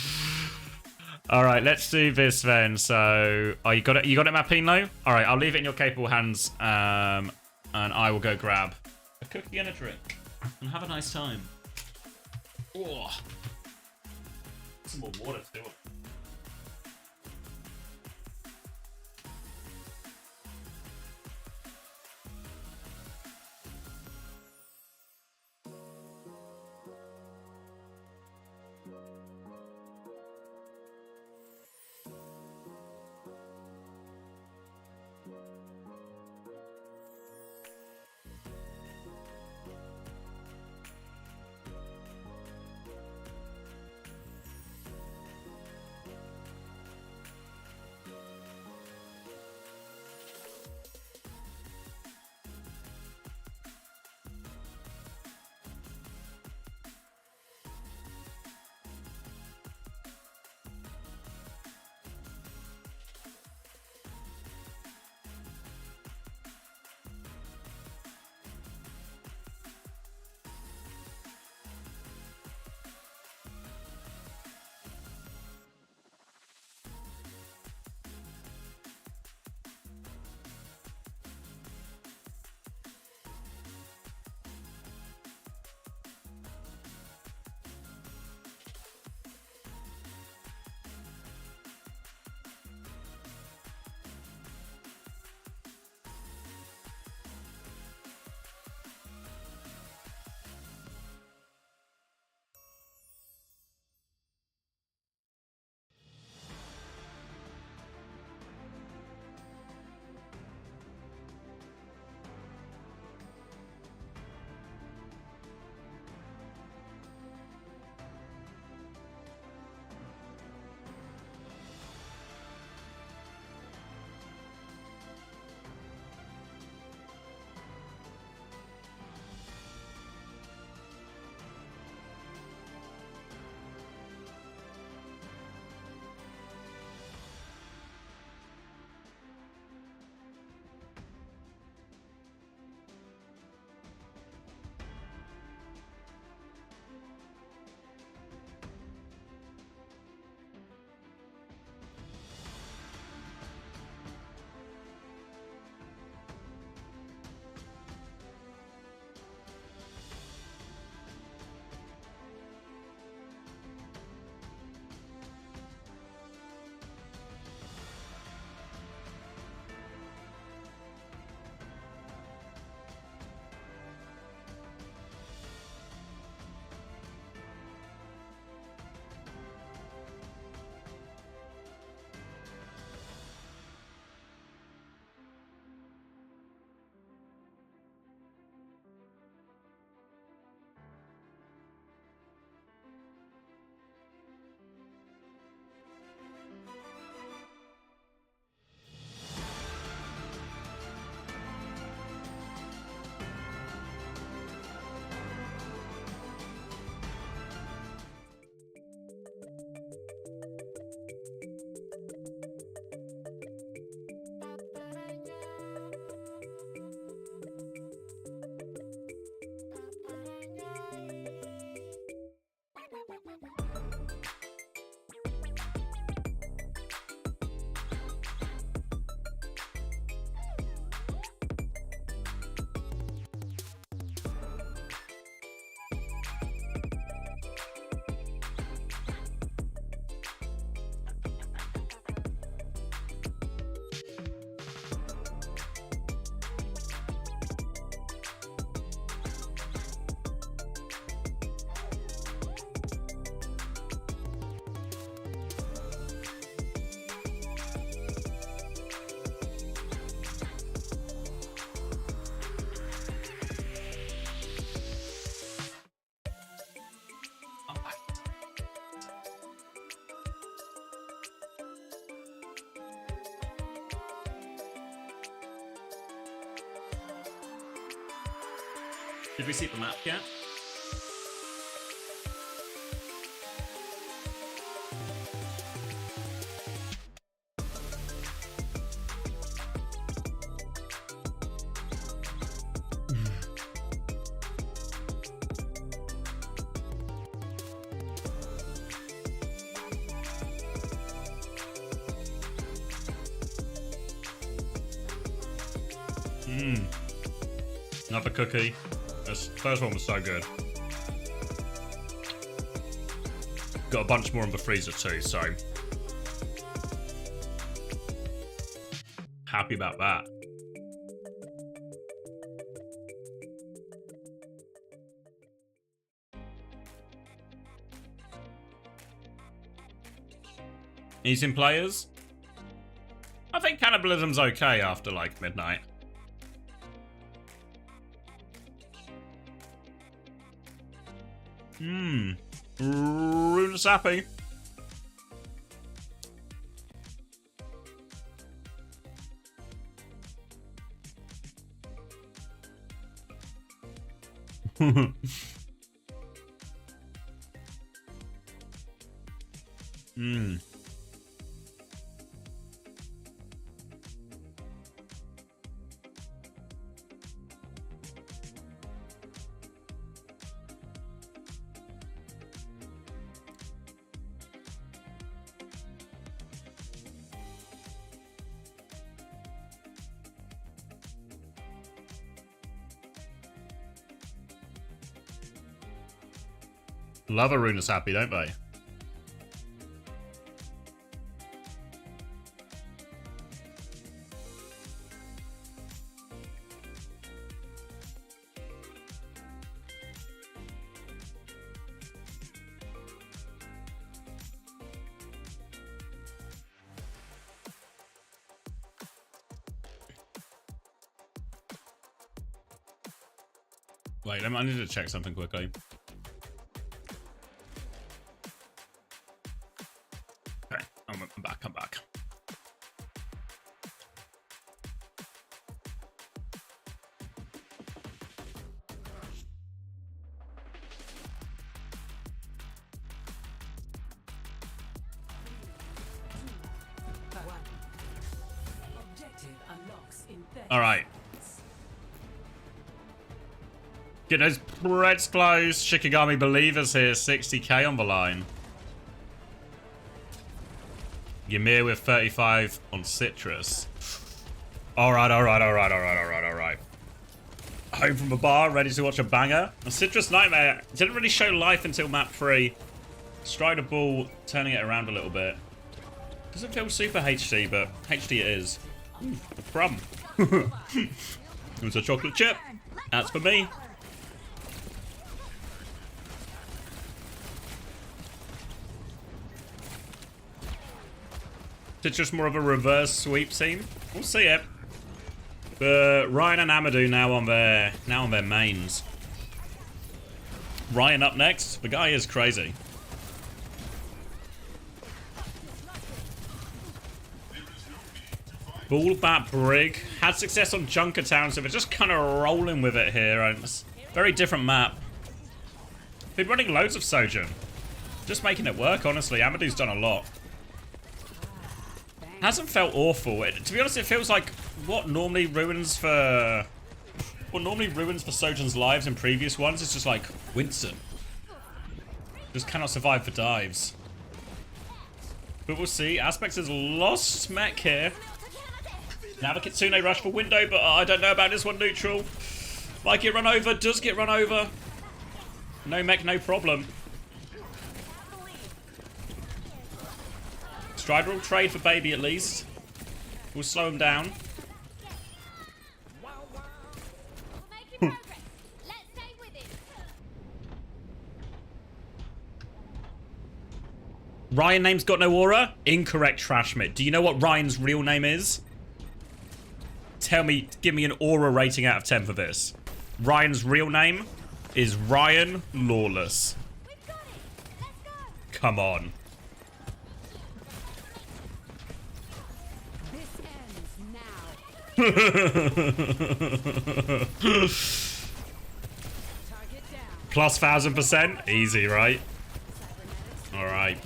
D: Alright, let's do this then. So, oh, you got it, Mapino? Alright, I'll leave it in your capable hands. and I will go grab a cookie and a drink and have a nice time. Oh, some more water too. Did we see the map yet? Another cookie. This first one was so good. Got a bunch more in the freezer too, so happy about that. Easing players? I think cannibalism's okay after like midnight. Rune's happy. Love a rune is happy, don't they? Wait, I need to check something quickly. Okay, I'm back, I'm back. All right. Get those breads closed. Shikigami Believers here, 60k on the line. Ymir with 35 on Citrus. Alright. Home from the bar, ready to watch a banger. A Citrus Nightmare didn't really show life until map 3. Strider Ball turning it around a little bit. Doesn't feel super HD, but HD it is. No problem. It was a chocolate chip. That's for me. It's just more of a reverse sweep team. We'll see it. But Ryan and Amadou now on their mains. Ryan up next. The guy is crazy. Ball Bat Brig had success on Junkertown, so they're just kind of rolling with it here. And it's a very different map. Been running loads of Sojourn. Just making it work, honestly. Amadou's done a lot. Hasn't felt awful. To be honest, it feels like what normally ruins for Sojourn's lives in previous ones is just like Winston. Just cannot survive for dives. But we'll see. Aspects has lost mech here. Now the Kitsune rush for window, but I don't know about this one neutral. Might get run over, does get run over. No mech, no problem. Strider will trade for baby at least. We'll slow him down. Ryan name's got no aura? Incorrect, Trashmit. Do you know what Ryan's real name is? Tell me, give me an aura rating out of 10 for this. Ryan's real name is Ryan Lawless. Come on. Plus 1000%? Easy, right? Alright.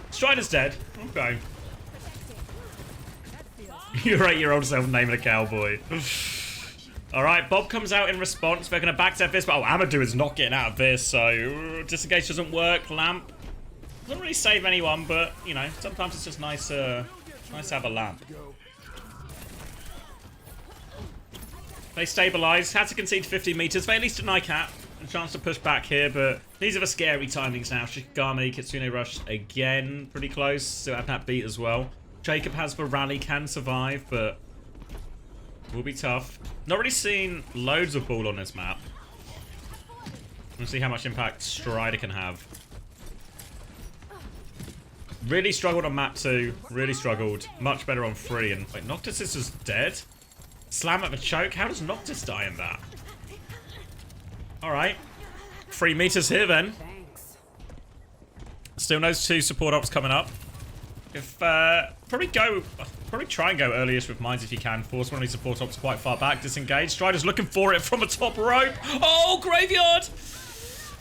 D: Strider's dead. Okay. Your 8-year-old self naming a cowboy. Alright, Bob comes out in response. They're going to backstep this, but Amadou is not getting out of this, so disengage doesn't work. Lamp doesn't really save anyone, but, you know, sometimes it's just nice to have a lamp. They stabilise. Had to concede 50 meters. They at least deny cap. A chance to push back here, but these are the scary timings now. Shikigami, Kitsune Rush again. Pretty close. Still have that beat as well. Jacob has the rally, can survive, but will be tough. Not really seen loads of ball on this map. Let's see how much impact Strider can have. Really struggled on map 2. Really struggled. Much better on 3. And wait, Noctis is just dead? Slam at the choke? How does Noctis die in that? Alright. 3 meters here then. Still knows 2 support ops coming up. If probably try and go earliest with mines if you can. Force one of these support ops quite far back. Disengage. Strider's looking for it from a top rope. Oh, Graveyard!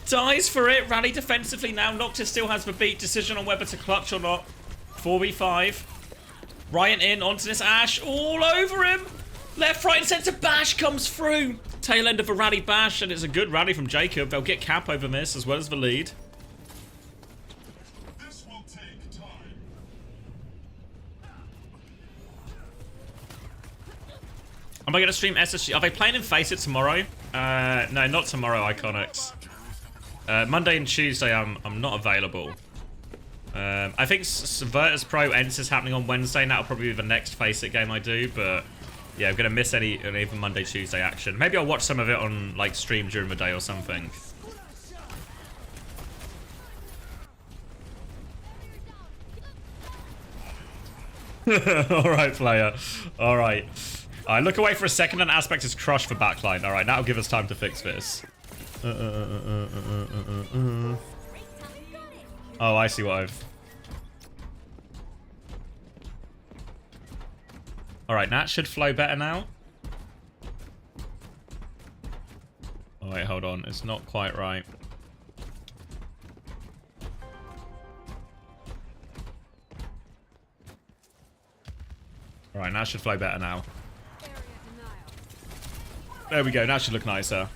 D: Dies for it. Rally defensively now. Noctis still has the beat. Decision on whether to clutch or not. 4v5. Ryan in onto this Ashe. All over him. Left, right, and centre. Bash comes through. Tail end of a rally bash, and it's a good rally from Jacob. They'll get cap over this as well as the lead.
L: This will take time.
D: Am I going to stream SSG? Are they playing in Face It tomorrow? No, not tomorrow, Iconics. Monday and Tuesday, I'm not available. I think Virtus Pro Ents is happening on Wednesday, and that'll probably be the next Face It game I do, but yeah, I'm going to miss any even Monday, Tuesday action. Maybe I'll watch some of it on, like, stream during the day or something. Alright, player. Alright. Alright, look away for a second, and Aspect is crushed for backline. Alright, that'll give us time to fix this. Oh, I see what I've... Alright, Nat should flow better now. Oh, wait, hold on. It's not quite right. Alright, Nat should flow better now. There we go. Nat should look nicer.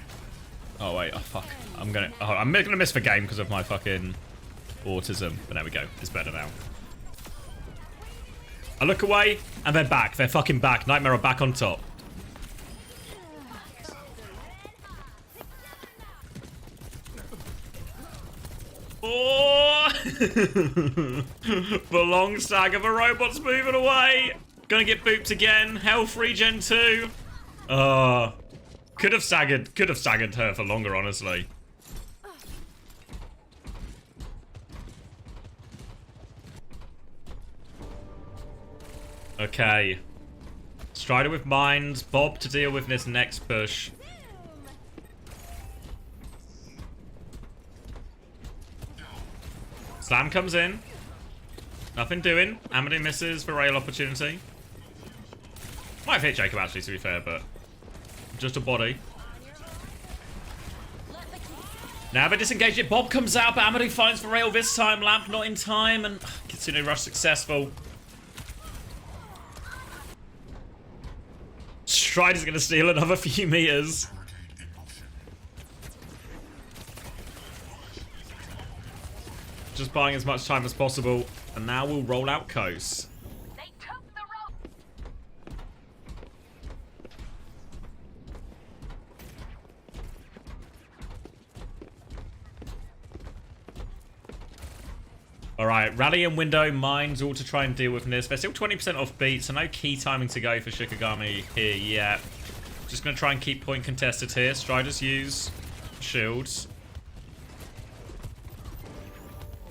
D: Oh, wait. Oh, fuck. I'm gonna miss the game because of my fucking autism. But there we go. It's better now. I look away, and they're back. They're fucking back. Nightmare are back on top. Oh! The long stag of a robot's moving away. Gonna get booped again. Health regen 2. Could have staggered her for longer, honestly. Okay. Strider with mines. Bob to deal with this next push. Slam comes in. Nothing doing. Amadou misses for rail opportunity. Might have hit Jacob actually, to be fair, but just a body. Now they disengage it. Bob comes out, but Amadou finds for rail this time. Lamp not in time, and Kitsune Rush successful. Strider's gonna steal another few meters. Just buying as much time as possible, and now we'll roll out Coast. Alright, rally and window, mines, all to try and deal with this. They're still 20% off beat, so no key timing to go for Shikigami here yet. Just going to try and keep point contested here. Striders use shields.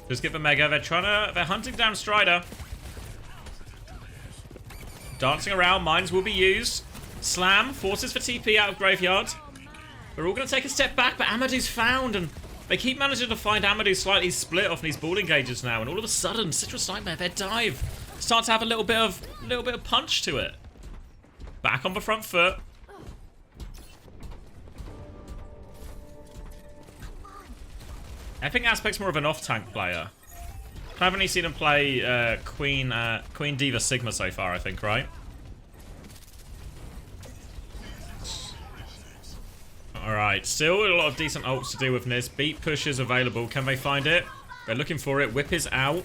D: Just get the mega. They're hunting down Strider. Dancing around, mines will be used. Slam, forces for TP out of Graveyard. We're all going to take a step back, but Amadou's found, and they keep managing to find Amadou slightly split off these ball engages now, and all of a sudden, Citrus Nightmare, their dive starts to have a little bit of punch to it. Back on the front foot. I think Aspect's more of an off-tank player. I haven't really seen him play Queen Diva Sigma so far, I think, right? Alright, still a lot of decent ults to do with this. Beat push is available. Can they find it? They're looking for it. Whip is out.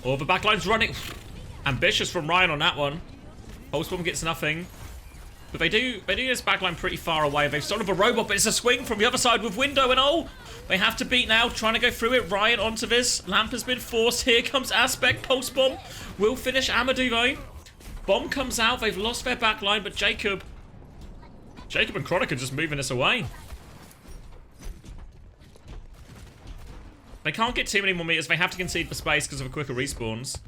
D: Oh, the backline's running. Ambitious from Ryan on that one. Pulse Bomb gets nothing. But they do this backline pretty far away. They've stolen a robot, but it's a swing from the other side with Window, and oh, they have to beat now, trying to go through it. Riot onto this. Lamp has been forced. Here comes Aspect. Pulse Bomb will finish Amadou, though. Bomb comes out. They've lost their backline, but Jacob and Chronic are just moving this away. They can't get too many more meters. They have to concede for space because of the quicker respawns.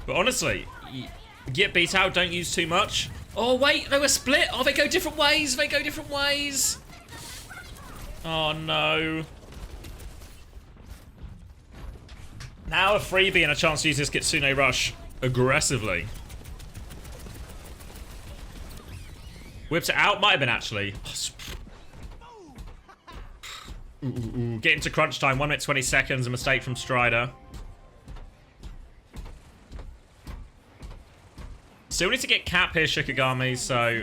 D: But honestly, get beat out, don't use too much. Oh, wait, they were split. Oh, they go different ways. They go different ways. Oh, no. Now a freebie and a chance to use this Kitsune Rush aggressively. Whips it out. Might have been, actually. Getting to crunch time. 1 minute 20 seconds. A mistake from Strider. Still need to get Cap here, Shikigami, so...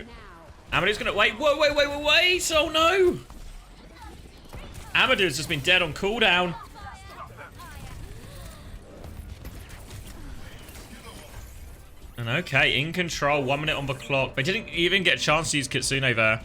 D: Amadou's gonna... Wait, whoa, wait! Oh, no! Amadou's just been dead on cooldown. And okay, in control, 1 minute on the clock. They didn't even get a chance to use Kitsune there.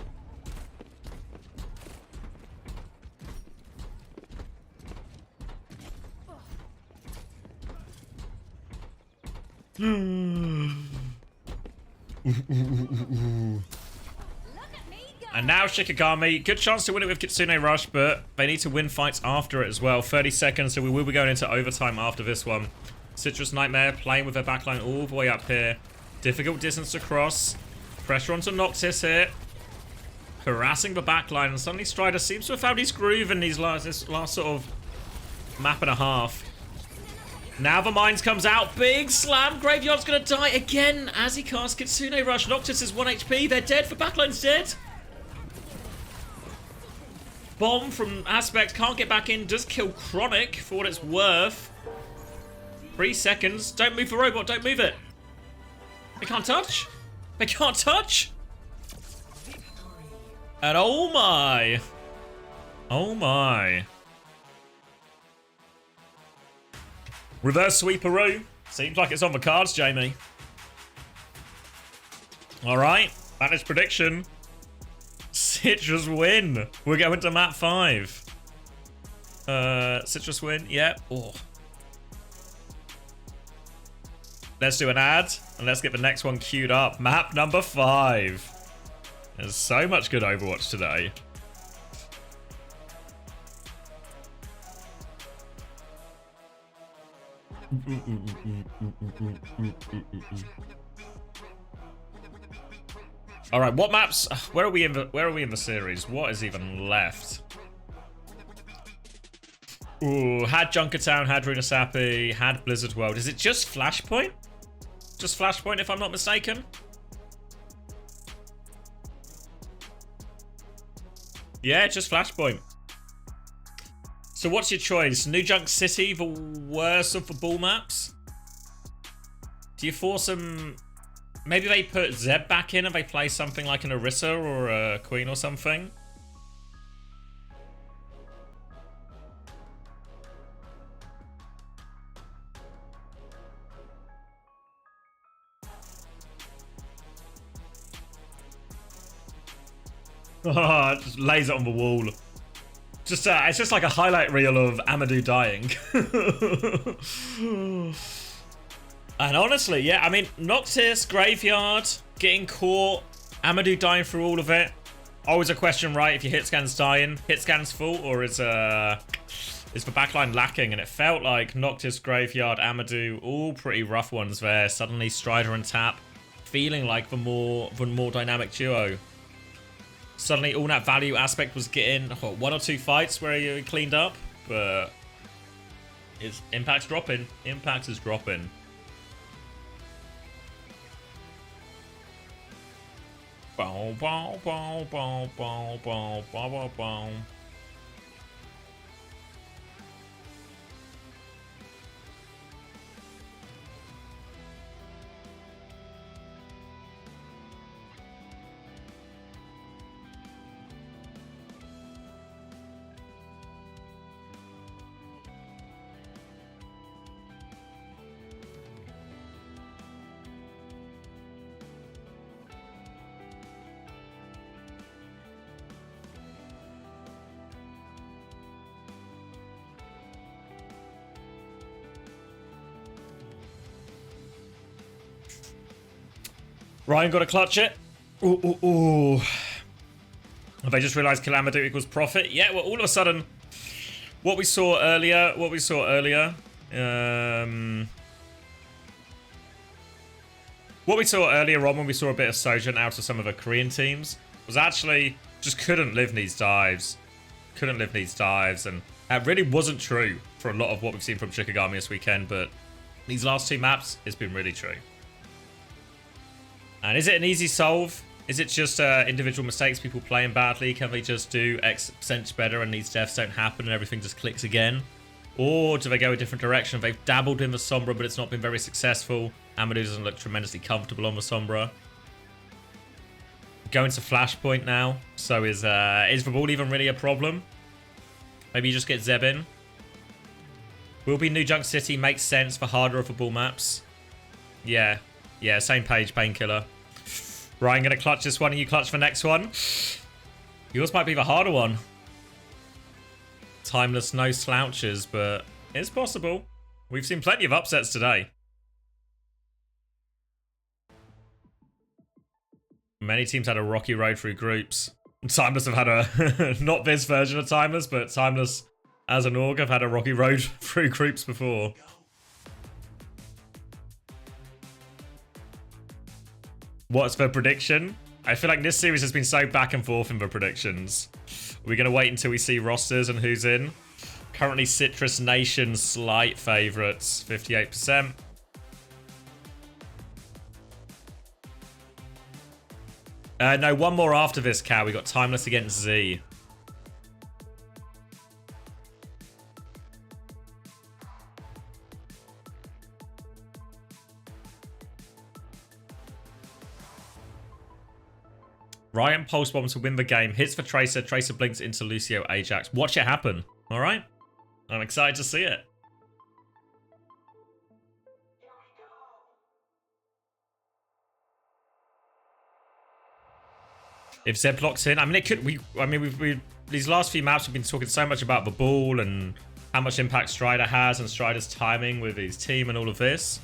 D: And now Shikigami, good chance to win it with Kitsune Rush, but they need to win fights after it as well. 30 seconds, so we will be going into overtime after this one. Citrus Nightmare playing with their backline all the way up here. Difficult distance to cross. Pressure onto Noctis here. Harassing the backline, and suddenly Strider seems to have found his groove in this last sort of map and a half. Now the Mines comes out. Big slam. Graveyard's going to die again as he casts Kitsune Rush. Noctis is 1 HP. They're dead. The backline's dead. Bomb from Aspect. Can't get back in. Does kill Chronic for what it's worth. 3 seconds. Don't move the robot. Don't move it. They can't touch. They can't touch. And oh my. Oh my. Reverse sweeperoo. Seems like it's on the cards, Jamie. Alright. That is prediction. Citrus win. We're going to map 5. Citrus win. Yep. Oh. Let's do an ad. And let's get the next one queued up. Map number 5. There's so much good Overwatch today. All right, what maps? Where are we in the series? What is even left? Ooh, had Junkertown, had Runasapi, had Blizzard World. Is it just Flashpoint? Just Flashpoint, if I'm not mistaken. Yeah, just Flashpoint. So what's your choice? New Junk City, the worst of the ball maps? Do you force them... Maybe they put Zeb back in and they play something like an Orisa or a Queen or something? Oh, just lays it on the wall. Just it's just like a highlight reel of Amadou dying. And honestly, yeah, I mean, Noctis, Graveyard, getting caught, Amadou dying through all of it. Always a question, right? If your hit scan's dying, hit scan's full, or is the backline lacking? And it felt like Noctis, Graveyard, Amadou, all pretty rough ones there. Suddenly Strider and Tap feeling like the more dynamic duo. Suddenly all that value Aspect was getting 1 or 2 fights where he cleaned up, but his impact's dropping. Impact is dropping. Bow, bow, bow, bow, bow, bow, bow, bow, bow. Ryan got to clutch it. Ooh, ooh, ooh. Have I just realised Calamity equals profit? Yeah, well, all of a sudden, what we saw earlier, What we saw earlier, on when we saw a bit of Sojourn out of some of the Korean teams was actually just couldn't live these dives. Couldn't live these dives, and that really wasn't true for a lot of what we've seen from Shikigami this weekend, but these last two maps, it's been really true. And is it an easy solve? Is it just individual mistakes, people playing badly? Can they just do X percent better and these deaths don't happen and everything just clicks again? Or do they go a different direction? They've dabbled in the Sombra, but it's not been very successful. Amadou doesn't look tremendously comfortable on the Sombra. Going to Flashpoint now. So is the ball even really a problem? Maybe you just get Zeb in. Will be New Junk City makes sense for harder of the ball maps. Yeah. Yeah, same page, Painkiller. Ryan going to clutch this one and you clutch the next one. Yours might be the harder one. Timeless, no slouches, but it's possible. We've seen plenty of upsets today. Many teams had a rocky road through groups. Timeless have had a, not this version of Timeless, but Timeless as an org have had a rocky road through groups before. What's the prediction? I feel like this series has been so back and forth in the predictions. We're going to wait until we see rosters and who's in. Currently Citrus Nation slight favourites, 58%. No, one more after this, Cal. We got Timeless against Z. Ryan pulse bomb to win the game. Hits for Tracer. Tracer blinks into Lucio Ajax. Watch it happen. All right. I'm excited to see it. If Zeb locks in, I mean, it could. We these last few maps we've been talking so much about the ball and how much impact Strider has and Strider's timing with his team and all of this.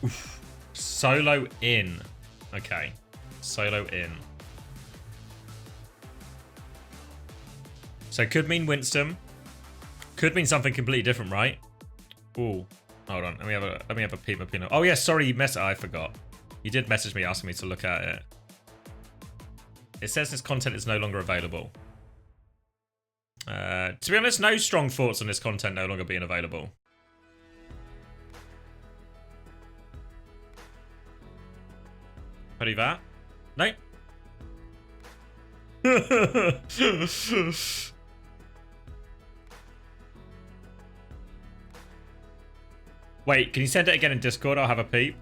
D: Oof. Solo in. Okay. Solo in. So could mean Winston. Could mean something completely different, right? Ooh. Hold on. Let me have a peep of Pino. Oh yeah, sorry, you messaged. I forgot. You did message me asking me to look at it. It says this content is no longer available. To be honest, no strong thoughts on this content no longer being available. Ready that? No. Wait, can you send it again in Discord? I'll have a peep.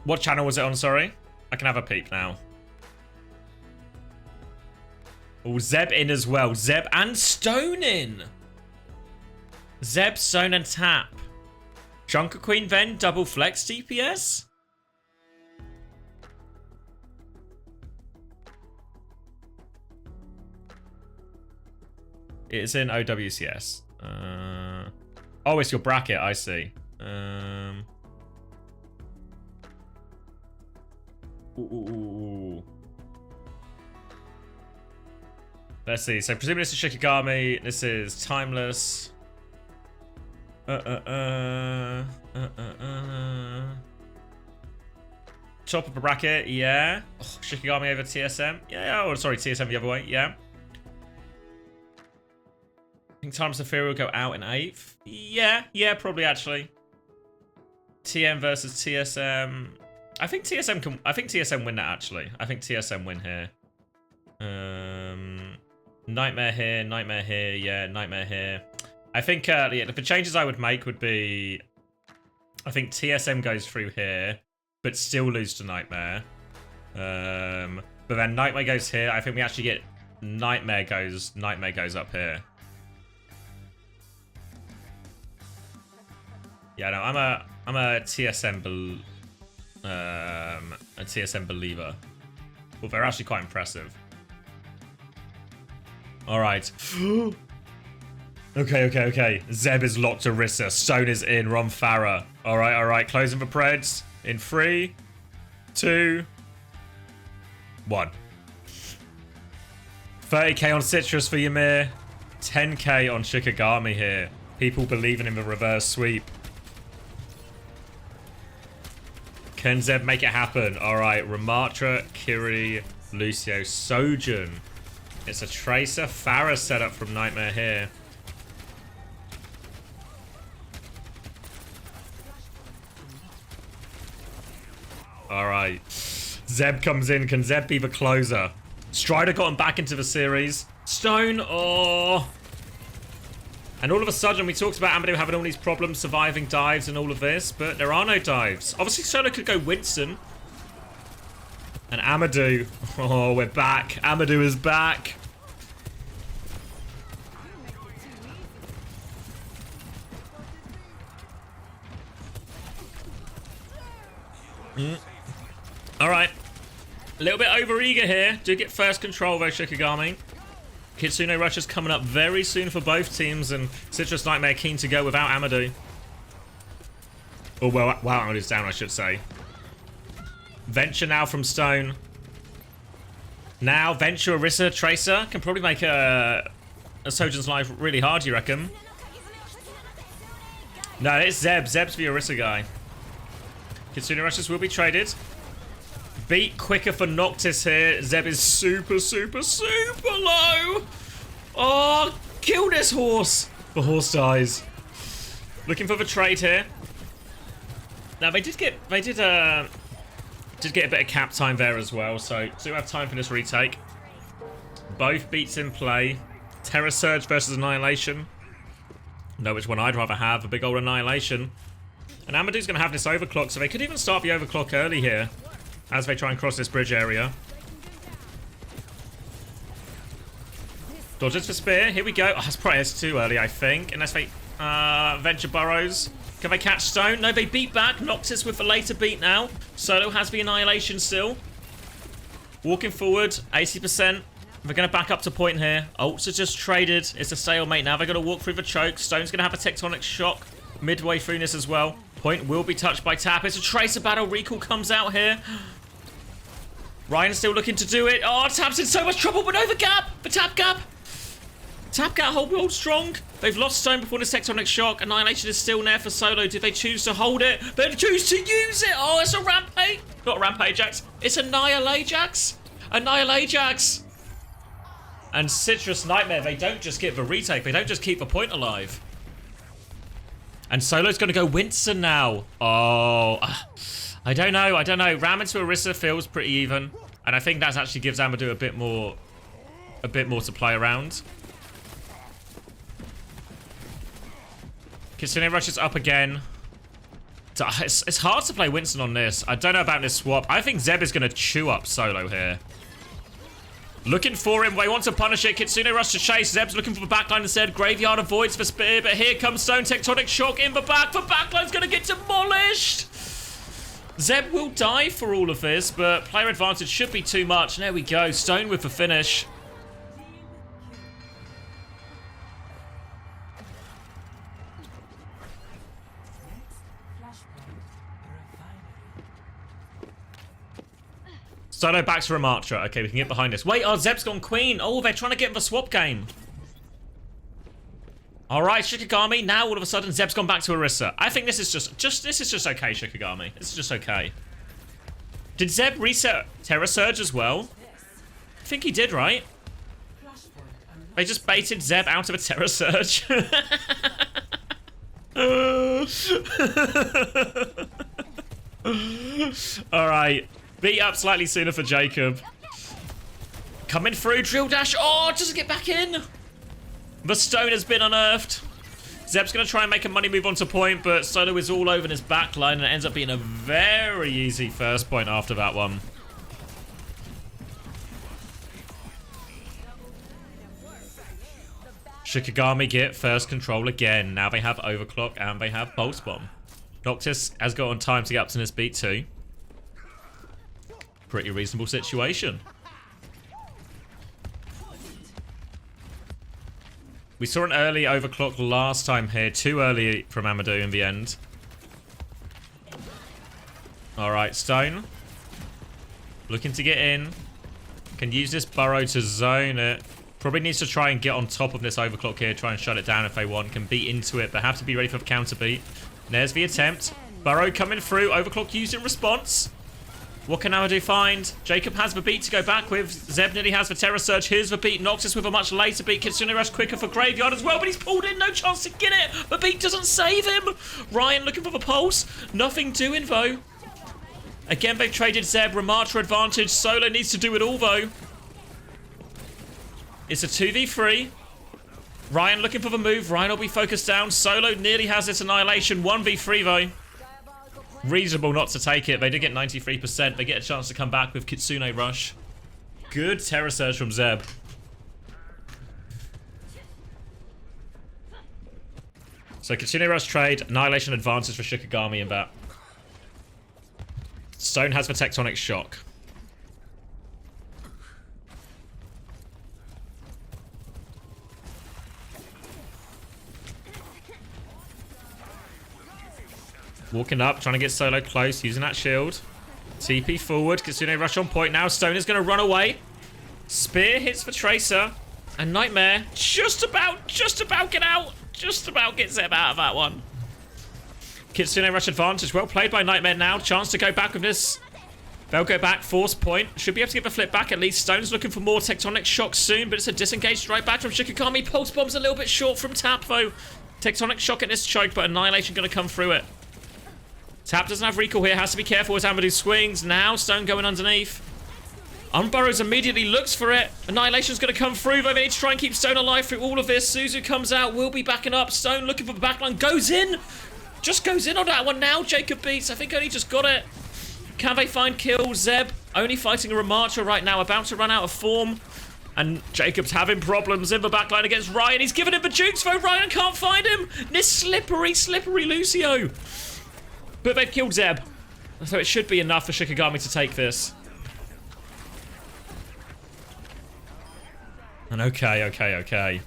D: What channel was it on, sorry? I can have a peep now. Oh, Zeb in as well. Zeb and Stone in. Zeb, Stone and Tap. Junker Queen then double flex DPS? It's in OWCS. Oh, it's your bracket, I see. Ooh. Let's see. So presumably this is Shikigami. This is Timeless. Top of a bracket, yeah. Oh, Shikigami over TSM. Yeah, oh, sorry, TSM the other way, yeah. I think Timeless and Fury will go out in 8th. Yeah, probably actually. TM versus TSM. I think TSM win that actually. I think TSM win here. Nightmare here, yeah, Nightmare here. I think yeah, the changes I would make would be, I think TSM goes through here, but still lose to Nightmare. But then Nightmare goes here. I think we actually get Nightmare goes up here. Yeah, no, I'm a TSM believer. Well, they're actually quite impressive. All right. Okay. Zeb is locked to Rissa. Stone is in. Ron Farah. All right. Closing for Preds. In 3, 2, 1. 30k on Citrus for Ymir. 10k on Shikigami here. People believing in the reverse sweep. Can Zeb make it happen? All right. Ramatra, Kiri, Lucio, Sojin. It's a Tracer Farah setup from Nightmare here. All right. Zeb comes in. Can Zeb be the closer? Strider got him back into the series. Stone, oh. And all of a sudden, we talked about Amadou having all these problems surviving dives and all of this, but there are no dives. Obviously, Solo could go Winston. And Amadou. Oh, we're back. Amadou is back. Alright. A little bit over-eager here. Do get first control though, Shikigami. Kitsune Rush is coming up very soon for both teams, and Citrus Nightmare keen to go without Amadou. Oh, well, Amadou's down, I should say. Venture now from Stone. Now, Venture, Orisa, Tracer can probably make a Sojin's life really hard, you reckon? No, it's Zeb. Zeb's the Orisa guy. Kitsune Rushes will be traded. Beat quicker for Noctis here. Zeb is super low. Oh, kill this horse. The horse dies. Looking for the trade here. Now they did get a bit of cap time there as well, so do have time for this retake. Both beats in play. Terror Surge versus Annihilation. Know which one I'd rather have, a big old Annihilation. And Amadou's going to have this overclock, so they could even start the overclock early here as they try and cross this bridge area. Dodges for Spear. Here we go. Oh, that's probably too early, I think. Unless they venture burrows. Can they catch Stone? No, they beat back. Noctis with the later beat now. Solo has the Annihilation still. Walking forward. 80%. They're going to back up to point here. Ults are just traded. It's a stalemate now. They're going to walk through the choke. Stone's going to have a Tectonic Shock midway through this as well. Point will be touched by Tap. It's a Tracer battle. Recall comes out here. Ryan's still looking to do it. Oh, Tap's in so much trouble, but over gap. The Tap gap. Tap gap hold strong. They've lost Stone before the Tectonic Shock. Annihilation is still there for Solo. Did they choose to hold it? They choose to use it. Oh, it's a Rampage. Not Rampageax. It's Annihilajax. Annihilajax. And Citrus Nightmare, they don't just get the retake. They don't just keep the point alive. And Solo's going to go Winston now. Oh, I don't know. Ram into Orisa feels pretty even. And I think that actually gives Amadou a bit more to play around. Kitsune rushes up again. It's hard to play Winston on this. I don't know about this swap. I think Zeb is going to chew up Solo here. Looking for him. They want to punish it. Kitsune rush to chase. Zeb's looking for the backline instead. Graveyard avoids for Spear, but here comes Stone. Tectonic Shock in the back. The backline's going to get demolished. Zeb will die for all of this, but player advantage should be too much. And there we go. Stone with the finish. Solo back to Ramatra. Okay, we can get behind this. Wait, oh, Zeb's gone Queen. Oh, they're trying to get in the swap game. All right, Shikigami. Now all of a sudden, Zeb's gone back to Orisa. I think this is just okay, Shikigami. This is just okay. Did Zeb reset Terror Surge as well? I think he did, right? They just baited Zeb out of a Terror Surge. All right. Beat up slightly sooner for Jacob. Coming through, drill dash. Oh, doesn't get back in. The Stone has been unearthed. Zeb's going to try and make a money move onto point, but Solo is all over in his backline, and it ends up being a very easy first point after that one. Shikigami get first control again. Now they have Overclock and they have Pulse Bomb. Noctis has got on time to get up to this beat too. Pretty reasonable situation. We saw an early overclock last time here. Too early from Amadou in the end. Alright, Stone. Looking to get in. Can use this burrow to zone it. Probably needs to try and get on top of this overclock here. Try and shut it down if they want. Can beat into it, but have to be ready for the counter beat. There's the attempt. Burrow coming through. Overclock used in response. What can Amadou find? Jacob has the beat to go back with. Zeb nearly has the Terror Surge. Here's the beat. Noctis with a much later beat. Kitsune Rush quicker for Graveyard as well, but he's pulled in. No chance to get it. The beat doesn't save him. Ryan looking for the pulse. Nothing doing, though. Again, they've traded Zeb. Ramatra advantage. Solo needs to do it all, though. It's a 2v3. Ryan looking for the move. Ryan will be focused down. Solo nearly has this annihilation. 1v3, though. Reasonable not to take it. They did get 93%. They get a chance to come back with Kitsune Rush. Good Terror Surge from Zeb. So Kitsune Rush trade. Annihilation advances for Shikigami in that. Stone has the Tectonic Shock. Walking up, trying to get Solo close, using that shield. TP forward, Kitsune Rush on point now. Stone is going to run away. Spear hits for Tracer. And Nightmare just about get out. Just about gets Zeb out of that one. Kitsune Rush advantage. Well played by Nightmare now. Chance to go back with this. They'll go back. Force point. Should be able to get the flip back at least. Stone's looking for more Tectonic Shock soon, but it's a disengaged strike back from Shikigami. Pulse Bomb's a little bit short from Tap, though. Tectonic Shock at this choke, but Annihilation going to come through it. Tap doesn't have recall here. Has to be careful as Amadou swings. Now Stone going underneath. Unburrows immediately looks for it. Annihilation's going to come through, though. They need to try and keep Stone alive through all of this. Suzu comes out. Will be backing up. Stone looking for the backline. Goes in. Just goes in on that one now. Jacob beats. I think only just got it. Can they find kills? Zeb only fighting a Ramatra right now. About to run out of form. And Jacob's having problems in the backline against Ryan. He's giving him the jukes, though. Ryan can't find him. This slippery Lucio. But they've killed Zeb. So it should be enough for Shikigami to take this. And okay.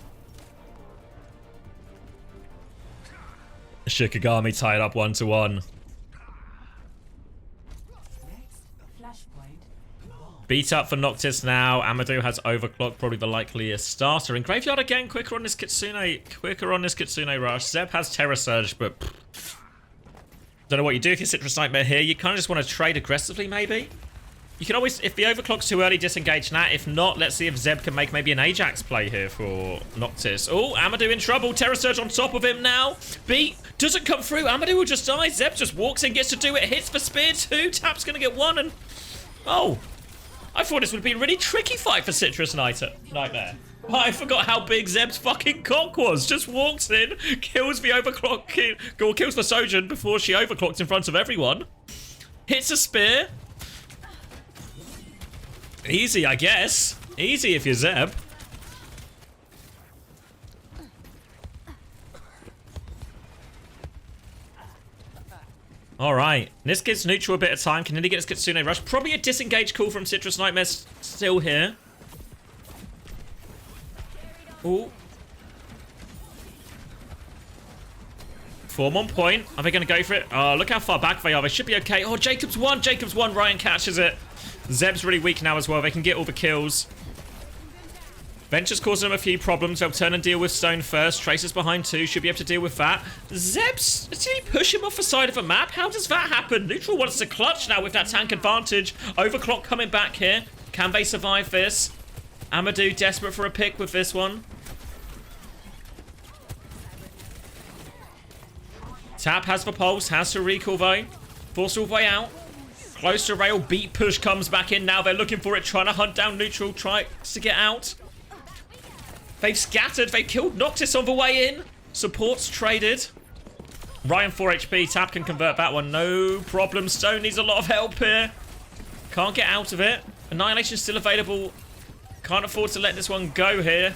D: Shikigami tied up 1-1. Beat up for Noctis now. Amadou has Overclock, probably the likeliest starter. And Graveyard again, quicker on this Kitsune Rush. Zeb has Terror Surge, but don't know what you do if you're Citrus Nightmare here. You kind of just want to trade aggressively, maybe. You can always, if the Overclock's too early, disengage that. If not, let's see if Zeb can make maybe an Ajax play here for Noctis. Oh, Amadou in trouble. Terror Surge on top of him now. Beat doesn't come through. Amadou will just die. Zeb just walks in, gets to do it. Hits for Spear 2. Tap's going to get 1 and... Oh. I thought this would be a really tricky fight for Citrus Nightmare. I forgot how big Zeb's fucking cock was. Just walks in, kills the Overclock, kills the Sojourn before she overclocked in front of everyone. Hits a spear. Easy, I guess. Easy if you're Zeb. Alright, this gives Neutral a bit of time. Can nearly get his Kitsune Rush. Probably a disengage call from Citrus Nightmare still here. Ooh. Form on point. Are they going to go for it? Oh, look how far back they are. They should be okay. Oh, Jacob's won. Ryan catches it. Zeb's really weak now as well. They can get all the kills. Venture's causing them a few problems. They'll turn and deal with Stone first. Tracer's behind too. Should be able to deal with that. Zeb's... Did he push him off the side of the map? How does that happen? Neutral wants to clutch now with that tank advantage. Overclock coming back here. Can they survive this? Amadou desperate for a pick with this one. Tap has the pulse. Has to recall though. Force all the way out. Close to rail. Beat push comes back in now. They're looking for it. Trying to hunt down Neutral. Tries to get out. They've scattered. They killed Noctis on the way in. Supports traded. Ryan 4 HP. Tap can convert that one. No problem. Stone needs a lot of help here. Can't get out of it. Annihilation still available. Can't afford to let this one go here.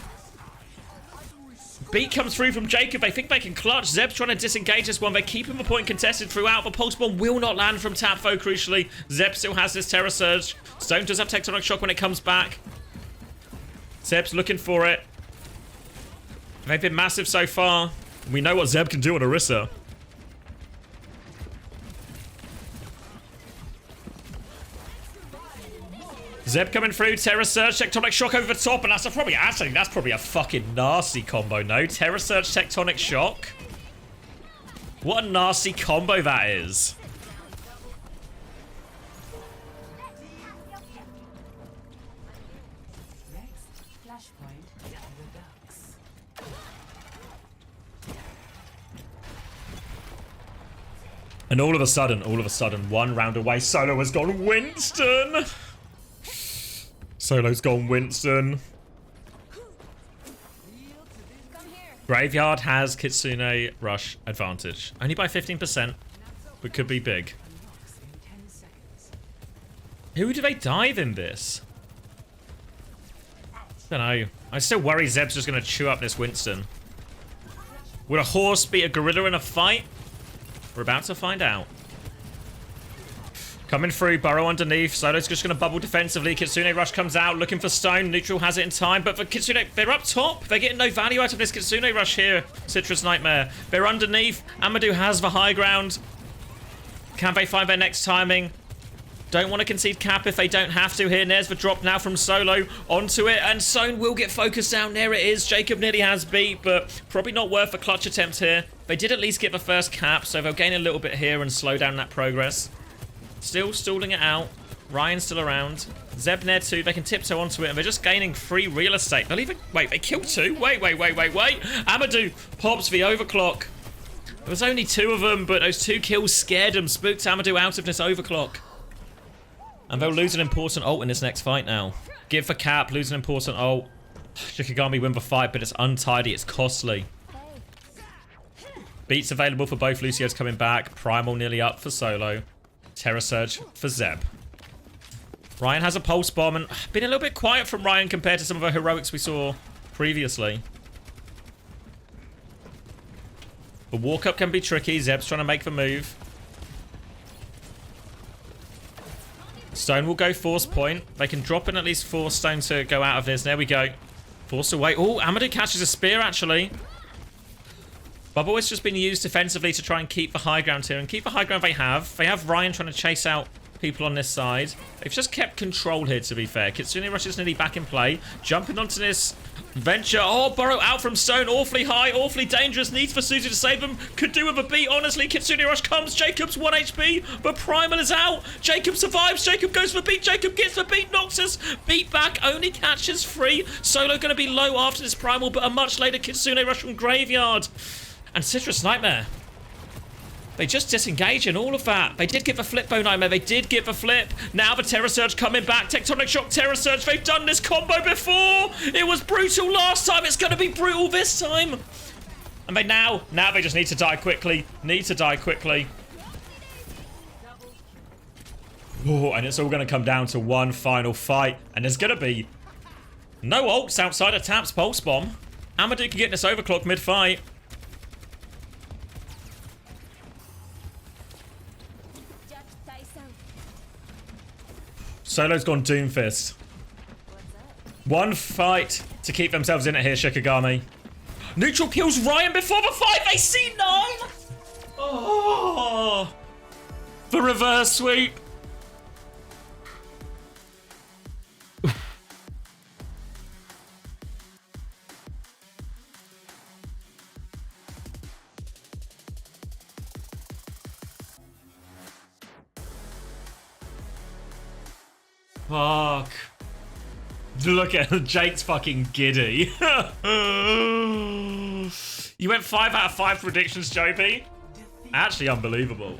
D: Beat comes through from Jacob. They think they can clutch. Zeb's trying to disengage this one. They're keeping the point contested throughout. The Pulse Bomb will not land from Tap, though, crucially. Zeb still has this Terror Surge. Stone does have Tectonic Shock when it comes back. Zeb's looking for it. They've been massive so far. We know what Zeb can do on Orisa. Zeb coming through, Terra Surge, Tectonic Shock over the top, and that's probably a fucking nasty combo, no? Terra Surge, Tectonic Shock. What a nasty combo that is. And all of a sudden, 1 round away, Solo has gone Winston. Solo's gone Winston. Graveyard has Kitsune Rush advantage. Only by 15%, but could be big. Who do they dive in this? Don't know. I still worry Zeb's just going to chew up this Winston. Would a horse beat a gorilla in a fight? We're about to find out. Coming through, burrow underneath. Solo's just going to bubble defensively. Kitsune Rush comes out, looking for Stone. Neutral has it in time, but for Kitsune, they're up top. They're getting no value out of this Kitsune Rush here. Citrus Nightmare. They're underneath. Amadou has the high ground. Can they find their next timing? Don't want to concede cap if they don't have to here. There's the drop now from Solo onto it, and Stone will get focused down. There it is. Jacob nearly has beat, but probably not worth a clutch attempt here. They did at least get the first cap, so they'll gain a little bit here and slow down that progress. Still stalling it out. Ryan's still around. Zeb near 2. They can tiptoe onto it, and they're just gaining free real estate. They'll even... Wait, they killed 2? Wait. Amadou pops the overclock. There was only 2 of them, but those 2 kills scared them, spooked Amadou out of this overclock. And they'll lose an important ult in this next fight now. Give for cap, lose an important ult. Shikigami win the fight, but it's untidy, it's costly. Beats available for both Lucio's coming back. Primal nearly up for Solo. Terra Surge for Zeb. Ryan has a pulse bomb, and been a little bit quiet from Ryan compared to some of the heroics we saw previously. The walk-up can be tricky. Zeb's trying to make the move. Stone will go force point. They can drop in at least 4 Stone to go out of this. There we go. Force away. Oh, Amadou catches a spear, actually. Bubble has just been used defensively to try and keep the high ground here. And keep the high ground they have. They have Ryan trying to chase out people on this side. They've just kept control here, to be fair. Kitsune Rush is nearly back in play. Jumping onto this venture. Oh, burrow out from Stone. Awfully high, awfully dangerous. Needs for Susie to save them. Could do with a beat, honestly. Kitsune Rush comes. Jacob's 1 HP, but Primal is out. Jacob survives. Jacob goes for beat. Jacob gets the beat. Noxus beat back. Only catches 3. Solo going to be low after this Primal, but a much later Kitsune Rush from Graveyard. And Citrus Nightmare. They just disengage in all of that. They did get the flip, Bo Nightmare. They did get the flip. Now the Terra Surge coming back. Tectonic Shock, Terra Surge. They've done this combo before. It was brutal last time. It's going to be brutal this time. And they now they just need to die quickly. Oh, and it's all going to come down to one final fight. And there's going to be no ults outside of Tap's Pulse Bomb. Amadou can get this overclock mid-fight. Solo's gone Doomfist. One fight to keep themselves in it here, Shikigami. Neutral kills Ryan before the fight. They see 9. Oh, the reverse sweep. Fuck. Look at Jake's fucking giddy. You went 5 out of 5 predictions, Joby. Actually unbelievable.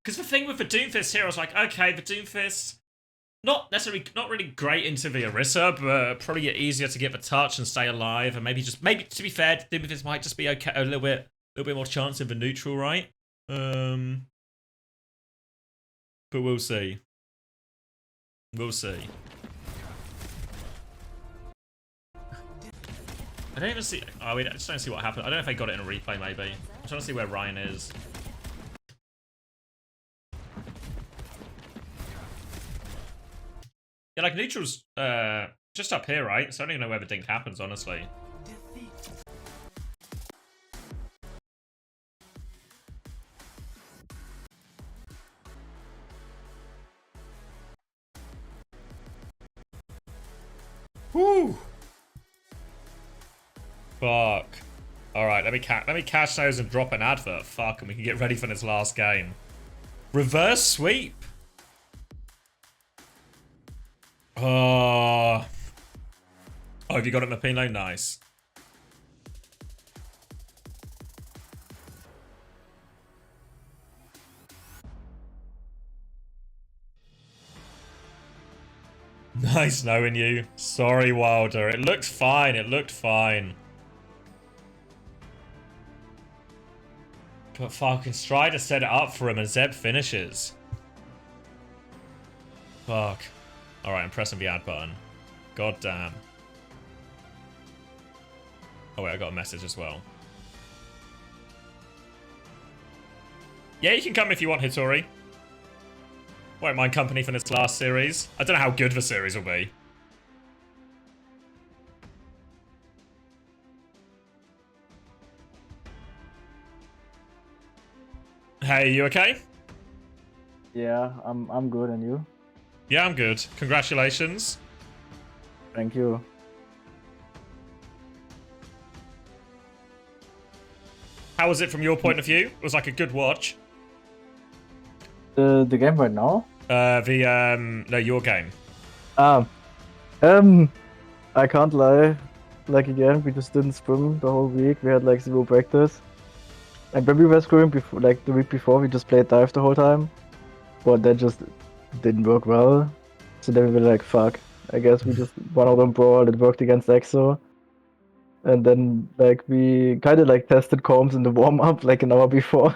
D: Because the thing with the Doomfist here, I was like, okay, the Doomfist, not really great into the Orisa, but probably easier to get the touch and stay alive, and maybe to be fair, Doomfist might just be okay, a little bit more chance of the neutral, right? But we'll see. We'll see. I don't even see... Oh, wait, I just don't see what happened. I don't know if they got it in a replay, maybe. I'm trying to see where Ryan is. Yeah, like, neutral's just up here, right? So I don't even know where the dink happens, honestly. Whew. Fuck. Alright, let me cash those and drop an advert. Fuck, and we can get ready for this last game. Reverse sweep. Oh, have you got it, Mapino? Nice. Nice knowing you. Sorry, Wilder. It looked fine. It looked fine. But fucking Strider set it up for him and Zeb finishes. Fuck. Alright, I'm pressing the add button. God damn. Oh wait, I got a message as well. Yeah, you can come if you want, Hitori. Won't mind company for this last series. I don't know how good the series will be. Hey, you okay?
M: Yeah, I'm good, and you?
D: Yeah, I'm good. Congratulations.
M: Thank you.
D: How was it from your point of view? It was like a good watch.
M: The game right now?
D: No, your game.
M: I can't lie. Like again, we just didn't swim the whole week. We had like 0 practice. And when we were swimming before, like the week before, we just played dive the whole time. But that just didn't work well. So then we were like, fuck. I guess we just one out on brawl. It worked against EXO. And then like we kind of like tested comms in the warm up like an hour before.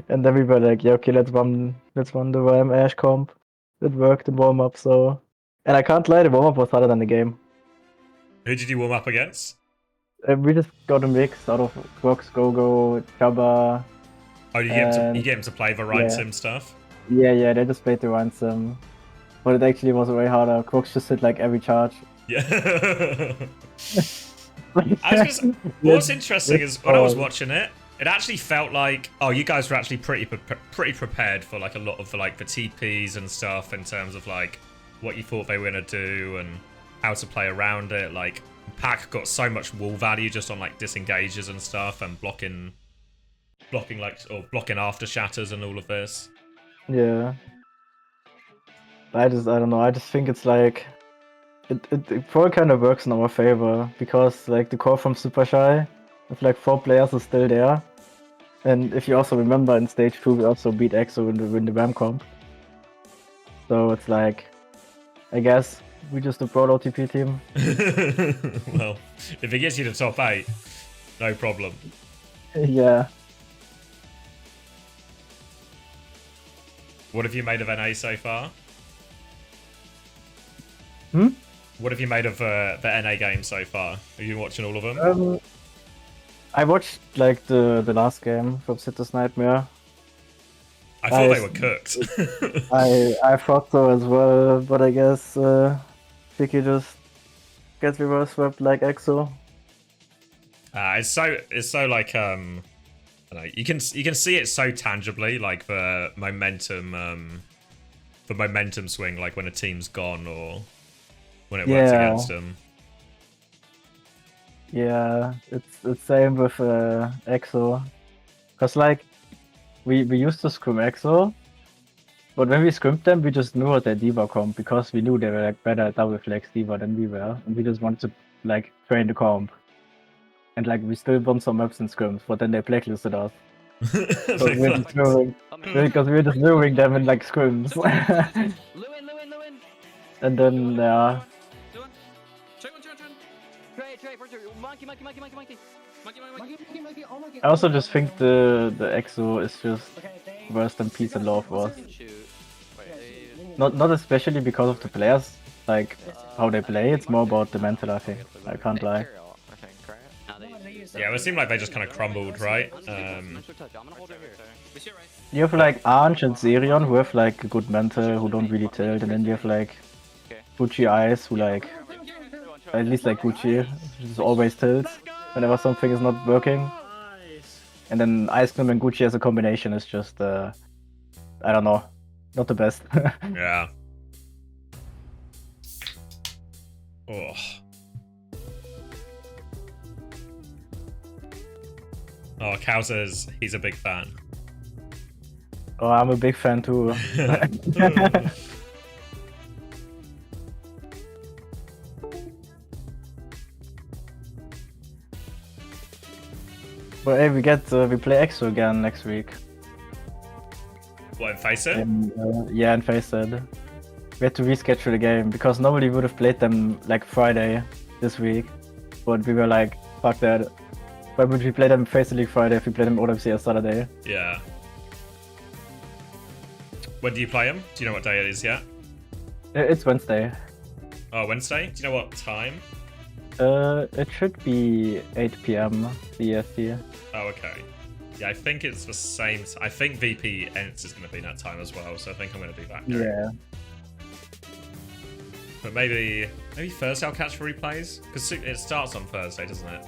M: And then we were like, yeah, okay, let's run the Ram Ash comp. It worked in warm up, so. And I can't lie, the warm up was harder than the game.
D: Who did you warm up against?
M: We just got a mix out of Vox, Gogo, Chaba.
D: Oh, you get him to play the Ryan Sim stuff?
M: Yeah, they just played the Ryan Sim. But it actually was way harder. Crocs just hit like every charge.
D: Yeah. What's interesting is when I was watching it, it actually felt like, oh, you guys were actually pretty prepared for like a lot of the TPs and stuff in terms of like what you thought they were gonna do and how to play around it. Like Pack got so much wall value just on like disengages and stuff and blocking after shatters and all of this.
M: Yeah. I don't know. I just think it's like it probably kind of works in our favor because like the core from Super Shy with like 4 players is still there. And if you also remember in stage 2 we also beat EXO in the Ram comp. So it's like, I guess we just a broad OTP team.
D: Well, if it gets you to top 8, no problem.
M: Yeah.
D: What have you made of NA so far? What have you made of the NA game so far? Are you watching all of them?
M: I watched like the last game from Citrus Nightmare.
D: I thought they were cooked.
M: I thought so as well, but I guess Vicky just gets reverse swept like EXO.
D: It's so like I don't know, you can see it so tangibly, like the momentum swing, like when a team's gone or when it works against them.
M: Yeah, it's same with EXO, cause like we used to scrim EXO, but when we scrimmed them, we just knew what their diva comp because we knew they were like better at double flex diva than we were, and we just wanted to like train the comp. And like we still won some maps in scrims, but then they blacklisted us. So because we were just luring them in like scrims. And then I also just think the EXO is just worse than Peace and Love was. Not especially because of the players, like how they play, it's more about the mental, I think. I can't lie.
D: Yeah, it seemed like they just kind of crumbled, right?
M: You have like Anj and Zerion who have like a good mental, who don't really tilt, and then you have like Gucci Eyes who like, at least like Gucci, just always tilts whenever something is not working. And then Ice Cream and Gucci as a combination is just, I don't know, not the best.
D: Yeah. Oh. Oh, Cal says he's a big fan.
M: Oh, I'm a big fan too. But hey, we play EXO again next week.
D: What, in Face It?
M: Yeah, in Face It. We had to reschedule the game because normally we would have played them like Friday this week, but we were like, fuck that. Why would we play them Face It League Friday if we play them OWCS Saturday?
D: Yeah. When do you play them? Do you know what day it is yet?
M: It's Wednesday.
D: Oh, Wednesday? Do you know what time?
M: It should be 8 PM CST.
D: Oh, okay. Yeah, I think it's the same. I think VP Ents is going to be that time as well, so I think I'm going to do that.
M: Yeah.
D: But maybe Thursday I'll catch for replays? Because it starts on Thursday, doesn't it?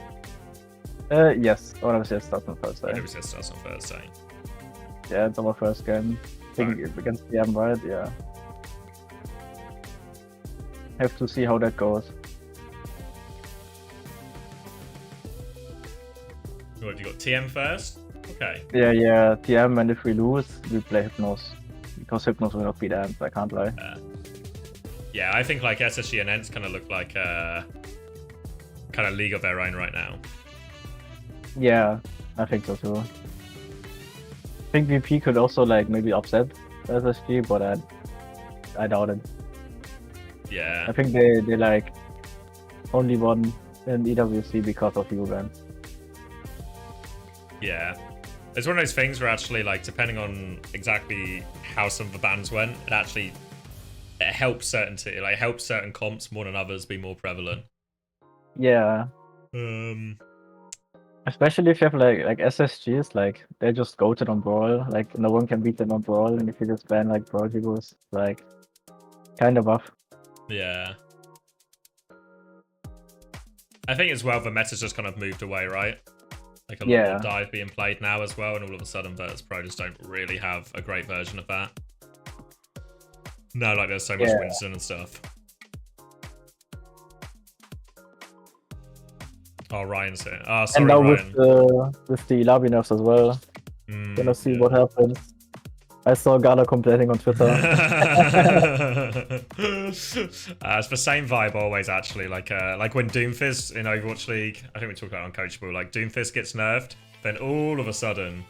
M: Yes. OWCS starts on Thursday.
D: OWCS starts on Thursday.
M: Yeah, it's our first game. I think against PM, right? Yeah. Have to see how that goes.
D: What, you got TM first? Okay.
M: Yeah, TM, and if we lose, we play Hypnos. Because Hypnos will not beat Ants, I can't lie.
D: Yeah, I think like SSG and Ents kind of look like kind of league of their own right now.
M: Yeah, I think so too. I think VP could also like maybe upset SSG, but I doubt it.
D: Yeah.
M: I think they like only won in EWC because of you, Ben.
D: Yeah. It's one of those things where actually, like, depending on exactly how some of the bans went, it helps certain comps more than others be more prevalent.
M: Yeah. Especially if you have like SSGs, like they just goated on Brawl, like no one can beat them on Brawl, and if you just ban like Brawl heroes, like kind of buff.
D: Yeah. I think as well the meta's just kind of moved away, right? Like a lot of dive being played now as well, and all of a sudden Virtus Pro just don't really have a great version of that. No, like there's so much Winston and stuff. Oh, Ryan's here. Oh, sorry,
M: and now
D: Ryan.
M: with the Labi nerfs as well. Gonna see what happens. I saw Gala complaining on Twitter.
D: It's the same vibe always, actually. Like when Doomfist in Overwatch League, I think we talked about it on Coachable, like Doomfist gets nerfed, then all of a sudden,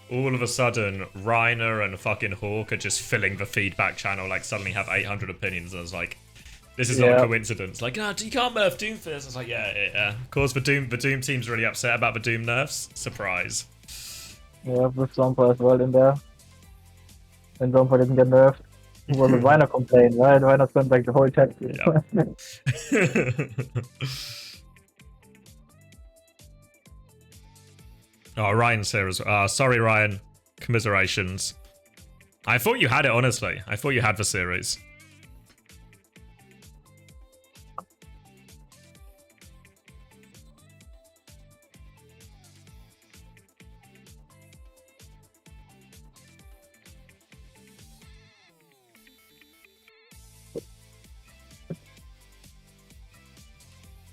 D: Reiner and fucking Hawk are just filling the feedback channel, like suddenly have 800 opinions. And I was like, this is not a coincidence. Like, no, you can't nerf Doomfist. I was like, yeah. Of course, the Doom team's really upset about the Doom nerfs. Surprise.
M: Yeah, with Zompa as well in there. And Zompa didn't get nerfed. It was a Reiner complaint, right? Reiner spent like the whole text.
D: Oh, Ryan's here as well. Sorry, Ryan. Commiserations. I thought you had it, honestly. I thought you had the series.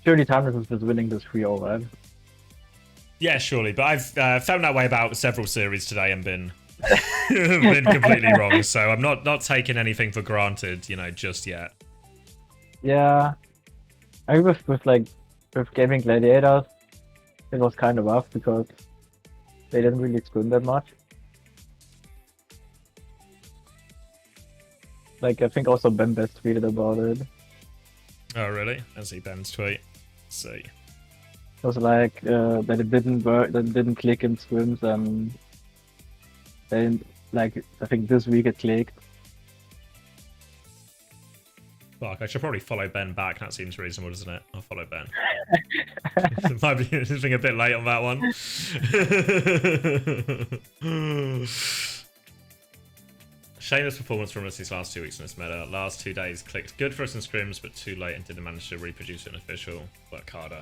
M: Surely Timeless is just winning this 3-0, right?
D: Yeah, surely. But I've felt that way about several series today and been completely wrong. So I'm not taking anything for granted, just yet.
M: Yeah. I with Gaming Gladiators, it was kind of rough because they didn't really scrim that much. Like, I think also Ben Best tweeted about it.
D: Oh, really? I see Ben's tweet. Let's see.
M: It was like that it didn't work, that it didn't click in scrims, and then like I think this week it clicked.
D: Fuck, I should probably follow Ben back. That seems reasonable, doesn't it? I'll follow Ben. Might be being a bit late on that one. Shameless performance from us these last 2 weeks in this meta. Last 2 days clicked good for us in scrims, but too late and didn't manage to reproduce it in official. Work harder.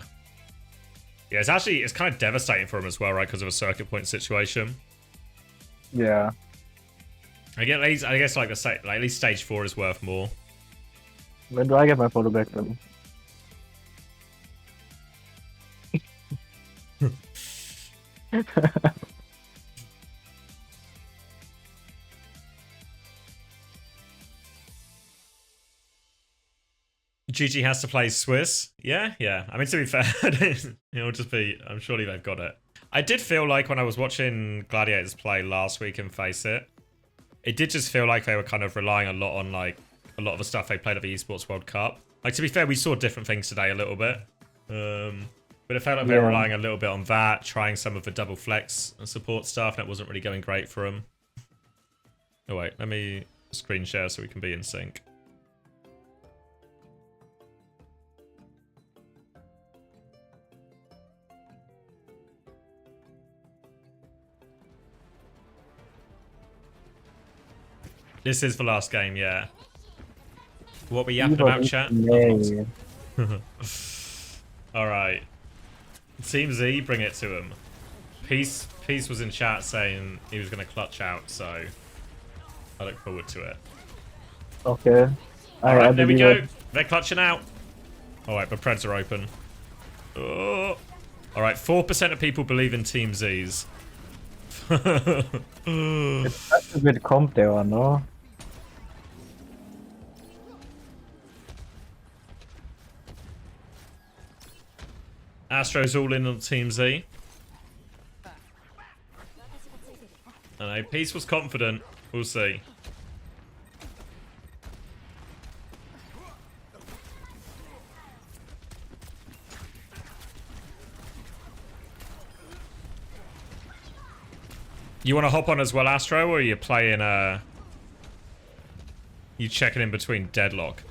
D: Yeah, it's kind of devastating for him as well, right? Because of a circuit point situation.
M: Yeah.
D: I guess like at least stage 4 is worth more.
M: When do I get my photo back then?
D: GG has to play Swiss. Yeah. I mean, to be fair, it'll just be. I'm surely they've got it. I did feel like when I was watching Gladiators play last week in Face It did just feel like they were kind of relying a lot on like a lot of the stuff they played at the Esports World Cup. Like, to be fair, we saw different things today a little bit. But it felt like they were relying a little bit on that, trying some of the double flex and support stuff, and it wasn't really going great for them. Oh wait, let me screen share so we can be in sync. This is the last game, yeah. What were you yapping about, chat? Alright. Team Z, bring it to him. Peace was in chat saying he was going to clutch out, so I look forward to it.
M: Okay.
D: Alright, there we go. They're clutching out. Alright, the Preds are open. Oh. Alright, 4% of people believe in Team Z's.
M: It's such a good comp there, no?
D: Astro's all in on Team Z. I know, Peace was confident. We'll see. You want to hop on as well, Astro, or are you playing, you checking in between Deadlock?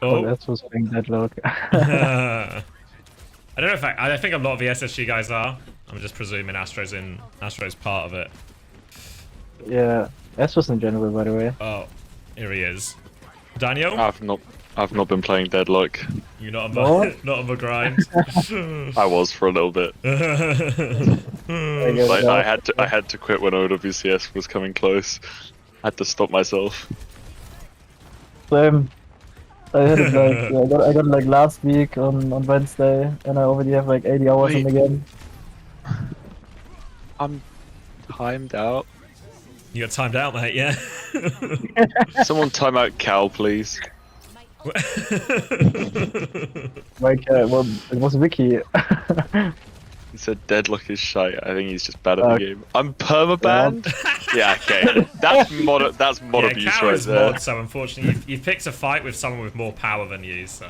M: Oh, that's what's being Deadlock.
D: I don't know if I think a lot of the SSG guys are. I'm just presuming Astro's part of it.
M: Yeah, Astro's in general, by the way.
D: Oh, here he is. Daniel?
N: I've not been playing Deadlock.
D: You're not on not on the grind.
N: I was for a little bit. Like, I had to quit when OWCS was coming close. I had to stop myself.
M: Same. I had it like I got it like last week on Wednesday, and I already have like 80 hours in the game.
N: I'm timed out.
D: You got timed out, mate. Yeah.
N: Someone time out Cal, please.
M: Like, well, it was Vicky.
N: He said Deadlock is shy. I think he's just bad at the game. I'm permabanned? Yeah, okay. That's mod abuse
D: Cal
N: right
D: is
N: there.
D: mod, so unfortunately you've picked a fight with someone with more power than you, so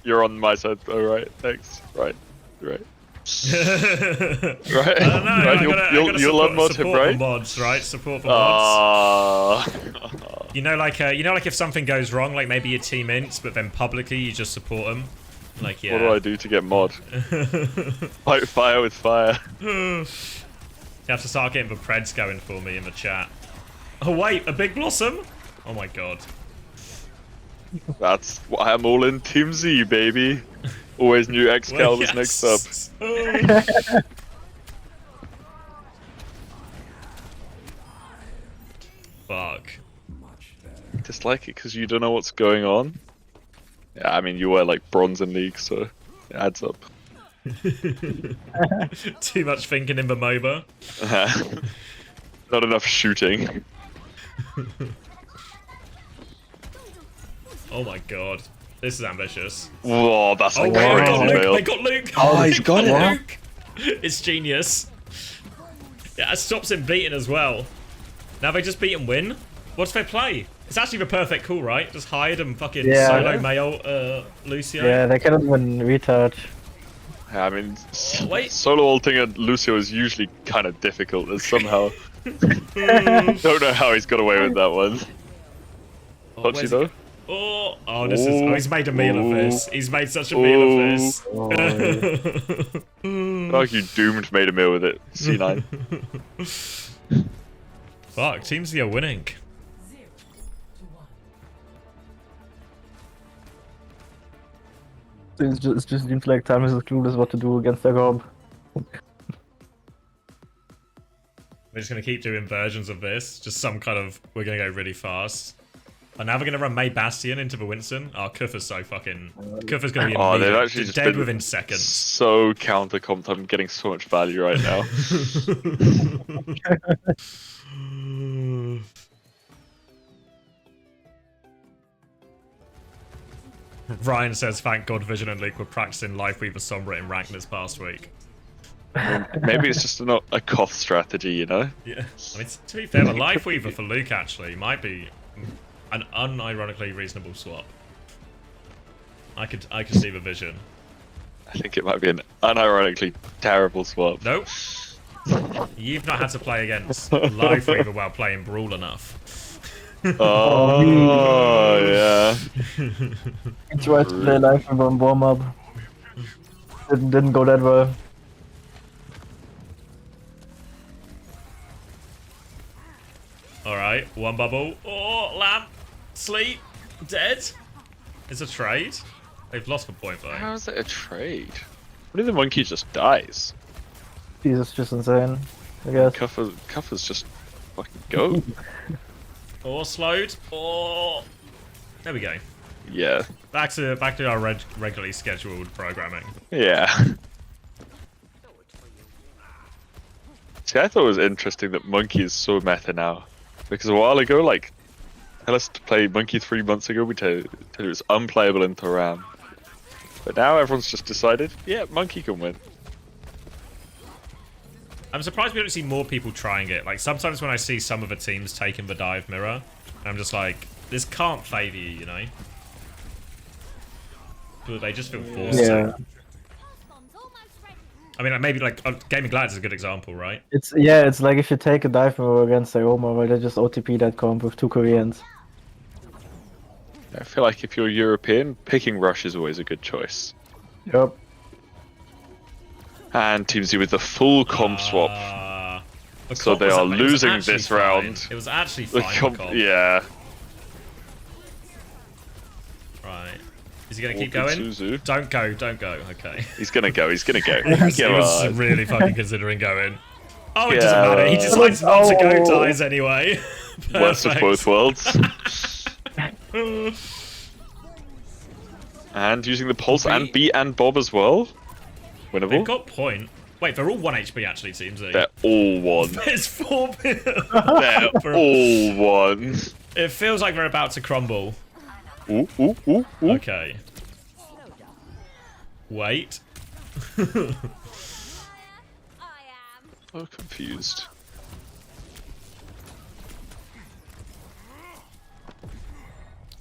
N: You're on my side. Alright, thanks. Right. Right.
D: I don't know.
N: Right, you'll unmod him, right?
D: Mods, right? Support for mods. You know, like if something goes wrong, like maybe your team ints, but then publicly you just support them. Like, yeah.
N: What do I do to get mod? Fight fire with fire.
D: You have to start getting the Preds going for me in the chat. Oh wait, a big blossom? Oh my god.
N: That's why I'm all in Team Z, baby. Always knew X-Cal was next up.
D: Fuck.
N: Dislike it because you don't know what's going on? Yeah, I mean, you were like bronze in league, so it adds up.
D: Too much thinking in the MOBA.
N: Not enough shooting.
D: Oh my god. This is ambitious.
N: Whoa, that's like
D: they got Luke!
N: Oh, he's got it!
D: Luke. It's genius. Yeah, it stops him beating as well. Now they just beat and win? What if they play? It's actually the perfect call, right? Just hide and fucking solo male Lucio.
M: Yeah, they cannot even retouch.
N: Yeah, I mean, solo ulting and Lucio is usually kind of difficult, and somehow... Don't know how he's got away with that one. Touchy though?
D: Oh, this is. Oh, he's made a meal of this. He's made such a meal of this.
N: Like you doomed made a meal with it. C9.
D: Fuck, Team Z are winning.
M: It just seems like Time is clueless what to do against their comp.
D: We're just gonna keep doing versions of this. Just some kind of. We're gonna go really fast. And now we're gonna run May Bastion into the Winston. Oh, Kufa's so fucking. Kufa's gonna be
N: Oh, they've
D: immediate-
N: actually just
D: dead
N: been
D: within seconds.
N: so counter-comped. I'm getting so much value right now.
D: Ryan says, "Thank God, Vision and Luke were practicing Lifeweaver Sombra in rank this past week."
N: Maybe it's just not a Koth strategy, you know?
D: Yeah. I mean, to be fair, the Lifeweaver for Luke actually might be an unironically reasonable swap. I could see the Vision.
N: I think it might be an unironically terrible swap.
D: Nope. You've not had to play against Lifeweaver while playing Brawl enough.
N: Oh, yeah.
M: He tried to play live in one warm-up. Didn't go that well.
D: Alright, one bubble. Oh, Lamp. Sleep. Dead. It's a trade. They've lost the point though.
N: How is it a trade? What if the monkey just dies?
M: Jesus, just insane, I guess.
N: Cuffer's just fucking go.
D: Or slowed. Or there we go.
N: Yeah.
D: Back to our regularly scheduled programming.
N: Yeah. See, I thought it was interesting that Monkey is so meta now. Because a while ago, like, tell us to play Monkey 3 months ago, we tell you it was unplayable into RAM. But now everyone's just decided, yeah, Monkey can win.
D: I'm surprised we don't see more people trying it. Like, sometimes when I see some of the teams taking the dive mirror, I'm just like, this can't favour you, you know? But they just feel forced to. I mean, like, maybe, like, Gaming Glad is a good example, right?
M: It's like if you take a dive mirror against Ioma, where they just OTP that comp with 2 Koreans.
N: I feel like if you're European, picking Rush is always a good choice.
M: Yep.
N: And Team Z with the full comp swap. So they are losing this round.
D: It was actually fine.
N: Yeah.
D: Right. Is he going to keep going?
N: Suzu.
D: Don't go. Okay.
N: He's going to go. He
D: was really fucking considering going. Oh, it doesn't matter. He decides not to go ties anyway.
N: Worst of both worlds. And using the pulse and beat and bob as well. Winnable.
D: They've got point. Wait, they're all 1 HP actually, Team Z.
N: They're all 1.
D: There's 4
N: They're all 1.
D: It feels like they're about to crumble.
N: Ooh, ooh, ooh, ooh.
D: Okay. Wait.
N: So confused.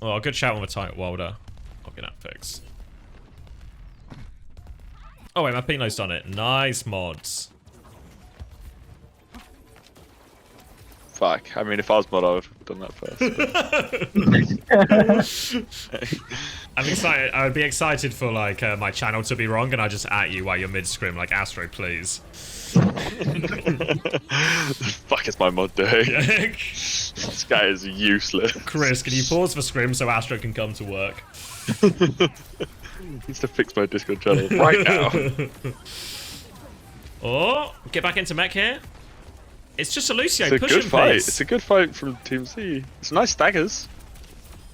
D: Oh, good shout on the tight Wilder. Looking at picks. Oh wait, my Pino's done it. Nice mods.
N: Fuck. I mean, if I was mod, I would have done that first.
D: I'm excited. I would be excited for like my channel to be wrong, and I just at you while you're mid scrim, like Astro, please.
N: Fuck is my mod doing? This guy is useless.
D: Chris, can you pause for scrim so Astro can come to work?
N: Needs to fix my Discord channel right now.
D: Oh, get back into mech here. It's just a Lucio.
N: It's a
D: push
N: good
D: him,
N: fight.
D: please.
N: It's a good fight from Team Z. It's nice staggers.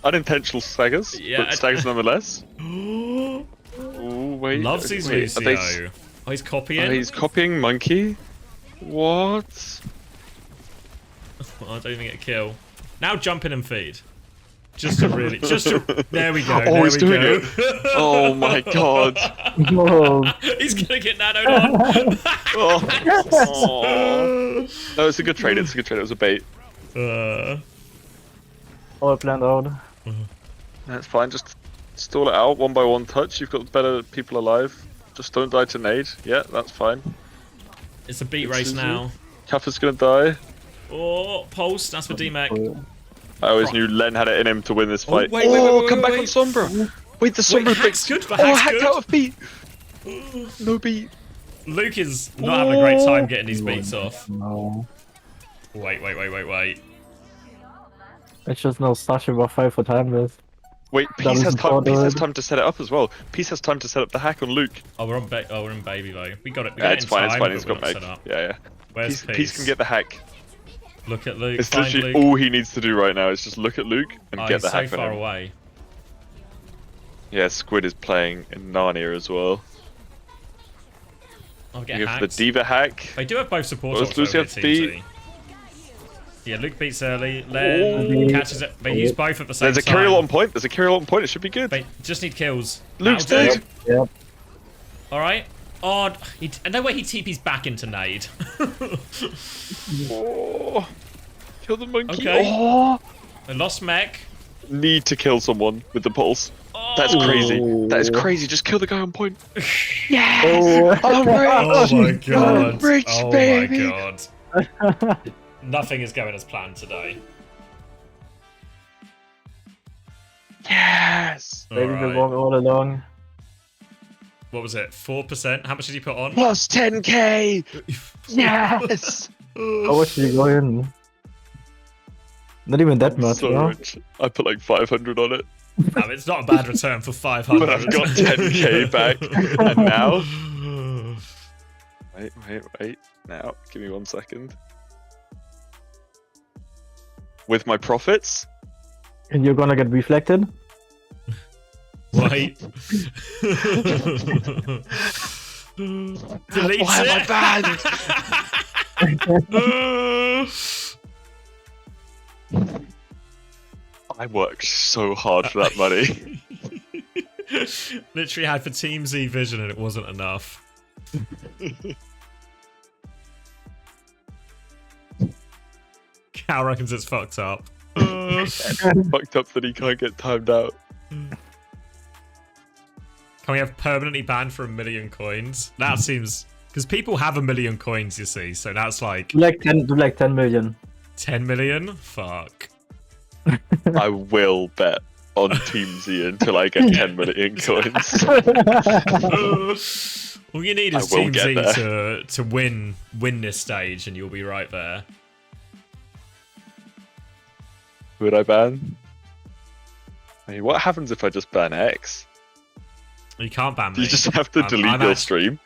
N: Unintentional staggers,
D: Yeah,
N: but staggers nonetheless. Ooh, wait.
D: Loves his
N: wait,
D: Lucio. Oh, he's copying?
N: Oh, he's copying Monkey? What?
D: I don't even get a kill. Now jump in and feed. Just to really, there we go.
N: Oh, he's doing it. Oh my god.
M: Whoa.
D: He's gonna get nanoed on.
N: Oh. No, it's a good trade. It's a good trade. It was a bait.
M: All planned out.
N: That's fine. Just stall it out one by one touch. You've got better people alive. Just don't die to nade. Yeah, that's fine.
D: It's a beat race now.
N: Kaffa's gonna die.
D: Oh, pulse. That's for DMEC.
N: I always knew Len had it in him to win this fight.
D: Wait,
N: come back on Sombra. Wait, the Sombra
D: hack's good.
N: hacked out of beat. No beat.
D: Luke is not having a great time getting these beats off.
M: No.
D: Wait.
M: It's just no Sasha buff 5 for timeless.
N: Wait, Peace has time to set it up as well. Peace has time to set up the hack on Luke.
D: Oh, we're in baby though. We got it.
N: Yeah, it's fine. It's fine. It's got Meg. Yeah.
D: Where's
N: Peace can get the hack.
D: Look at Luke.
N: It's
D: Find
N: literally
D: Luke.
N: all he needs to do right now is just look at Luke and
D: Oh,
N: get
D: he's
N: the
D: so
N: hack on
D: far
N: him.
D: away.
N: Yeah, Squid is playing in Narnia as well.
D: I'll get
N: You go for
D: hacked.
N: the Diva hack.
D: They do have both support
N: What does Lucy have to beat?
D: Yeah, Luke beats early. Len catches it. They use both at the same time.
N: There's a carry on point. There's a carry on point. It should be good.
D: They just need kills.
N: Luke's
D: That'll
N: dead.
D: do.
M: Yep.
D: All right. Oh, no way he TP's back into nade.
N: Oh, kill the monkey.
D: Okay.
N: Oh.
D: They lost mech.
N: Need to kill someone with the pulse. That's crazy. That is crazy. Just kill the guy on point. Yes! I'm rich!
D: Oh my god.
N: I'm rich,
D: oh
N: baby!
D: my god. Nothing is going as planned today.
N: Yes!
M: Maybe
D: Alright.
M: we won all along.
D: What was it? 4%? How much did you put on?
N: Plus 10k! Yes!
M: How much did you go in? Not even that much,
N: So
M: no?
N: rich. I put like 500 on it.
D: No, it's not a bad return for 500.
N: But I've got 10k back. And now... Wait. Now, give me 1 second. With my profits...
M: And you're gonna get reflected?
D: Wait. Delete
N: Why am I banned? I worked so hard for that money.
D: Literally had for Team Z vision and it wasn't enough. Cal reckons it's fucked up.
N: Fucked up that he can't get timed out.
D: Can we have permanently banned for 1 million coins? That seems... Because people have 1 million coins, you see, so that's like...
M: Do like 10 million.
D: 10 million? Fuck.
N: I will bet on Team Z until I get 10 million coins.
D: All you need
N: I
D: is
N: will
D: Team
N: get
D: Z
N: there.
D: to win this stage and you'll be right there.
N: Who would I ban? I mean, what happens if I just ban X?
D: You can't ban me.
N: You just have to delete your stream.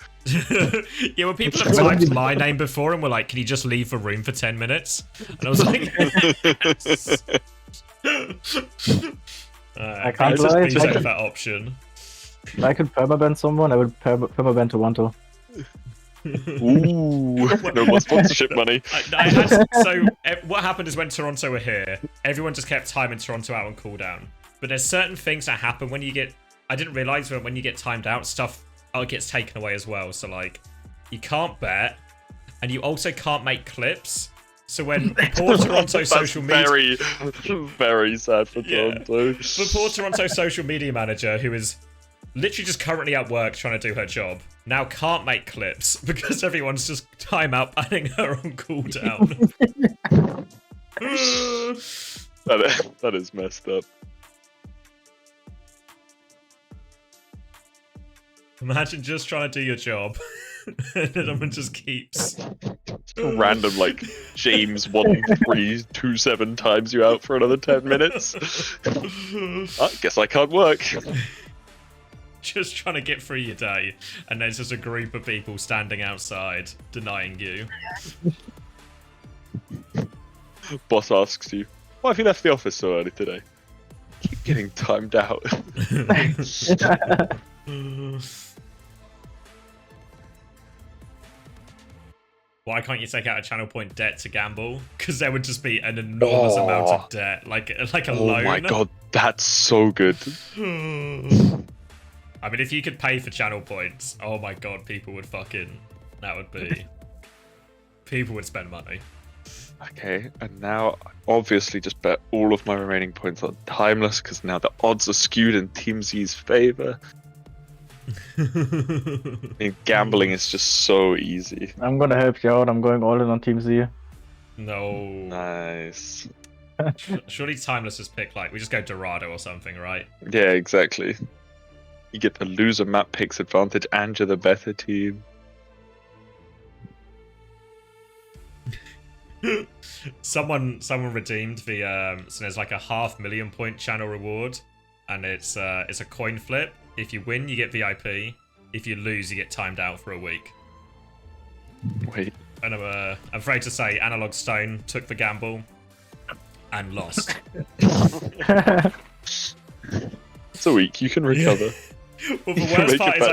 D: Yeah, when people have typed my name before and were like, can you just leave the room for 10 minutes? And I was like, yes.
M: I can't
D: just
M: lie.
D: please have that option.
M: If I could permaban someone, I would permaban Toronto.
N: Ooh, no more sponsorship money.
D: What happened is when Toronto were here, everyone just kept timing Toronto out on cooldown. But there's certain things that happen when you get... I didn't realise when you get timed out, stuff gets taken away as well. So, like, you can't bet, and you also can't make clips. So when poor Toronto social media...
N: very sad for Toronto.
D: The poor Toronto social media manager, who is literally just currently at work trying to do her job, now can't make clips because everyone's just timeout banning her on cooldown.
N: that is messed up.
D: Imagine just trying to do your job and someone just keeps...
N: Random, like, James 1327 times you out for another 10 minutes. I guess I can't work.
D: Just trying to get through your day, and there's just a group of people standing outside denying you.
N: Boss asks you, why have you left the office so early today? Keep getting timed out.
D: Why can't you take out a channel point debt to gamble? Because there would just be an enormous amount of debt, like a loan.
N: Oh my god, that's so good.
D: I mean, if you could pay for channel points, oh my god, people would fucking... That would be... People would spend money.
N: Okay, and now I obviously just bet all of my remaining points on Timeless, because now the odds are skewed in Team Z's favour. I mean, gambling is just so easy.
M: I'm gonna help you out. I'm going all in on Team Z.
D: No.
N: Nice.
D: Surely Timeless is picked, like, we just go Dorado or something, right?
N: Yeah, exactly. You get the loser map picks advantage and you're the better team.
D: Someone redeemed the so there's like a 500,000 point channel reward, and it's a coin flip. If you win, you get VIP. If you lose, you get timed out for a week.
N: Wait.
D: And I'm afraid to say, Analog Stone took the gamble and lost.
N: It's a week. You can recover.
D: Well, the worst part is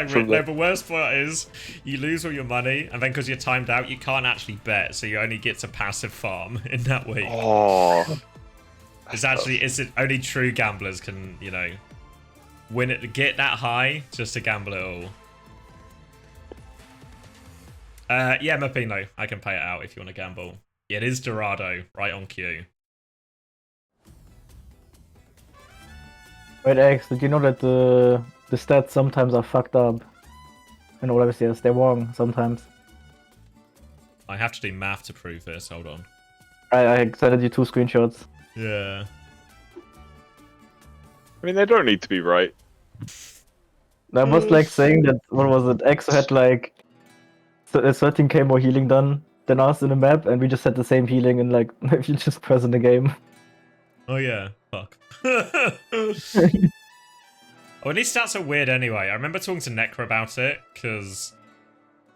D: the worst part is you lose all your money, and then because you're timed out, you can't actually bet, so you only get to passive farm in that week.
N: Oh,
D: it's only true gamblers can, you know, win it, get that high just to gamble it all. Yeah, Mapino, I can pay it out if you want to gamble. Yeah, it is Dorado, right on cue.
M: Wait, X, did you know that the stats sometimes are fucked up? In OWCS, they're wrong sometimes.
D: I have to do math to prove this, hold on.
M: I sent you 2 screenshots.
D: Yeah.
N: I mean, they don't need to be right.
M: That was like saying that, what was it, X had like 13k more healing done than us in the map, and we just had the same healing in like, if you just press in the game.
D: Oh yeah, fuck. Oh, these stats are weird anyway. I remember talking to Necro about it, because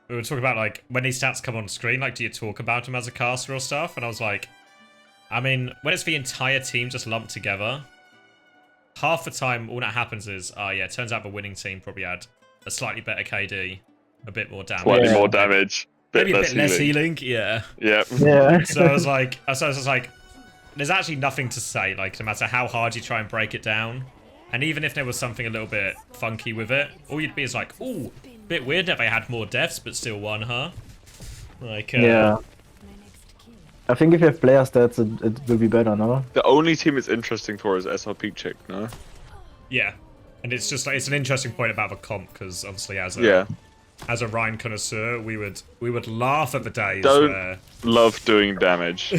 D: we were talking about, like, when these stats come on screen, like, do you talk about them as a caster or stuff? And I was like, I mean, when it's the entire team just lumped together, half the time all that happens is, oh yeah, it turns out the winning team probably had a slightly better KD, a bit more damage.
N: Slightly more damage.
D: Maybe a bit less healing, yeah.
N: Yep.
M: Yeah.
D: So I was like, there's actually nothing to say, like, no matter how hard you try and break it down. And even if there was something a little bit funky with it, all you'd be is like, ooh, bit weird that they had more deaths but still won, huh? Like,
M: yeah. I think if you have player stats, it will be better, no?
N: The only team it's interesting for is SRP Chick, no?
D: Yeah. And it's just like, it's an interesting point about the comp, because obviously as a Rhine connoisseur, we would laugh at the days where...
N: love doing damage.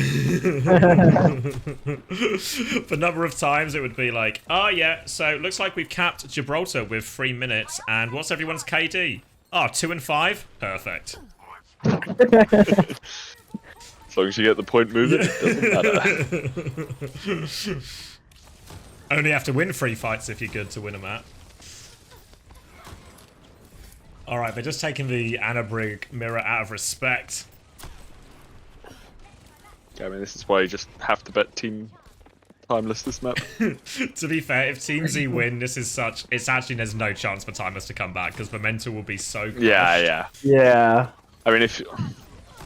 D: The number of times it would be like, oh yeah, so it looks like we've capped Gibraltar with 3 minutes, and what's everyone's KD? Oh, 2 and 5? Perfect.
N: As long as you get the point moving, it doesn't matter.
D: Only have to win 3 fights if you're good to win a map. Alright, they're just taking the Anna Brig mirror out of respect.
N: Yeah, I mean, this is why you just have to bet Team Timeless this map.
D: To be fair, if Team Z win, this is such... It's actually, there's no chance for Timeless to come back, because the mental will be so crushed.
N: Yeah. I mean, if...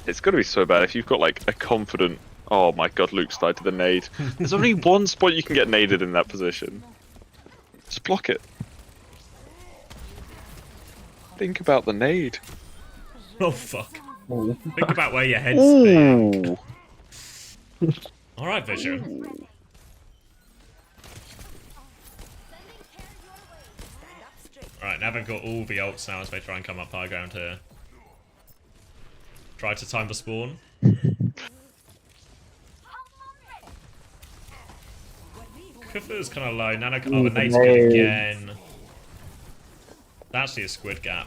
N: It's going to be so bad if you've got, like, a confident... Oh my god, Luke's died to the nade. There's only one spot you can get naded in that position. Just block it. Think about the nade.
D: Oh, fuck. Think about where your head's being. Alright, Vision. Alright, now they've got all the ults now as they try and come up high ground here. Try to time the spawn. Kufu's kind of low. Nano, oh, the nade's good again. That's actually a squid gap.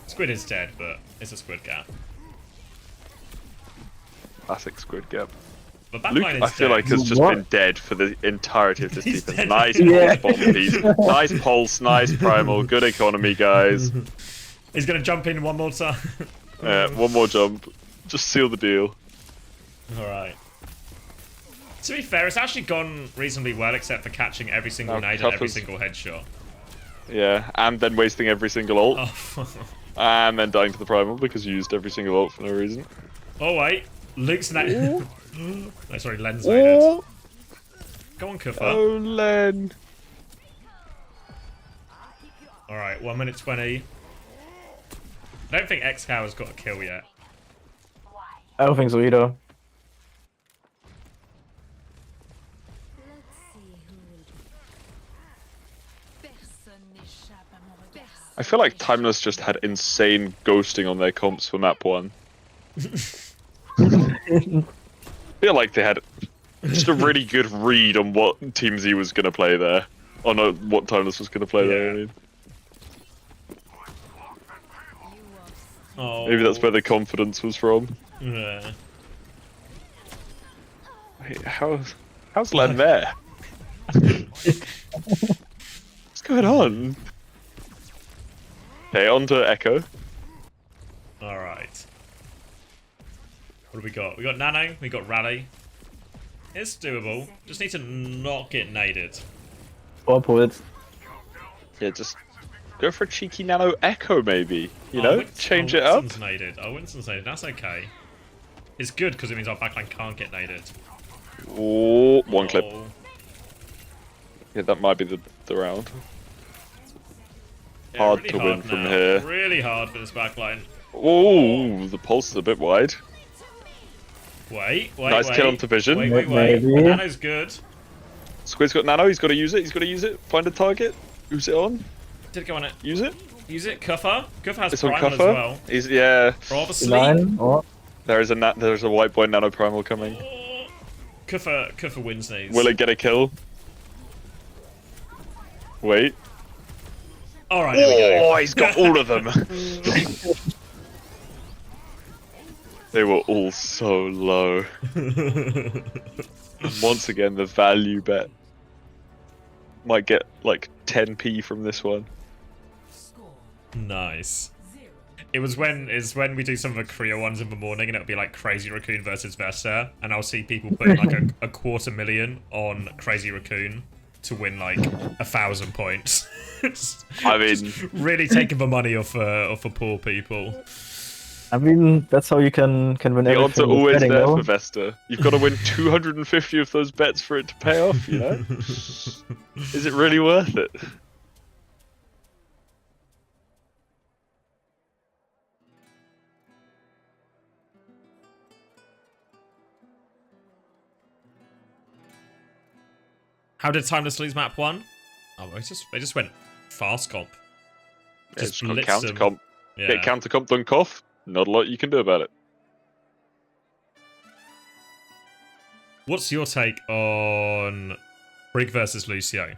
D: Squid is dead, but it's a squid gap.
N: Classic squid gap.
D: Luke,
N: I feel like, has just been dead for the entirety of this defense. Nice pulse bomb piece. Nice pulse, nice primal, good economy, guys.
D: He's gonna jump in one more time.
N: One more jump. Just seal the deal.
D: Alright. To be fair, it's actually gone reasonably well, except for catching every single nade and every single headshot.
N: Yeah, and then wasting every single ult.
D: Oh.
N: And then dying to the primal because you used every single ult for no reason.
D: Oh wait, Luke's nade. No, sorry, Len's naded. Go on, Kufa.
N: Oh, Len.
D: Alright, 1 minute 20. I don't think XCOW has got a kill yet.
M: I don't think so either.
N: I feel like Timeless just had insane ghosting on their comps for map 1. I feel like they had just a really good read on what Team Z was going to play there. Oh no, what Timeless was going to play there, I mean.
D: Oh.
N: Maybe that's where the confidence was from.
D: Yeah.
N: Wait, how's Len there? What's going on? Okay, on to Echo.
D: All right. What do we got? We got Nano. We got Rally. It's doable. Just need to not get naded.
M: Or poets.
N: Yeah, just go for a cheeky Nano Echo, maybe. You know, change it up.
D: Winston's naded. Oh, Winston's naded. That's okay. It's good because it means our backline can't get naded.
N: Oh, one clip. Yeah, that might be the round.
D: Yeah,
N: Hard
D: really
N: to win
D: now.
N: from here.
D: Really hard for this backline.
N: Oh, the pulse is a bit wide.
D: Wait.
N: Nice kill onto Vision.
D: Wait.
M: Maybe.
D: Nano's good.
N: Squid's got Nano, he's got to use it. Find a target. Who's it on?
D: Did go on it.
N: Use it.
D: Kuffer. Kuffer has
N: It's on
D: primal as
N: Kuffer.
D: well.
N: He's, yeah.
D: Rather sleep.
M: Line or
N: There's a white boy Nano Primal coming.
D: Kuffer wins these.
N: Will it get a kill? Wait.
D: Alright, there we go.
N: Oh, he's got all of them. They were all so low. Once again, the value bet. Might get like 10p from this one.
D: Nice. It's when we do some of the Korea ones in the morning and it'll be like Crazy Raccoon versus Vesta, and I'll see people putting like a $250,000 on Crazy Raccoon to win like 1,000 points.
N: I mean,
D: just really taking the money off the poor people.
M: I mean, that's how you can win
N: the odds
M: everything.
N: are always
M: betting,
N: there
M: though.
N: for Vesta. You've got to win 250 of those bets for it to pay off, you know? Is it really worth it?
D: How did Timeless lose map 1? Oh, they just went fast comp.
N: Just
D: blitzed
N: counter
D: them.
N: comp.
D: Yeah.
N: Get counter comp dunk off. Not a lot you can do about it.
D: What's your take on Brig versus Lucio?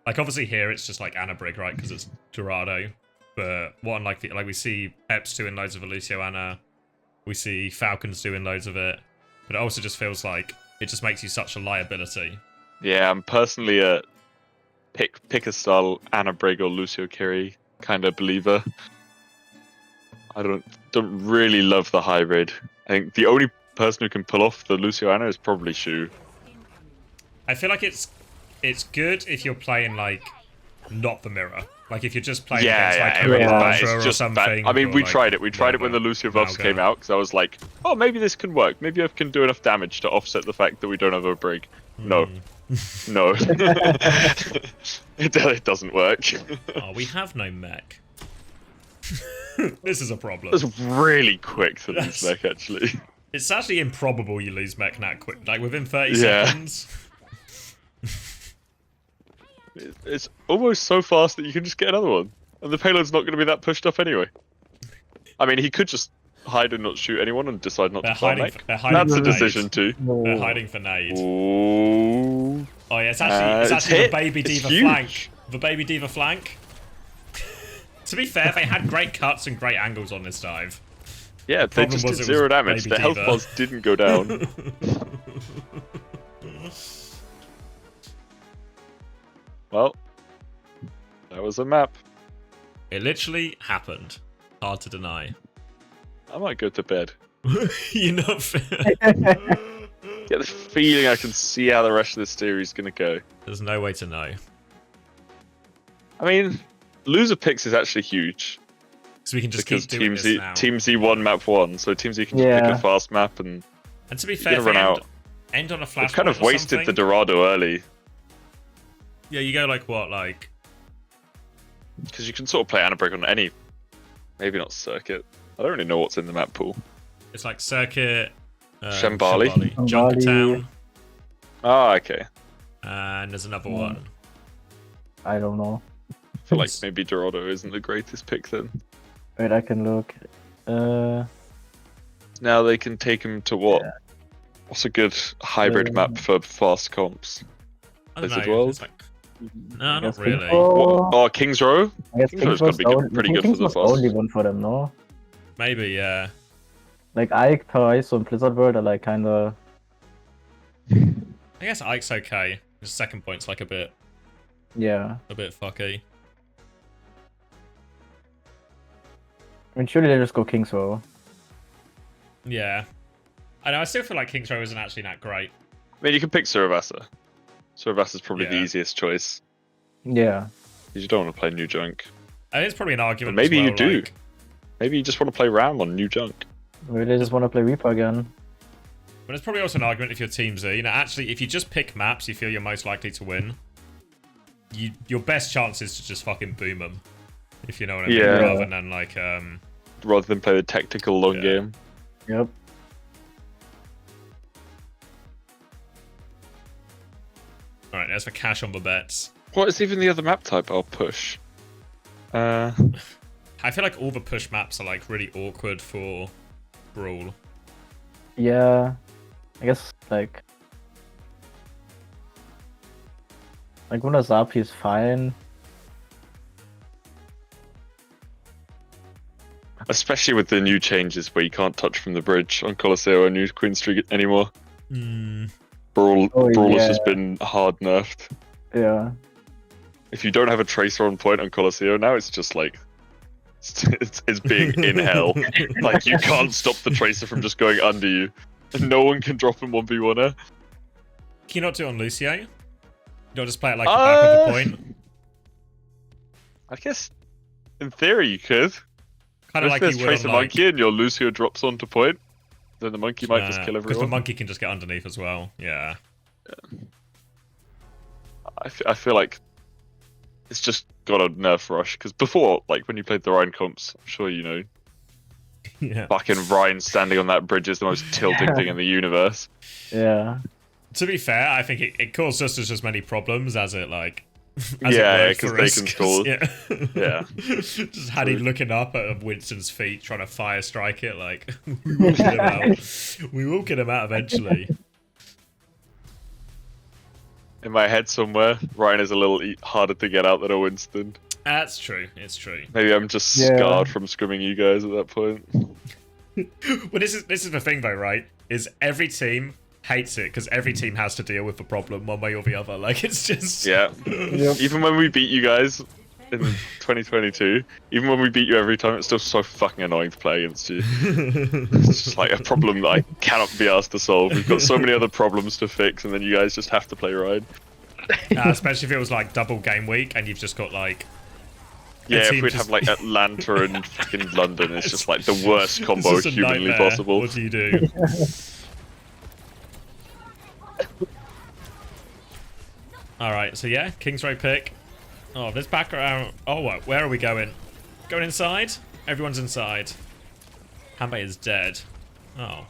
D: Like, obviously here it's just like Ana Brig, right? Because it's Dorado. But what like we see Peps doing loads of the Lucio Ana. We see Falcons doing loads of it. But it also just feels like it just makes you such a liability.
N: Yeah, I'm personally a pick a style Ana Brig or Lucio Kiri kind of believer. I don't really love the hybrid. I think the only person who can pull off the Lucio Ana is probably Shu.
D: I feel like it's good if you're playing like not the mirror. Like if you're just playing against like a Mantra or something.
N: I mean,
D: or,
N: we
D: like,
N: tried it. We tried it when the Lucio Buffs came out because I was like, oh, maybe this can work. Maybe I can do enough damage to offset the fact that we don't have a Brig. No. No. It doesn't work.
D: Oh, we have no mech. This is a problem.
N: It's really quick to lose mech, actually.
D: It's actually improbable you lose mech that quick. Like within 30 seconds.
N: It's almost so fast that you can just get another one. And the payload's not going to be that pushed up anyway. I mean, he could just hide and not shoot anyone and decide not to fly mech. That's a decision too.
D: They're hiding for nade.
N: Ooh.
D: Oh yeah, it's actually the Baby Diva flank. The Baby Diva flank. To be fair, they had great cuts and great angles on this dive.
N: Yeah, they just did 0 damage. The health bars didn't go down. Well, that was a map.
D: It literally happened. Hard to deny.
N: I might go to bed.
D: You're not fair.
N: Get the feeling I can see how the rest of this series is going to go.
D: There's no way to know.
N: I mean, loser picks is actually huge.
D: So we can just
N: because
D: keep doing this now.
N: Team Z won map 1, so Team Z can just pick a fast map and
D: to be fair,
N: run out.
D: End on a flash.
N: They've kind of wasted the Dorado early.
D: Yeah, you go like what, like?
N: Because you can sort of play Ana Brig on any, maybe not circuit. I don't really know what's in the map pool.
D: It's like circuit,
N: Shambali,
D: Junkertown.
N: Oh, okay.
D: And there's another one.
M: I don't know.
N: I feel like maybe Dorado isn't the greatest pick then.
M: Wait, I can look.
N: Now they can take him to what? Yeah. What's a good hybrid map for fast comps? Blizzard World?
D: Like... No, not really.
N: King's Row?
M: I guess
N: King's Row's got to be pretty good for the
M: fast. Only one for them, no?
D: Maybe, yeah.
M: Like Ike, Paraiso, and Blizzard World are like kinda...
D: I guess Ike's okay. His second point's like a bit...
M: Yeah.
D: A bit fucky.
M: mean, surely they just go King's Row.
D: Yeah. I know, I still feel like King's Row isn't actually that great.
N: I mean, you can pick Suravasa. Suravasa's probably the
D: Yeah.
N: easiest choice.
M: Yeah.
N: You don't want to play New Junk.
D: I think it's probably an argument.
N: But maybe
D: as well,
N: you do.
D: like-
N: Maybe you just want to play Ram on New Junk.
M: Maybe they just want to play Reaper again.
D: But it's probably also an argument if your teams are, actually, if you just pick maps you feel you're most likely to win, your best chance is to just fucking boom them. If you know what I mean.
N: Yeah.
D: Rather than, like,
N: Rather than play the tactical long game.
M: Yep.
D: Alright, there's for cash on the bets.
N: What is even the other map type I'll push?
D: I feel like all the push maps are, like, really awkward for Brawl.
M: Yeah. I guess, like... Like, Unazapi is fine.
N: Especially with the new changes where you can't touch from the bridge on Colosseo or New Queen Street anymore. Brawl has just been hard nerfed.
M: Yeah.
N: If you don't have a tracer on point on Colosseo now, it's just like... It's being in hell. Like, you can't stop the tracer from just going under you. And no one can drop him 1v1er.
D: Can you not do it on Lucio? You don't just play it like the back of the point?
N: I guess, in theory, you could.
D: Kind of like
N: there's
D: you would
N: Tracer
D: on, like...
N: Monkey and your Lucio drops onto point, then the monkey might just kill everyone.
D: Because the monkey can just get underneath as well, yeah.
N: I feel like it's just got a nerf rush, because before, like, when you played the Rhine comps, I'm sure you know, fucking Rhine standing on that bridge is the most tilting thing in the universe.
M: Yeah.
D: To be fair, I think it caused just as many problems as it, like...
N: Because they can score.
D: Yeah. Just had him looking up at Winston's feet, trying to fire strike it, like, we will get him out. We will get him out eventually.
N: In my head somewhere, Ryan is a little harder to get out than a Winston.
D: That's true, it's true.
N: Maybe I'm just scarred from scrimming you guys at that point.
D: Well, this is the thing though, right? Is every team hates it because every team has to deal with the problem one way or the other. Like, it's just...
N: Yeah. Even when we beat you guys in 2022, even when we beat you every time, it's still so fucking annoying to play against you. It's just like a problem that I cannot be asked to solve. We've got so many other problems to fix, and then you guys just have to play Ride.
D: Especially if it was like double game week and you've just got like...
N: Yeah, if we'd have like Atlanta and fucking London, it's just like the worst combo humanly possible.
D: What do you do? Alright, so yeah, King's Row pick. Oh, this background... Oh, what? Where are we going? Going inside? Everyone's inside. Hanbei is dead. Oh.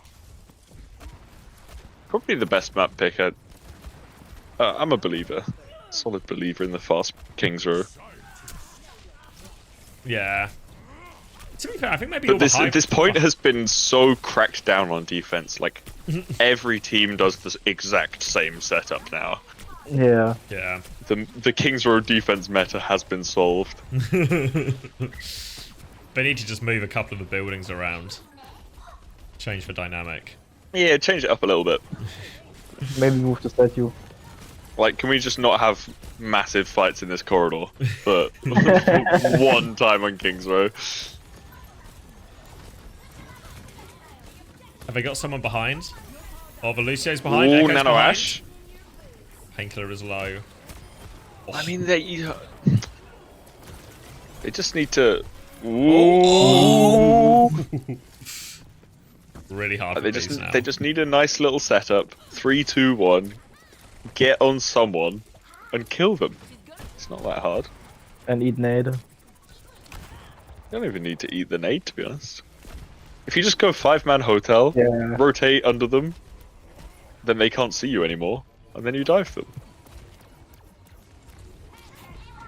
N: Probably the best map pick. I'm a believer. Solid believer in the fast King's Row.
D: Yeah. To be fair, I think maybe
N: but this point has been so cracked down on defense. Like, every team does this exact same setup now.
M: Yeah.
D: Yeah.
N: The King's Row defense meta has been solved.
D: They need to just move a couple of the buildings around. Change the dynamic.
N: Yeah, change it up a little bit.
M: Maybe move the statue.
N: Like, can we just not have massive fights in this corridor? But one time on King's Row.
D: Have they got someone behind? Oh, the Lucio's behind.
N: Ooh,
D: Echo's
N: Nano
D: behind.
N: Ash.
D: Painkiller is low. Oh.
N: I mean, they just need to... Ooh.
D: Really hard for
N: they
D: these now.
N: They just need a nice little setup. 3, 2, 1. Get on someone and kill them. It's not that hard.
M: And eat nade.
N: You don't even need to eat the nade, to be honest. If you just go 5-man hotel, rotate under them, then they can't see you anymore, and then you dive them.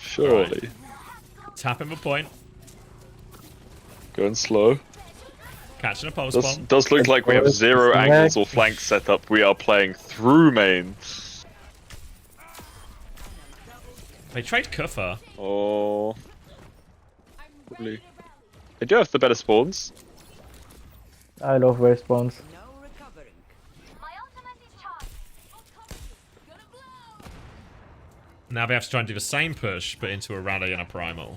N: Surely.
D: Tapping the point.
N: Going slow.
D: Catching a pulse bomb.
N: Does look like we have 0 angles or flanks set up. We are playing through main.
D: They trade Kuffa.
N: Oh. Probably. They do have the better spawns.
M: I love wave spawns.
D: Now they have to try and do the same push, but into a rally and a primal.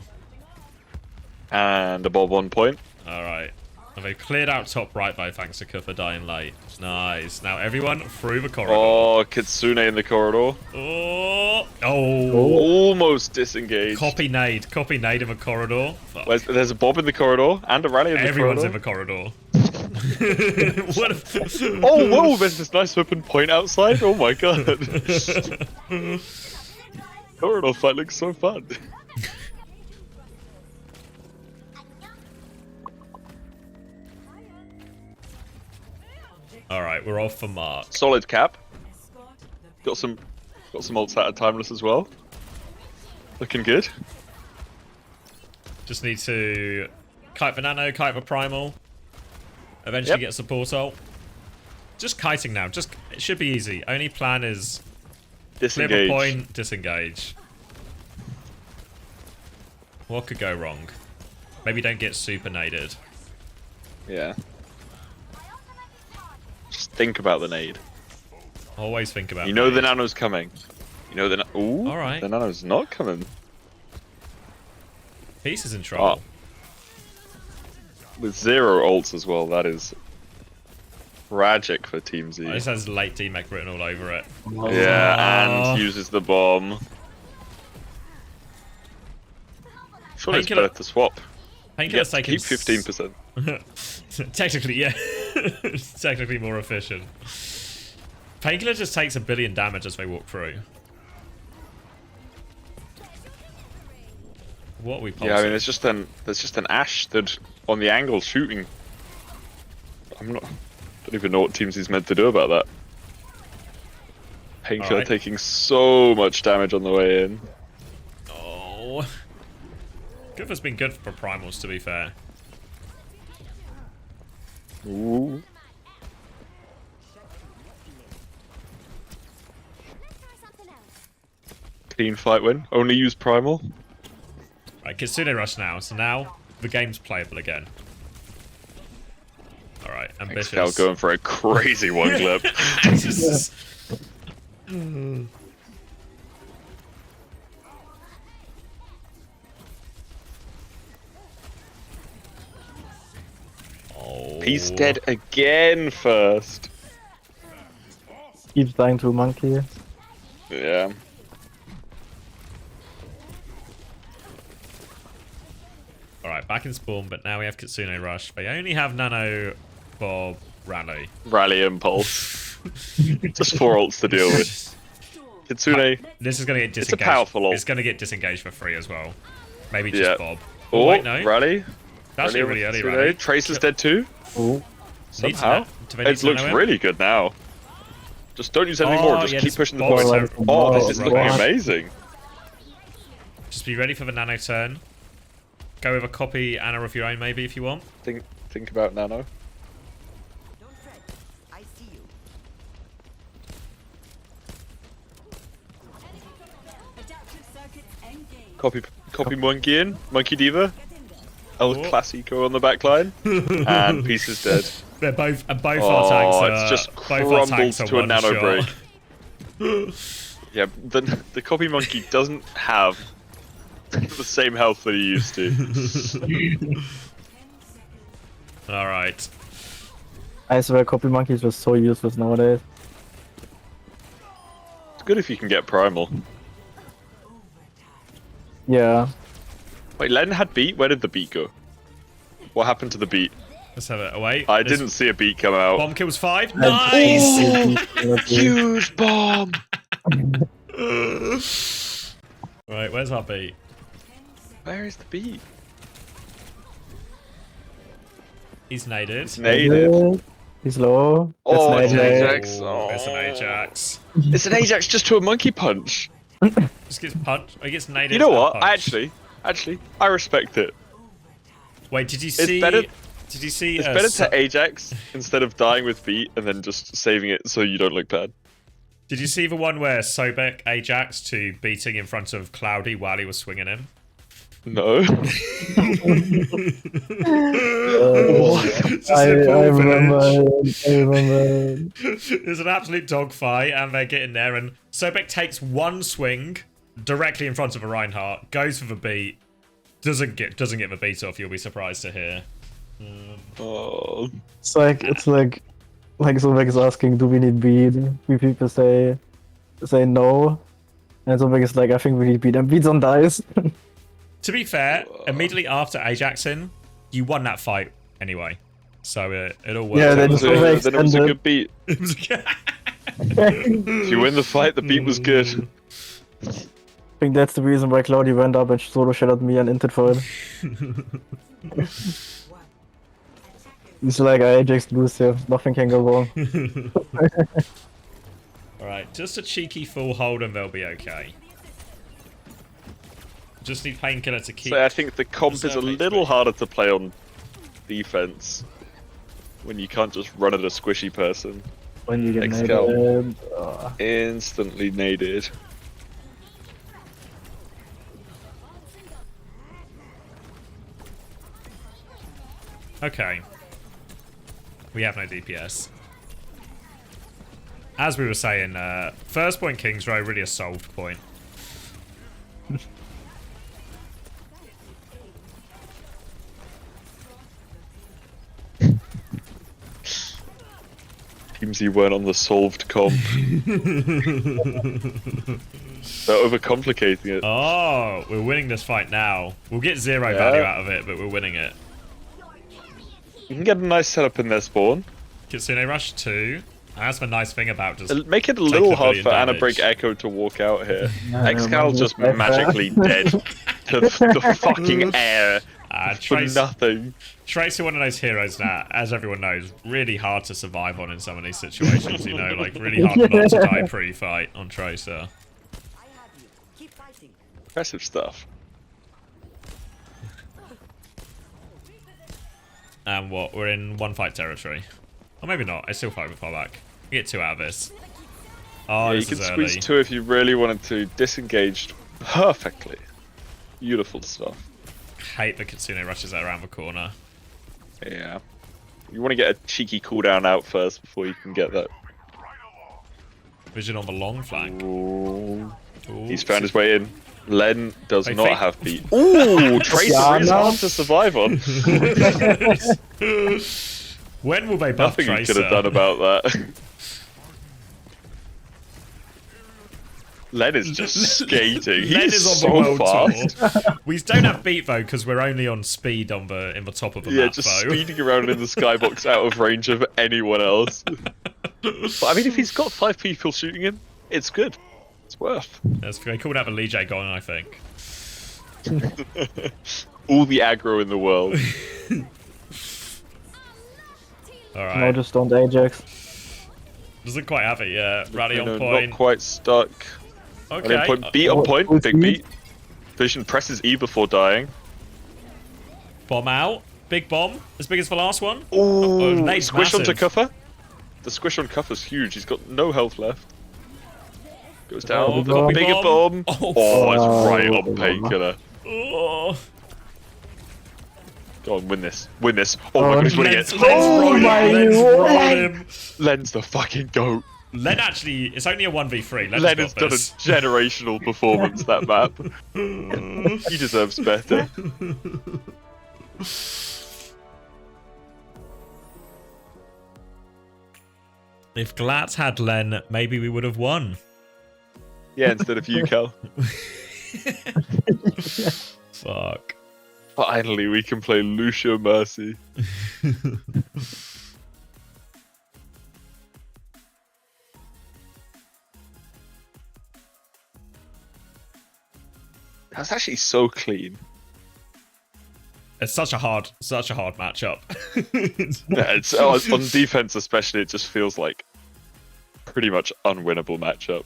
N: And a Bob 1 point.
D: Alright. And they've cleared out top right by thanks to Kuffa dying late. Nice. Now everyone through the corridor.
N: Oh, Kitsune in the corridor.
D: Oh.
N: Almost disengaged.
D: Copy nade in the corridor. Fuck.
N: There's a Bob in the corridor and a Rally in the
D: Everyone's
N: corridor.
D: in the corridor. What
N: Oh, whoa, there's this nice open point outside. Oh my god. Corridor fight looks so fun.
D: Alright, we're off for Mark.
N: Solid cap. Got some ults out of Timeless as well. Looking good.
D: Just need to kite for Nano, kite for Primal. Eventually get support ult. Just kiting now. It should be easy. Only plan is
N: disengage.
D: Clear the point, disengage. What could go wrong? Maybe don't get super naded.
N: Yeah. Just think about the nade.
D: Always think about.
N: You know the Nano's coming. You know the. Ooh.
D: All right.
N: The Nano's not coming.
D: Peace is in trouble.
N: With 0 ults as well, that is tragic for Team Z.
D: This has late DMEC written all over it.
N: Yeah, and uses the bomb. Surely it's better to swap.
D: Painkiller's taking
N: keep 15%.
D: Technically, yeah. Technically more efficient. Painkiller just takes 1 billion damage as they walk through. What are we pulsing?
N: Yeah, I mean, there's just an Ashe stood on the angle shooting. Don't even know what Teams he's meant to do about that. Painkiller taking so much damage on the way in.
D: Oh. Kuffa's been good for primals, to be fair.
N: Ooh. Clean fight win. Only use primal.
D: Right, Kitsune rush now. So now the game's playable again. Alright, ambitious.
N: Now going for a crazy one clip.
D: Oh.
N: He's dead again first.
M: Keeps dying to a monkey.
N: Yeah.
D: Alright, back in spawn, but now we have Kitsune rush. They only have Nano, Bob, Rally.
N: Rally Impulse. Just 4 ults to deal with. Kitsune.
D: This is going to get disengaged.
N: It's a powerful ult.
D: It's going to get disengaged for free as well. Maybe just Bob.
N: Oh,
D: wait, no.
N: Rally.
D: That's
N: Rally
D: really early,
N: Kitsune.
D: Rally.
N: Trace is dead too.
M: Oh.
N: Somehow.
D: It
N: looks really good now. Just don't use anything more. Just
D: yeah,
N: keep
D: this
N: pushing the
D: Bob's
N: point.
D: so-
N: Oh, this is
D: Bob's
N: looking
D: right.
N: amazing.
D: Just be ready for the Nano turn. Go with a copy Anna of your own, maybe, if you want.
N: Think about Nano. Copy Monkey in. Monkey Diva. El Clasico on the back line. And Peace is dead.
D: They're both our tanks are,
N: it's just
D: both our
N: crumbled
D: tanks are
N: to a
D: one
N: Nano
D: shot.
N: break. Yeah, the Copy Monkey doesn't have the same health that he used to.
D: Alright.
M: I swear copy monkeys were so useless nowadays.
N: It's good if you can get Primal.
M: Yeah.
N: Wait, Len had beat? Where did the beat go? What happened to the beat?
D: Let's have it away.
N: I didn't see a beat come out.
D: Bomb kills 5. Nice!
N: Huge bomb!
D: Right, where's our beat?
N: Where is the beat?
D: He's naded.
N: It's naded.
M: He's low.
N: Oh,
M: That's
N: it's an
M: an
N: Ajax. Oh.
D: It's an Ajax.
N: It's an Ajax just to a monkey punch.
D: Just gets punched. He gets naded.
N: You know
D: and
N: what?
D: punched.
N: Actually, I respect it.
D: Wait, did you see? Did you see?
N: It's better to Ajax instead of dying with beat and then just saving it so you don't look bad.
D: Did you see the one where Sobek Ajax to beating in front of Cloudy while he was swinging him?
N: No.
M: I remember.
D: There's an absolute dogfight, and they're getting there, and Sobek takes one swing directly in front of a Reinhardt, goes for the beat, doesn't get the beat off. You'll be surprised to hear.
N: Oh.
M: It's like Zobek is asking, do we need beat? We people say no, and Zobek is like, I think we need beat, and beats on dice.
D: To be fair, immediately after Ajaxin, you won that fight anyway, so it all worked.
M: Yeah, then
D: out.
M: Zobek
N: Then it was a good beat.
D: It was good.
N: If you win the fight, the beat was good.
M: I think that's the reason why Cloudy went up and solo shadowed me and inted for it. He's like, I Ajax lose here, nothing can go wrong.
D: Alright, just a cheeky full hold and they'll be okay. Just need Painkiller to keep...
N: So I think the comp is a little harder to play on defense when you can't just run at a squishy person.
M: When you get
N: Excalibur.
M: naded,
N: Instantly naded.
D: Okay. We have no DPS. As we were saying, first point King's Row, really a solved point.
N: Seems you weren't on the solved comp. They're overcomplicating it.
D: Oh, we're winning this fight now. We'll get zero value out of it, but we're winning it.
N: You can get a nice setup in their spawn.
D: Kitsune Rush 2. That's the nice thing about just...
N: Make it a little hard for Anna Break Echo to walk out here. Excal's just magically dead to the fucking air for nothing.
D: Tracer, one of those heroes that, as everyone knows, really hard to survive on in some of these situations, you know? Like, really hard not to die pre-fight on Tracer.
N: Impressive stuff.
D: And what? We're in one fight territory. Or maybe not. I still fight far back. We get 2 out of this. Oh,
N: Yeah,
D: this
N: you can
D: is
N: squeeze
D: early.
N: 2 if you really wanted to. Disengaged perfectly. Beautiful stuff.
D: Hate the Kitsune rushes that around the corner.
N: Yeah. You want to get a cheeky cooldown out first before you can get that.
D: Vision on the long flank.
N: Ooh.
D: Ooh.
N: He's found his way in. Len does
D: Wait,
N: not
D: fake-
N: have beat. Ooh, Tracer is hard to survive on.
D: When will they buff
N: Nothing
D: Tracer?
N: you could have done about that. Len is just skating.
D: Len
N: He's
D: is on
N: so
D: the world
N: fast.
D: tour. We don't have beat though because we're only on speed in the top of the
N: Yeah,
D: map
N: just
D: though.
N: speeding around in the skybox out of range of anyone else. But I mean, if he's got 5 people shooting him, it's good. It's worth.
D: They called out the Lee J gone, I think.
N: All the aggro in the world.
D: Alright.
M: no, just don't Ajax.
D: Doesn't quite have it yet. Rally on
N: No,
D: point.
N: Not quite stuck.
D: Okay.
N: Rally on point. Beat on point. Big beat. Vision presses E before dying.
D: Bomb out. Big bomb. As big as the last one.
N: Ooh,
D: Nade's
N: squish onto
D: massive.
N: Cuffer. The squish on Cuffer's huge. He's got no health left. Goes down.
D: Oh,
N: The bigger bomb. Oh, it's right on Painkiller.
D: Oh.
N: Go on, win this. Win this. Oh my god, he's winning it.
D: Len's rolling him.
N: Len's the fucking goat.
D: Len actually, it's only a 1v3. Len's
N: Len
D: got
N: has done a
D: this.
N: generational performance that map. He deserves better.
D: If Glatz had Len, maybe we would have won.
N: Yeah, instead of you, Cal.
D: Fuck.
N: Finally, we can play Lucio Mercy. That's actually so clean.
D: It's such a hard matchup.
N: Yeah, it's on defense especially. It just feels like pretty much unwinnable matchup.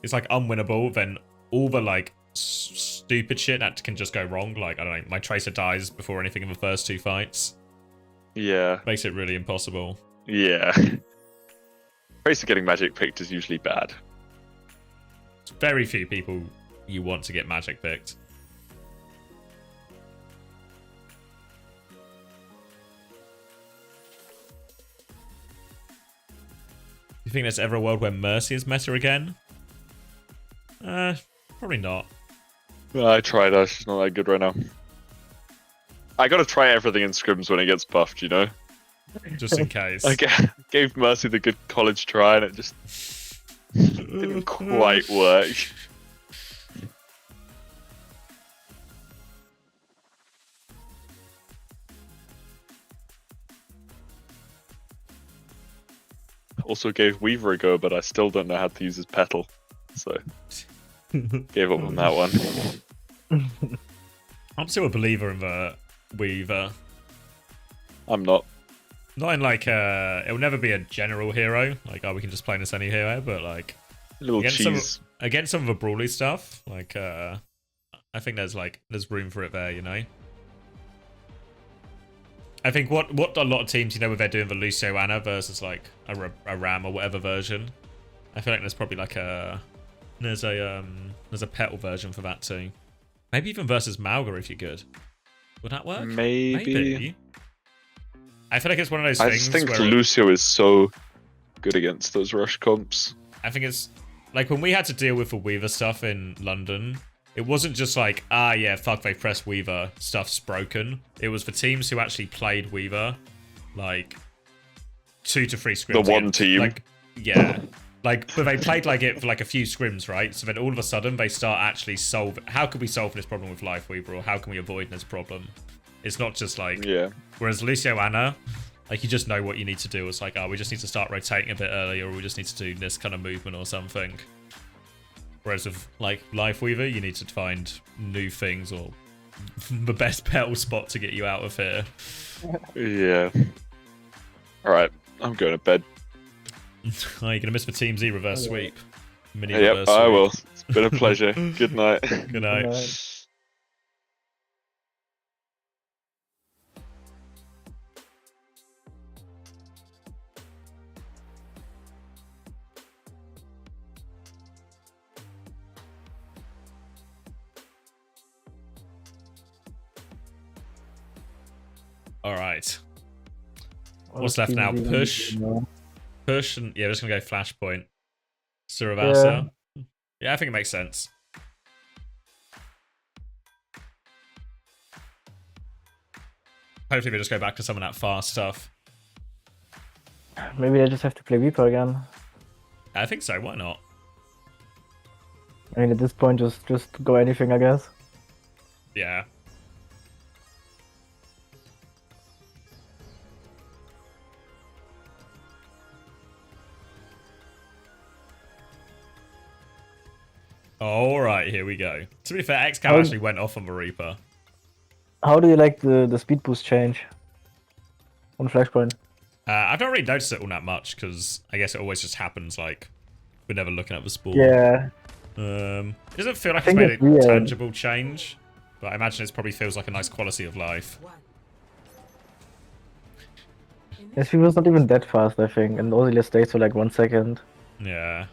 D: It's like unwinnable. Then all the like stupid shit that can just go wrong. Like I don't know, my Tracer dies before anything in the first 2 fights.
N: Yeah,
D: Makes it really impossible.
N: yeah. Tracer getting magic picked is usually bad.
D: Very few people you want to get magic picked. You think there's ever a world where Mercy is meta again? Probably not.
N: I tried her. She's not that good right now. I gotta try everything in scrims when it gets buffed, you know?
D: Just in case.
N: I gave Mercy the good college try and it just didn't quite work. Also gave Weaver a go, but I still don't know how to use his petal. So, gave up on that one.
D: I'm still a believer in the Weaver.
N: I'm not.
D: Not in like it'll never be a general hero. Like, oh, we can just play this any hero, but like against some of the brawly stuff, like I think there's room for it there, you know. I think what a lot of teams, you know, when they're doing the Lucio Anna versus like a Ram or whatever version, I feel like there's probably like there's a petal version for that too. Maybe even versus Malga if you're good. Would that work?
N: Maybe.
D: I feel like it's one of those things.
N: I just think
D: where
N: Lucio is so good against those rush comps.
D: I think it's like when we had to deal with the Weaver stuff in London, it wasn't just like, ah, yeah, fuck, they press Weaver, stuff's broken. It was for teams who actually played Weaver, like 2 to 3 scrims.
N: The one team.
D: Like, yeah. Like, but they played like it for like a few scrims, right? So then all of a sudden they start actually how can we solve this problem with Life Weaver, or how can we avoid this problem? It's not just like,
N: yeah.
D: Whereas Lucio Anna, like, you just know what you need to do. It's like, oh, we just need to start rotating a bit earlier, or we just need to do this kind of movement or something. Whereas with like Life Weaver, you need to find new things or the best petal spot to get you out of here.
N: Yeah. Alright, I'm going to bed.
D: Oh, you're gonna miss the Team Z reverse sweep. Mini
N: yep,
D: reverse
N: I
D: sweep.
N: will. It's been a pleasure. Good night.
D: Good night. All right. What's left now? Push. Push, and yeah, we're just gonna go Flashpoint. Suravasa. Yeah, I think it makes sense. Hopefully we just go back to some of that fast stuff.
M: Maybe I just have to play Reaper again.
D: I think so, why not?
M: I mean, at this point, just go anything, I guess.
D: Yeah. Alright, here we go. To be fair, XCal actually went off on the Reaper.
M: How do you like the speed boost change on Flashpoint?
D: I've not really noticed it all that much, because I guess it always just happens, like, we're never looking at the spawn.
M: Yeah.
D: It doesn't feel like it's made a tangible change, but I imagine it probably feels like a nice quality of life.
M: SP was not even that fast, I think, and only just stays for like 1 second.
D: Yeah.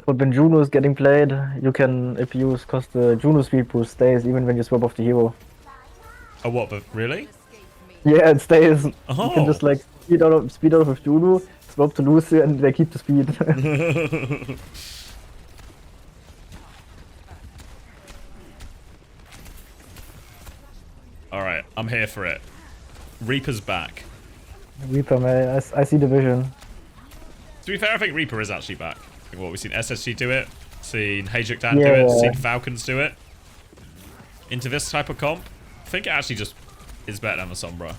M: But when Juno is getting played, you can abuse, because the Juno speed boost stays even when you swap off the hero.
D: Oh, what? But really?
M: Yeah, it stays.
D: Oh.
M: You can just like speed out of with Juno, swap to Lucy, and they keep the speed.
D: Alright, I'm here for it. Reaper's back.
M: Reaper, man, I see the vision.
D: To be fair, I think Reaper is actually back. What, we've seen SSG do it, seen Hajuk Dan do it, seen Falcons do it. Into this type of comp, I think it actually just is better than the Sombra.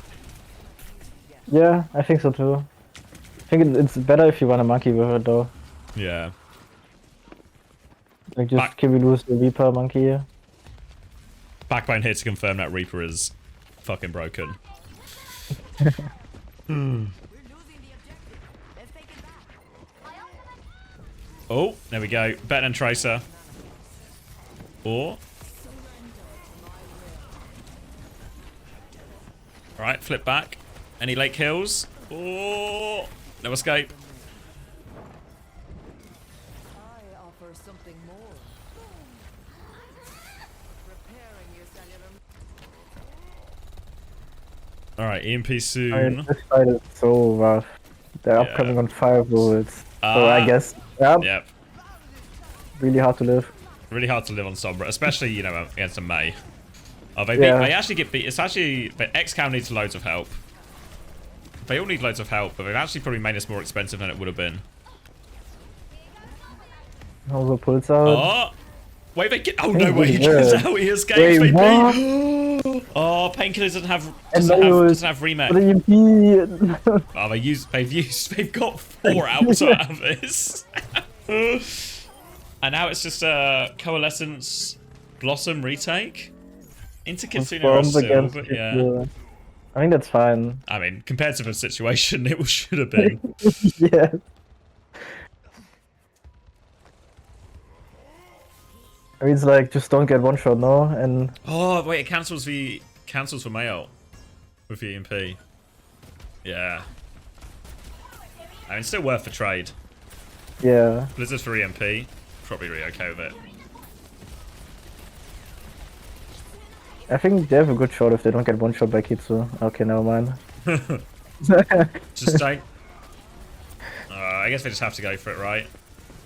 M: Yeah, I think so too. I think it's better if you want a monkey with it though.
D: Yeah.
M: Like just can we lose the Reaper monkey?
D: Backbone here to confirm that Reaper is fucking broken. Oh, there we go. Better than Tracer. Or... Alright, flip back. Any late kills? Oh, no escape.
H: I offer something more. Repairing your cellular.
D: Alright, EMP soon.
M: This fight is so rough. They're upcoming on 5 bullets. So I guess,
D: Yep.
M: Really hard to live.
D: Really hard to live on Sombra, especially, you know, against a Mei. Oh, they actually get beat. It's actually... But XCal needs loads of help. They all need loads of help, but they've actually probably made this more expensive than it would have been.
M: Also pulls out.
D: Oh! Wait, they get... Oh, no way. He goes out. He escapes.
M: Wait,
D: they
M: what?
D: beat... Oh, Painkiller doesn't have remake. Oh, they've got 4 outs out of this. And now it's just Coalescence Blossom retake into Kitsune Rush still, but yeah.
M: I think that's fine.
D: I mean, compared to the situation, it should have been.
M: Yeah. I mean, it's like, just don't get one shot, no? And
D: oh, wait, it cancels for Mayo with the EMP. Yeah. I mean, still worth the trade.
M: Yeah.
D: Blizzard for EMP, probably really okay with it.
M: I think they have a good shot if they don't get one shot by Kitsu. Okay, never mind.
D: Just don't. I guess they just have to go for it, right?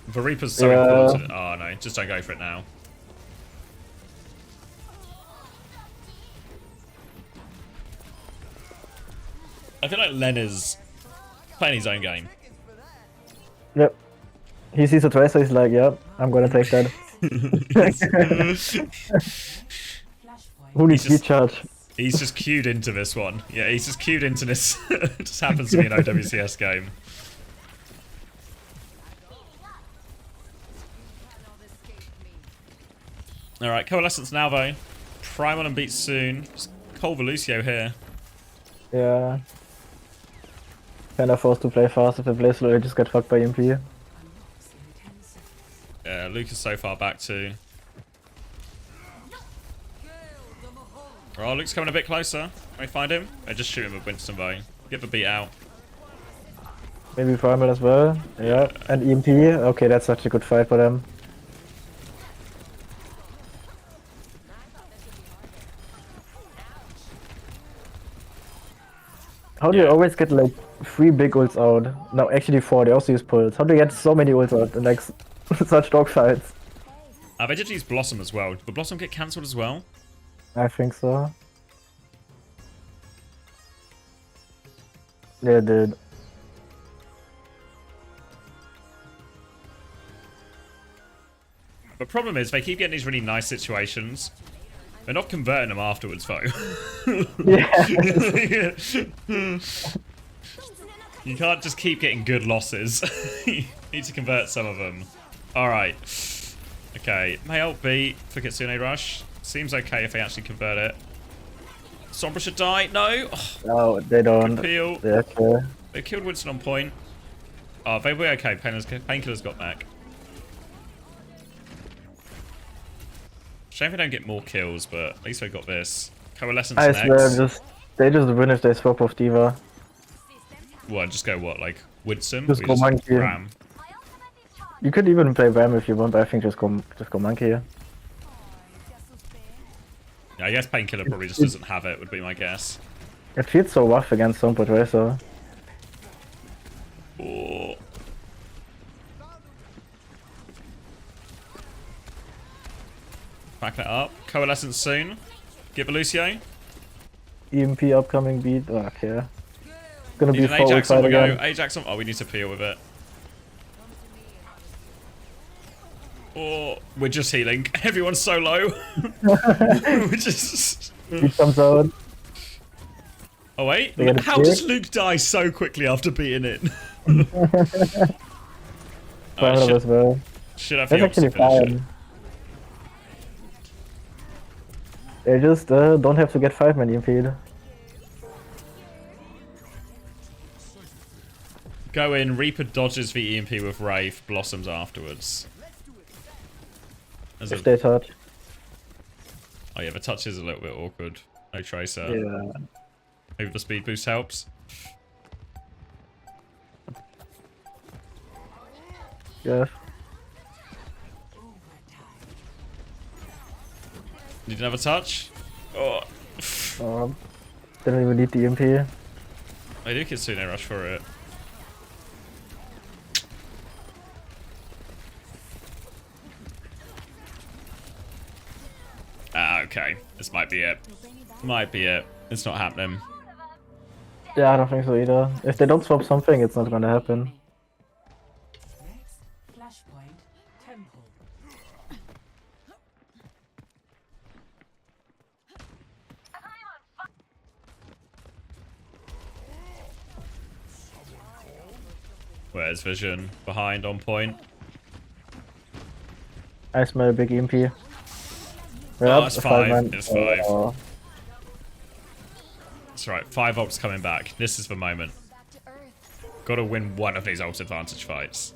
D: The Reaper's so important. Oh no, just don't go for it now. I feel like Len is playing his own game.
M: Yep. He sees a Tracer, he's like, yep, I'm gonna take that. Who needs recharge?
D: He's just queued into this one. Yeah, he's just queued into this. It just happens to be an OWCS game. Alright, Coalescence now though. Primal and beat soon. Just Cole Lucio here.
M: Yeah. Kinda forced to play fast. If they play slow, they just get fucked by MP.
D: Yeah, Luke is so far back too. Oh, Luke's coming a bit closer. Can we find him? I just shoot him with Winston bow. Get the beat out.
M: Maybe Primal as well. Yeah. And EMP. Okay, that's such a good fight for them. How do you always get like 3 big ults out? No, actually 4. They also use pulls. How do you get so many ults out in like such dogfights?
D: They did use Blossom as well. Did the Blossom get cancelled as well?
M: I think so. Yeah, it did.
D: The problem is they keep getting these really nice situations. They're not converting them afterwards, though.
M: Yeah.
D: You can't just keep getting good losses. You need to convert some of them. Alright. Okay, may ult B for Kitsune Rush. Seems okay if they actually convert it. Sombra should die. No! Oh,
M: no, they don't.
D: Peel.
M: They're okay.
D: They killed Winston on point. Oh, they were okay. Painkiller's got back. Shame they don't get more kills, but at least they got this. Coalescence
M: I
D: next.
M: swear, they just win if they swap off Diva.
D: What, just go what, like Winston?
M: Just go Monkey.
D: Ram?
M: You could even play Ram if you want, but I think just go Monkey.
D: Yeah, I guess Painkiller probably just doesn't have it, would be my guess.
M: It feels so rough against Sombra Tracer.
D: Oh. Backing it up. Coalescence soon. Give a Lucio.
M: EMP upcoming beat. Oh, okay. It's gonna
D: Need
M: be
D: an Ajax on the
M: again.
D: go. Ajax on. Oh, we need to peel with it. Or we're just healing. Everyone's so low. We're just.
M: He comes out.
D: Oh wait, how does Luke die so quickly after beating it?
M: Final as well.
D: Should have
M: That's actually fine. They just don't have to get 5-man EMP'd.
D: Go in, Reaper dodges the EMP with Wraith, blossoms afterwards.
M: If they touch.
D: Oh yeah, the touch is a little bit awkward. No Tracer.
M: Yeah.
D: Maybe the speed boost helps.
M: Yeah.
D: Need another touch? Oh.
M: Don't even need the EMP.
D: I do Kitsune Rush for it. Ah, okay. This might be it. Might be it. It's not happening.
M: Yeah, I don't think so either. If they don't swap something, it's not gonna happen.
K: Next, Flashpoint Temple.
D: Where's Vision? Behind, on point.
M: I smell a big EMP.
D: Oh, it's 5. It's 5.
M: Oh.
D: That's right. 5 ults coming back. This is the moment. Gotta win one of these ult advantage fights.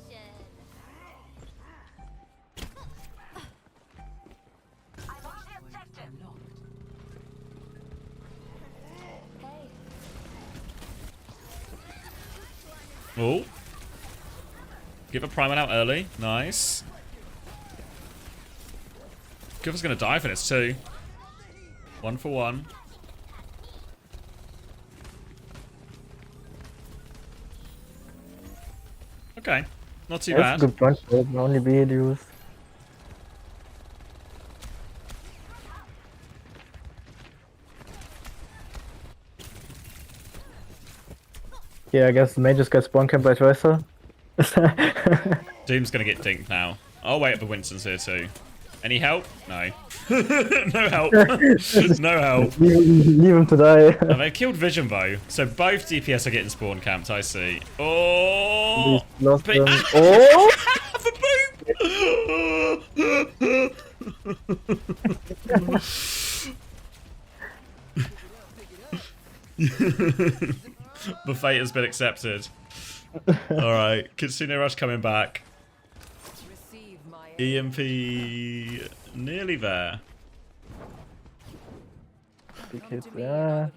D: Oh. Give a primer out early. Nice. Giver's gonna die for this too. 1 for 1. Okay. Not too bad.
M: That's a good punch, but it can only be used. Yeah, I guess the mage just gets spawn camped by Tracer.
D: Doom's gonna get dinked now. Oh wait, but Winston's here too. Any help? No. No help. No help.
M: Leave him to die.
D: Oh, they've killed Vision though, so both DPS are getting spawn camped, I see. Oh!
M: Lost
D: But-
M: them. Oh!
D: The fate has been accepted. Alright, Kitsune Rush coming back. EMP nearly there.
M: Yeah.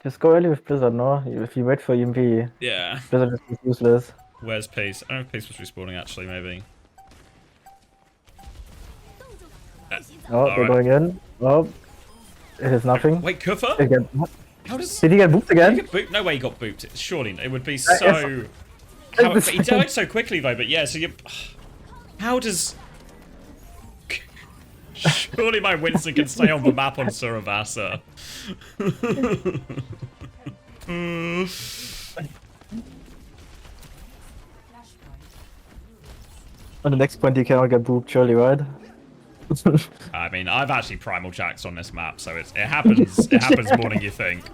M: Just go early with Blizzard, no? If you wait for EMP,
D: Yeah.
M: Blizzard is just useless.
D: Where's Peace? I don't know if Peace was respawning actually, maybe.
M: Oh, they're going in. Oh, it is nothing.
D: Wait, Kufa?
M: They get-
D: How does...
M: Did he get booped again?
D: Did he get booped? No way he got booped. Surely it would be so... How... But he died so quickly though, but yeah, so you... How does... Surely my Winston can stay on the map on Suravasa.
M: On the next point, you cannot get booped, surely, right?
D: I mean, I've actually primal jacked on this map, so it happens. It happens more than you think.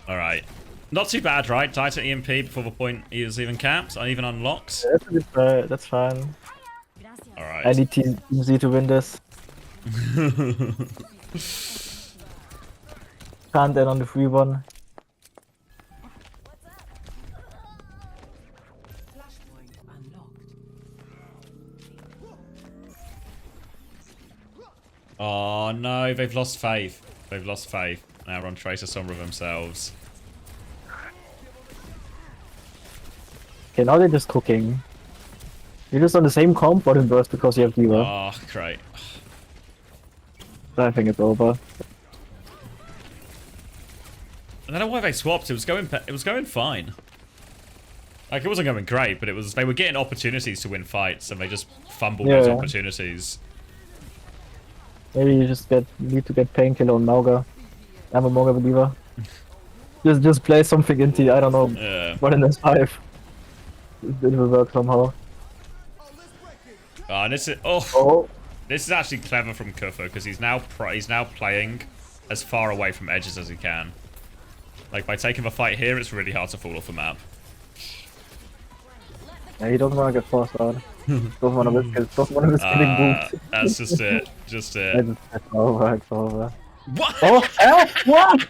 D: All right, not too bad, right? Titan EMP before the point is even capped, even unlocked.
M: Yeah, that's fine.
D: All right.
M: I need Team Z to win this. Can't end on the free one.
D: Oh no, they've lost faith. They've lost faith. Now we're on Tracer Sombra themselves.
M: Okay, now they're just cooking. You're just on the same comp, but in burst because you have Diva.
D: Oh, great.
M: I think it's over.
D: I don't know why they swapped. It was going fine. Like it wasn't going great, but they were getting opportunities to win fights, and they just fumbled those opportunities.
M: Maybe you just need to get Painkiller on Mauga. I'm a Mauga believer. just play something into, I don't know, what in this 5. It will work somehow.
D: And this is this is actually clever from Kufa because he's now playing as far away from edges as he can. Like by taking the fight here, it's really hard to fall off the map.
M: Yeah, he doesn't want to get forced out. Doesn't want to risk getting booped.
D: That's just it. Just it.
M: It's over. It's over.
D: What?
M: Oh, what?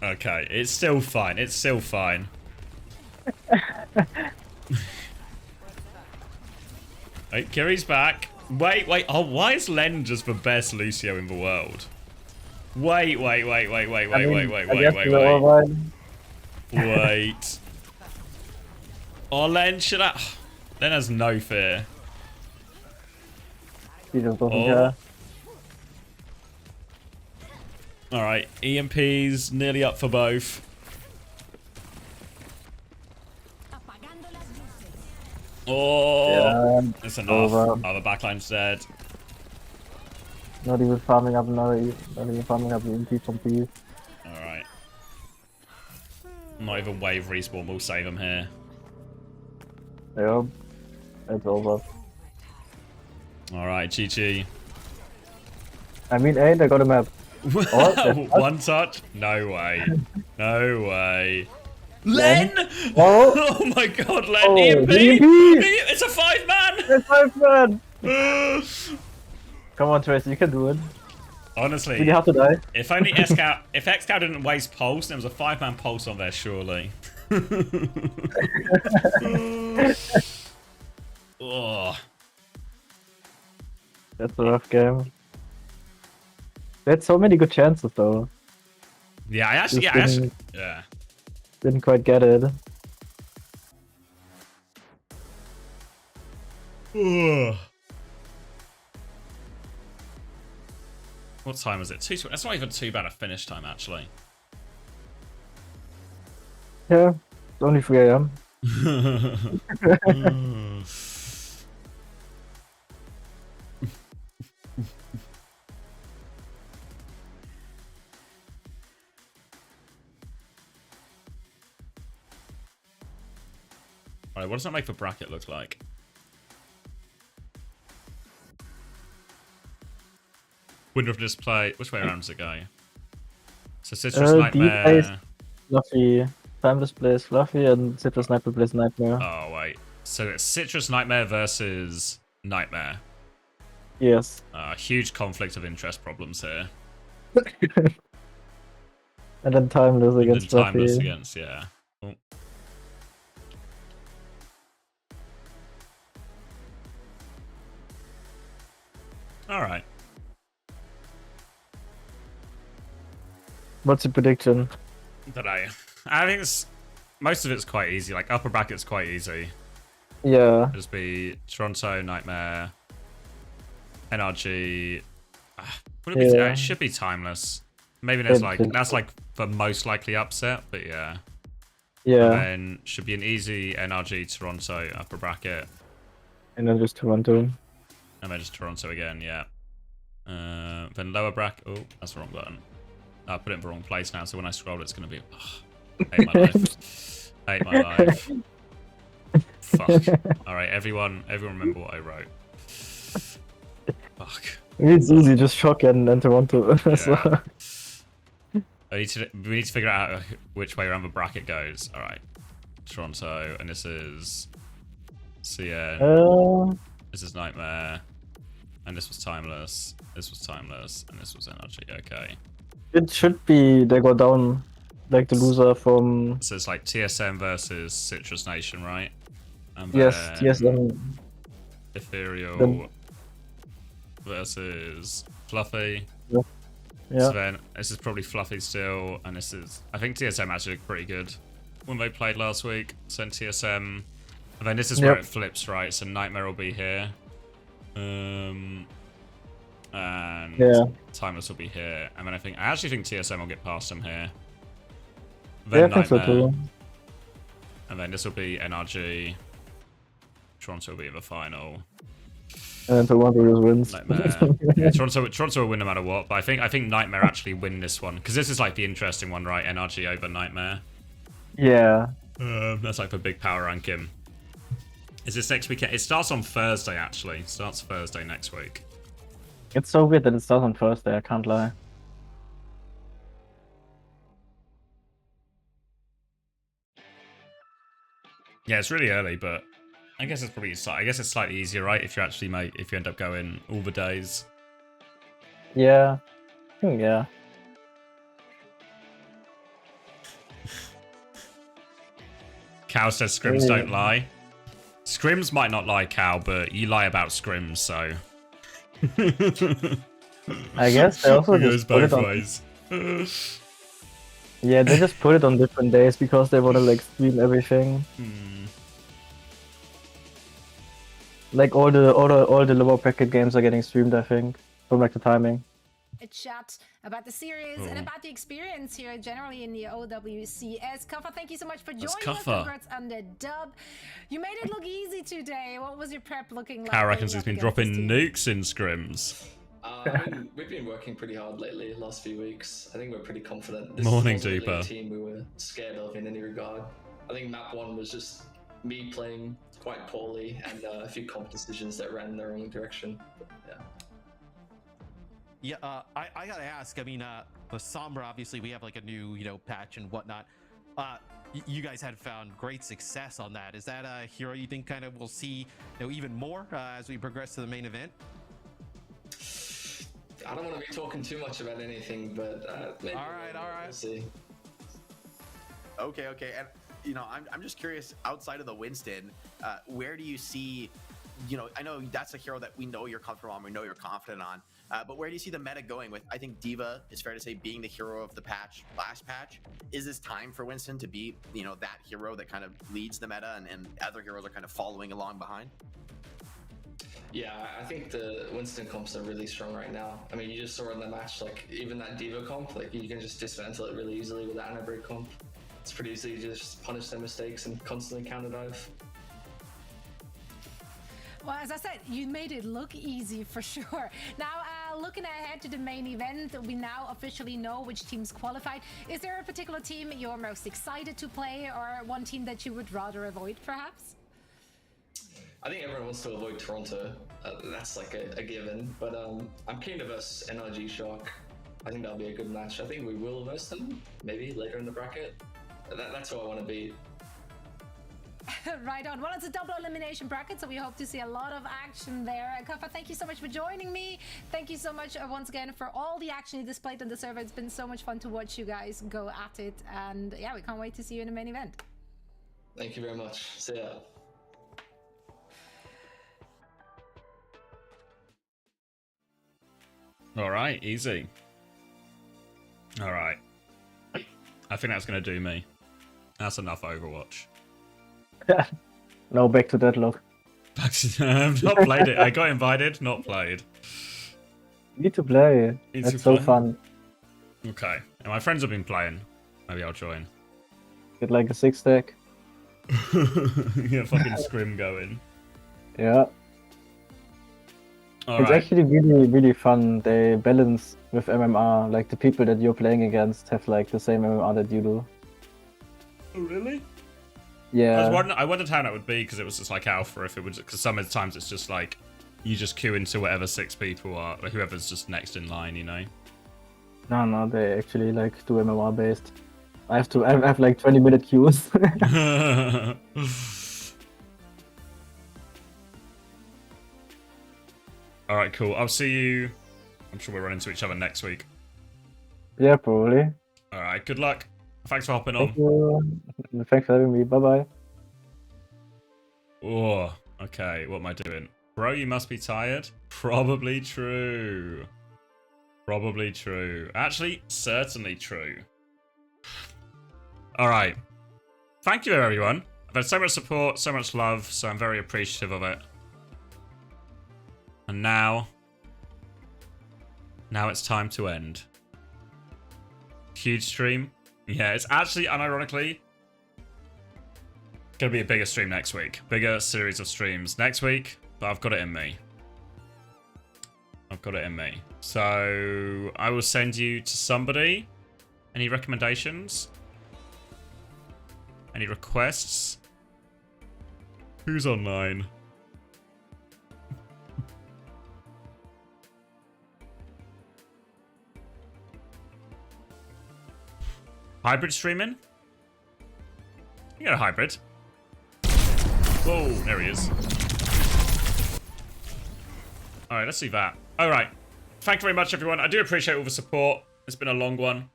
D: Okay, it's still fine. It's still fine. Wait, Kiri's back. Wait. Oh, why is Len just the best Lucio in the world? Wait. Oh, Len, should I... Len has no fear.
M: He just doesn't care.
D: Alright, EMP's nearly up for both. Oh,
M: Yeah,
D: that's enough.
M: over.
D: Oh, the backline's dead.
M: Not even farming up another, not even farming up the EMP from P.
D: Alright. Not even wave respawn will save him here.
M: Yeah, it's over.
D: Alright, GG.
M: I mean, hey, they got a map. Oh,
D: one touch? No way. No way. Len!
M: Oh,
D: oh my god, Len!
M: Oh,
D: EMP!
M: EMP!
D: It's a 5-man!
M: It's 5-man! Come on, Trace, you can do it.
D: Honestly,
M: Really hard to die.
D: if only Xcow, if Xcow didn't waste pulse, there was a 5-man pulse on there, surely. oh.
M: That's a rough game. They had so many good chances, though.
D: Yeah, I actually, yeah.
M: Didn't quite get it.
D: What time is it? That's not even too bad a finish time, actually.
M: Yeah, it's only 3 AM.
D: Alright, what does that make for bracket look like? Winner of display. Which way around does it go? So Citrus Nightmare.
M: Fluffy. Timeless plays Fluffy and Citrus Nightmare plays Nightmare.
D: Oh, wait. So it's Citrus Nightmare versus Nightmare.
M: Yes.
D: Huge conflict of interest problems here.
M: And then Timeless against Fluffy.
D: Timeless against, yeah. Oh. Alright.
M: What's your prediction?
D: Today. I think it's most of it's quite easy. Like upper bracket's quite easy.
M: Yeah.
D: It'll just be Toronto, Nightmare, NRG. Would it be? It should be Timeless. Maybe there's that's like the most likely upset, but yeah.
M: Yeah.
D: And then should be an easy NRG Toronto upper bracket.
M: And then just Toronto.
D: And then just Toronto again, yeah. Then lower bracket. Oh, that's the wrong button. I put it in the wrong place now, so when I scroll, it's going to be. Hate my life. Hate my life. Fuck. Alright, everyone remember what I wrote. Fuck.
M: It's easy, just shock and Toronto.
D: Yeah. We need to figure out which way around the bracket goes. Alright. Toronto, and this is CN. This is Nightmare. And this was Timeless. This was Timeless. And this was NRG. Okay.
M: It should be they go down like the loser from.
D: So it's like TSM versus Citrus Nation, right? And
M: yes, TSM.
D: Ethereal versus Fluffy.
M: Yeah.
D: So then this is probably Fluffy still, and this is I think TSM actually looked pretty good when they played last week. So TSM, and then this is where it flips, right? So Nightmare will be here. And Timeless will be here, and then I actually think TSM will get past them here. Then
M: I think so too.
D: And then this will be NRG. Toronto will be in the final.
M: And then Toronto just wins.
D: Nightmare. Yeah, Toronto will win no matter what, but I think Nightmare actually win this one because this is like the interesting one, right? NRG over Nightmare.
M: Yeah.
D: That's like the big power ranking. Is this next weekend? It starts on Thursday, actually. It starts Thursday next week.
M: It's so weird that it starts on Thursday, I can't lie.
D: Yeah, it's really early, but I guess it's slightly easier, right? If you actually if you end up going all the days.
M: Yeah. Yeah.
D: Cow says scrims don't lie. Scrims might not lie, Cow, but you lie about scrims, so.
M: I guess they also just put it on.
D: Ways.
M: Yeah, they just put it on different days because they want to like stream everything. Like all the lower bracket games are getting streamed, I think, from like the timing.
O: a chat about the series and about the experience here generally in the OWCS. Kuffa, thank you so much for joining us. Congrats on the dub. You made it look easy today. What was your prep looking like?
D: Cal reckons he's been dropping nukes in scrims.
P: We've been working pretty hard lately, last few weeks. I think we're pretty confident. This
D: Morning,
P: wasn't really a
D: Duper.
P: team we were scared of in any regard. I think map 1 was just me playing quite poorly and a few comp decisions that ran in the wrong direction. But,
J: yeah, I gotta ask. I mean, the Sombra, obviously, we have like a new, patch and whatnot. You guys had found great success on that. Is that a hero you think kind of we'll see, even more as we progress to the main event?
P: I don't want to be talking too much about anything, but maybe.
J: All right.
P: We'll see.
Q: Okay, and I'm just curious. Outside of the Winston, where do you see? I know that's a hero that we know you're comfortable on, we know you're confident on. But where do you see the meta going with? I think Diva is fair to say being the hero of the last patch. Is this time for Winston to be, that hero that kind of leads the meta and other heroes are kind of following along behind?
P: Yeah, I think the Winston comps are really strong right now. I mean, you just saw in the match, like, even that Diva comp, like, you can just dismantle it really easily with that Anabreak comp. It's pretty easy to just punish their mistakes and constantly counter dive.
O: Well, as I said, you made it look easy for sure. Now, looking ahead to the main event, we now officially know which teams qualified. Is there a particular team you're most excited to play, or one team that you would rather avoid, perhaps?
P: I think everyone wants to avoid Toronto. That's like a given. But I'm keen to verse NRG Shark. I think that'll be a good match. I think we will verse them, maybe later in the bracket. That's who I want to beat.
O: Right on. Well, it's a double elimination bracket, so we hope to see a lot of action there. Kuffa, thank you so much for joining me. Thank you so much once again for all the action you displayed on the server. It's been so much fun to watch you guys go at it. And yeah, we can't wait to see you in the main event.
P: Thank you very much. See ya.
D: All right, easy. All right. I think that's going to do me. That's enough Overwatch.
M: No, back to Deadlock.
D: Back to I've not played it. I got invited, not played.
M: Need to play. It's so fun.
D: Okay. And my friends have been playing. Maybe I'll join.
M: Get like a 6-stack.
D: Yeah, fucking scrim going.
M: Yeah.
D: All
M: it's
D: right.
M: actually really, really fun. They balance with MMR. Like the people that you're playing against have like the same MMR that you do.
D: Oh, really?
M: Yeah.
D: I wondered how that would be because it was just like alpha. If it would, because sometimes it's just like you just queue into whatever 6 people are, or whoever's just next in line,
M: No, they actually like do MMR based. I have like 20-minute queues.
D: All right, cool. I'll see you. I'm sure we'll run into each other next week.
M: Yeah, probably.
D: All right, good luck. Thanks for hopping
M: Thank
D: on.
M: you. Thanks for having me. Bye-bye.
D: Oh, okay. What am I doing? Bro, you must be tired. Probably true. Probably true. Actually, certainly true. All right. Thank you, everyone. I've had so much support, so much love, so I'm very appreciative of it. And now it's time to end. Huge stream. Yeah, it's actually, unironically, going to be a bigger stream next week. Bigger series of streams next week, but I've got it in me. I've got it in me. So I will send you to somebody. Any recommendations? Any requests? Who's online? Hybrid streaming? You got a hybrid. Whoa, there he is. Alright, let's see that. Alright. Thank you very much, everyone. I do appreciate all the support. It's been a long one.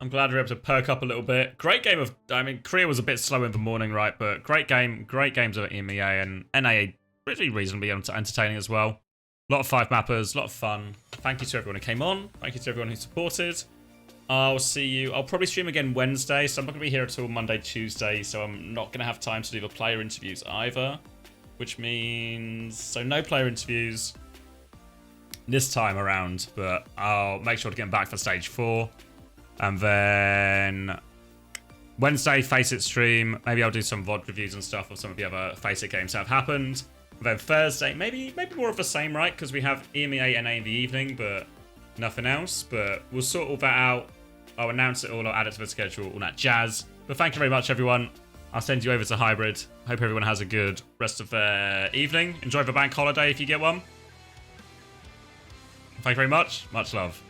D: I'm glad we were able to perk up a little bit. Great game of... I mean, Korea was a bit slow in the morning, right? But great game. Great games of EMEA and NA really reasonably entertaining as well. A lot of 5-mappers. A lot of fun. Thank you to everyone who came on. Thank you to everyone who supported. I'll see you. I'll probably stream again Wednesday, so I'm not going to be here until Monday, Tuesday, so I'm not going to have time to do the player interviews either, which means... So no player interviews. this time around, but I'll make sure to get back for stage 4. And then Wednesday, Face It stream. Maybe I'll do some VOD reviews and stuff of some of the other Face It games that have happened. And then Thursday, maybe more of the same, right? Because we have EMEA NA in the evening, but nothing else. But we'll sort all that out. I'll announce it all, I'll add it to the schedule, all that jazz. But thank you very much, everyone. I'll send you over to Hybrid. Hope everyone has a good rest of their evening. Enjoy the bank holiday if you get one. Thank you very much. Much love.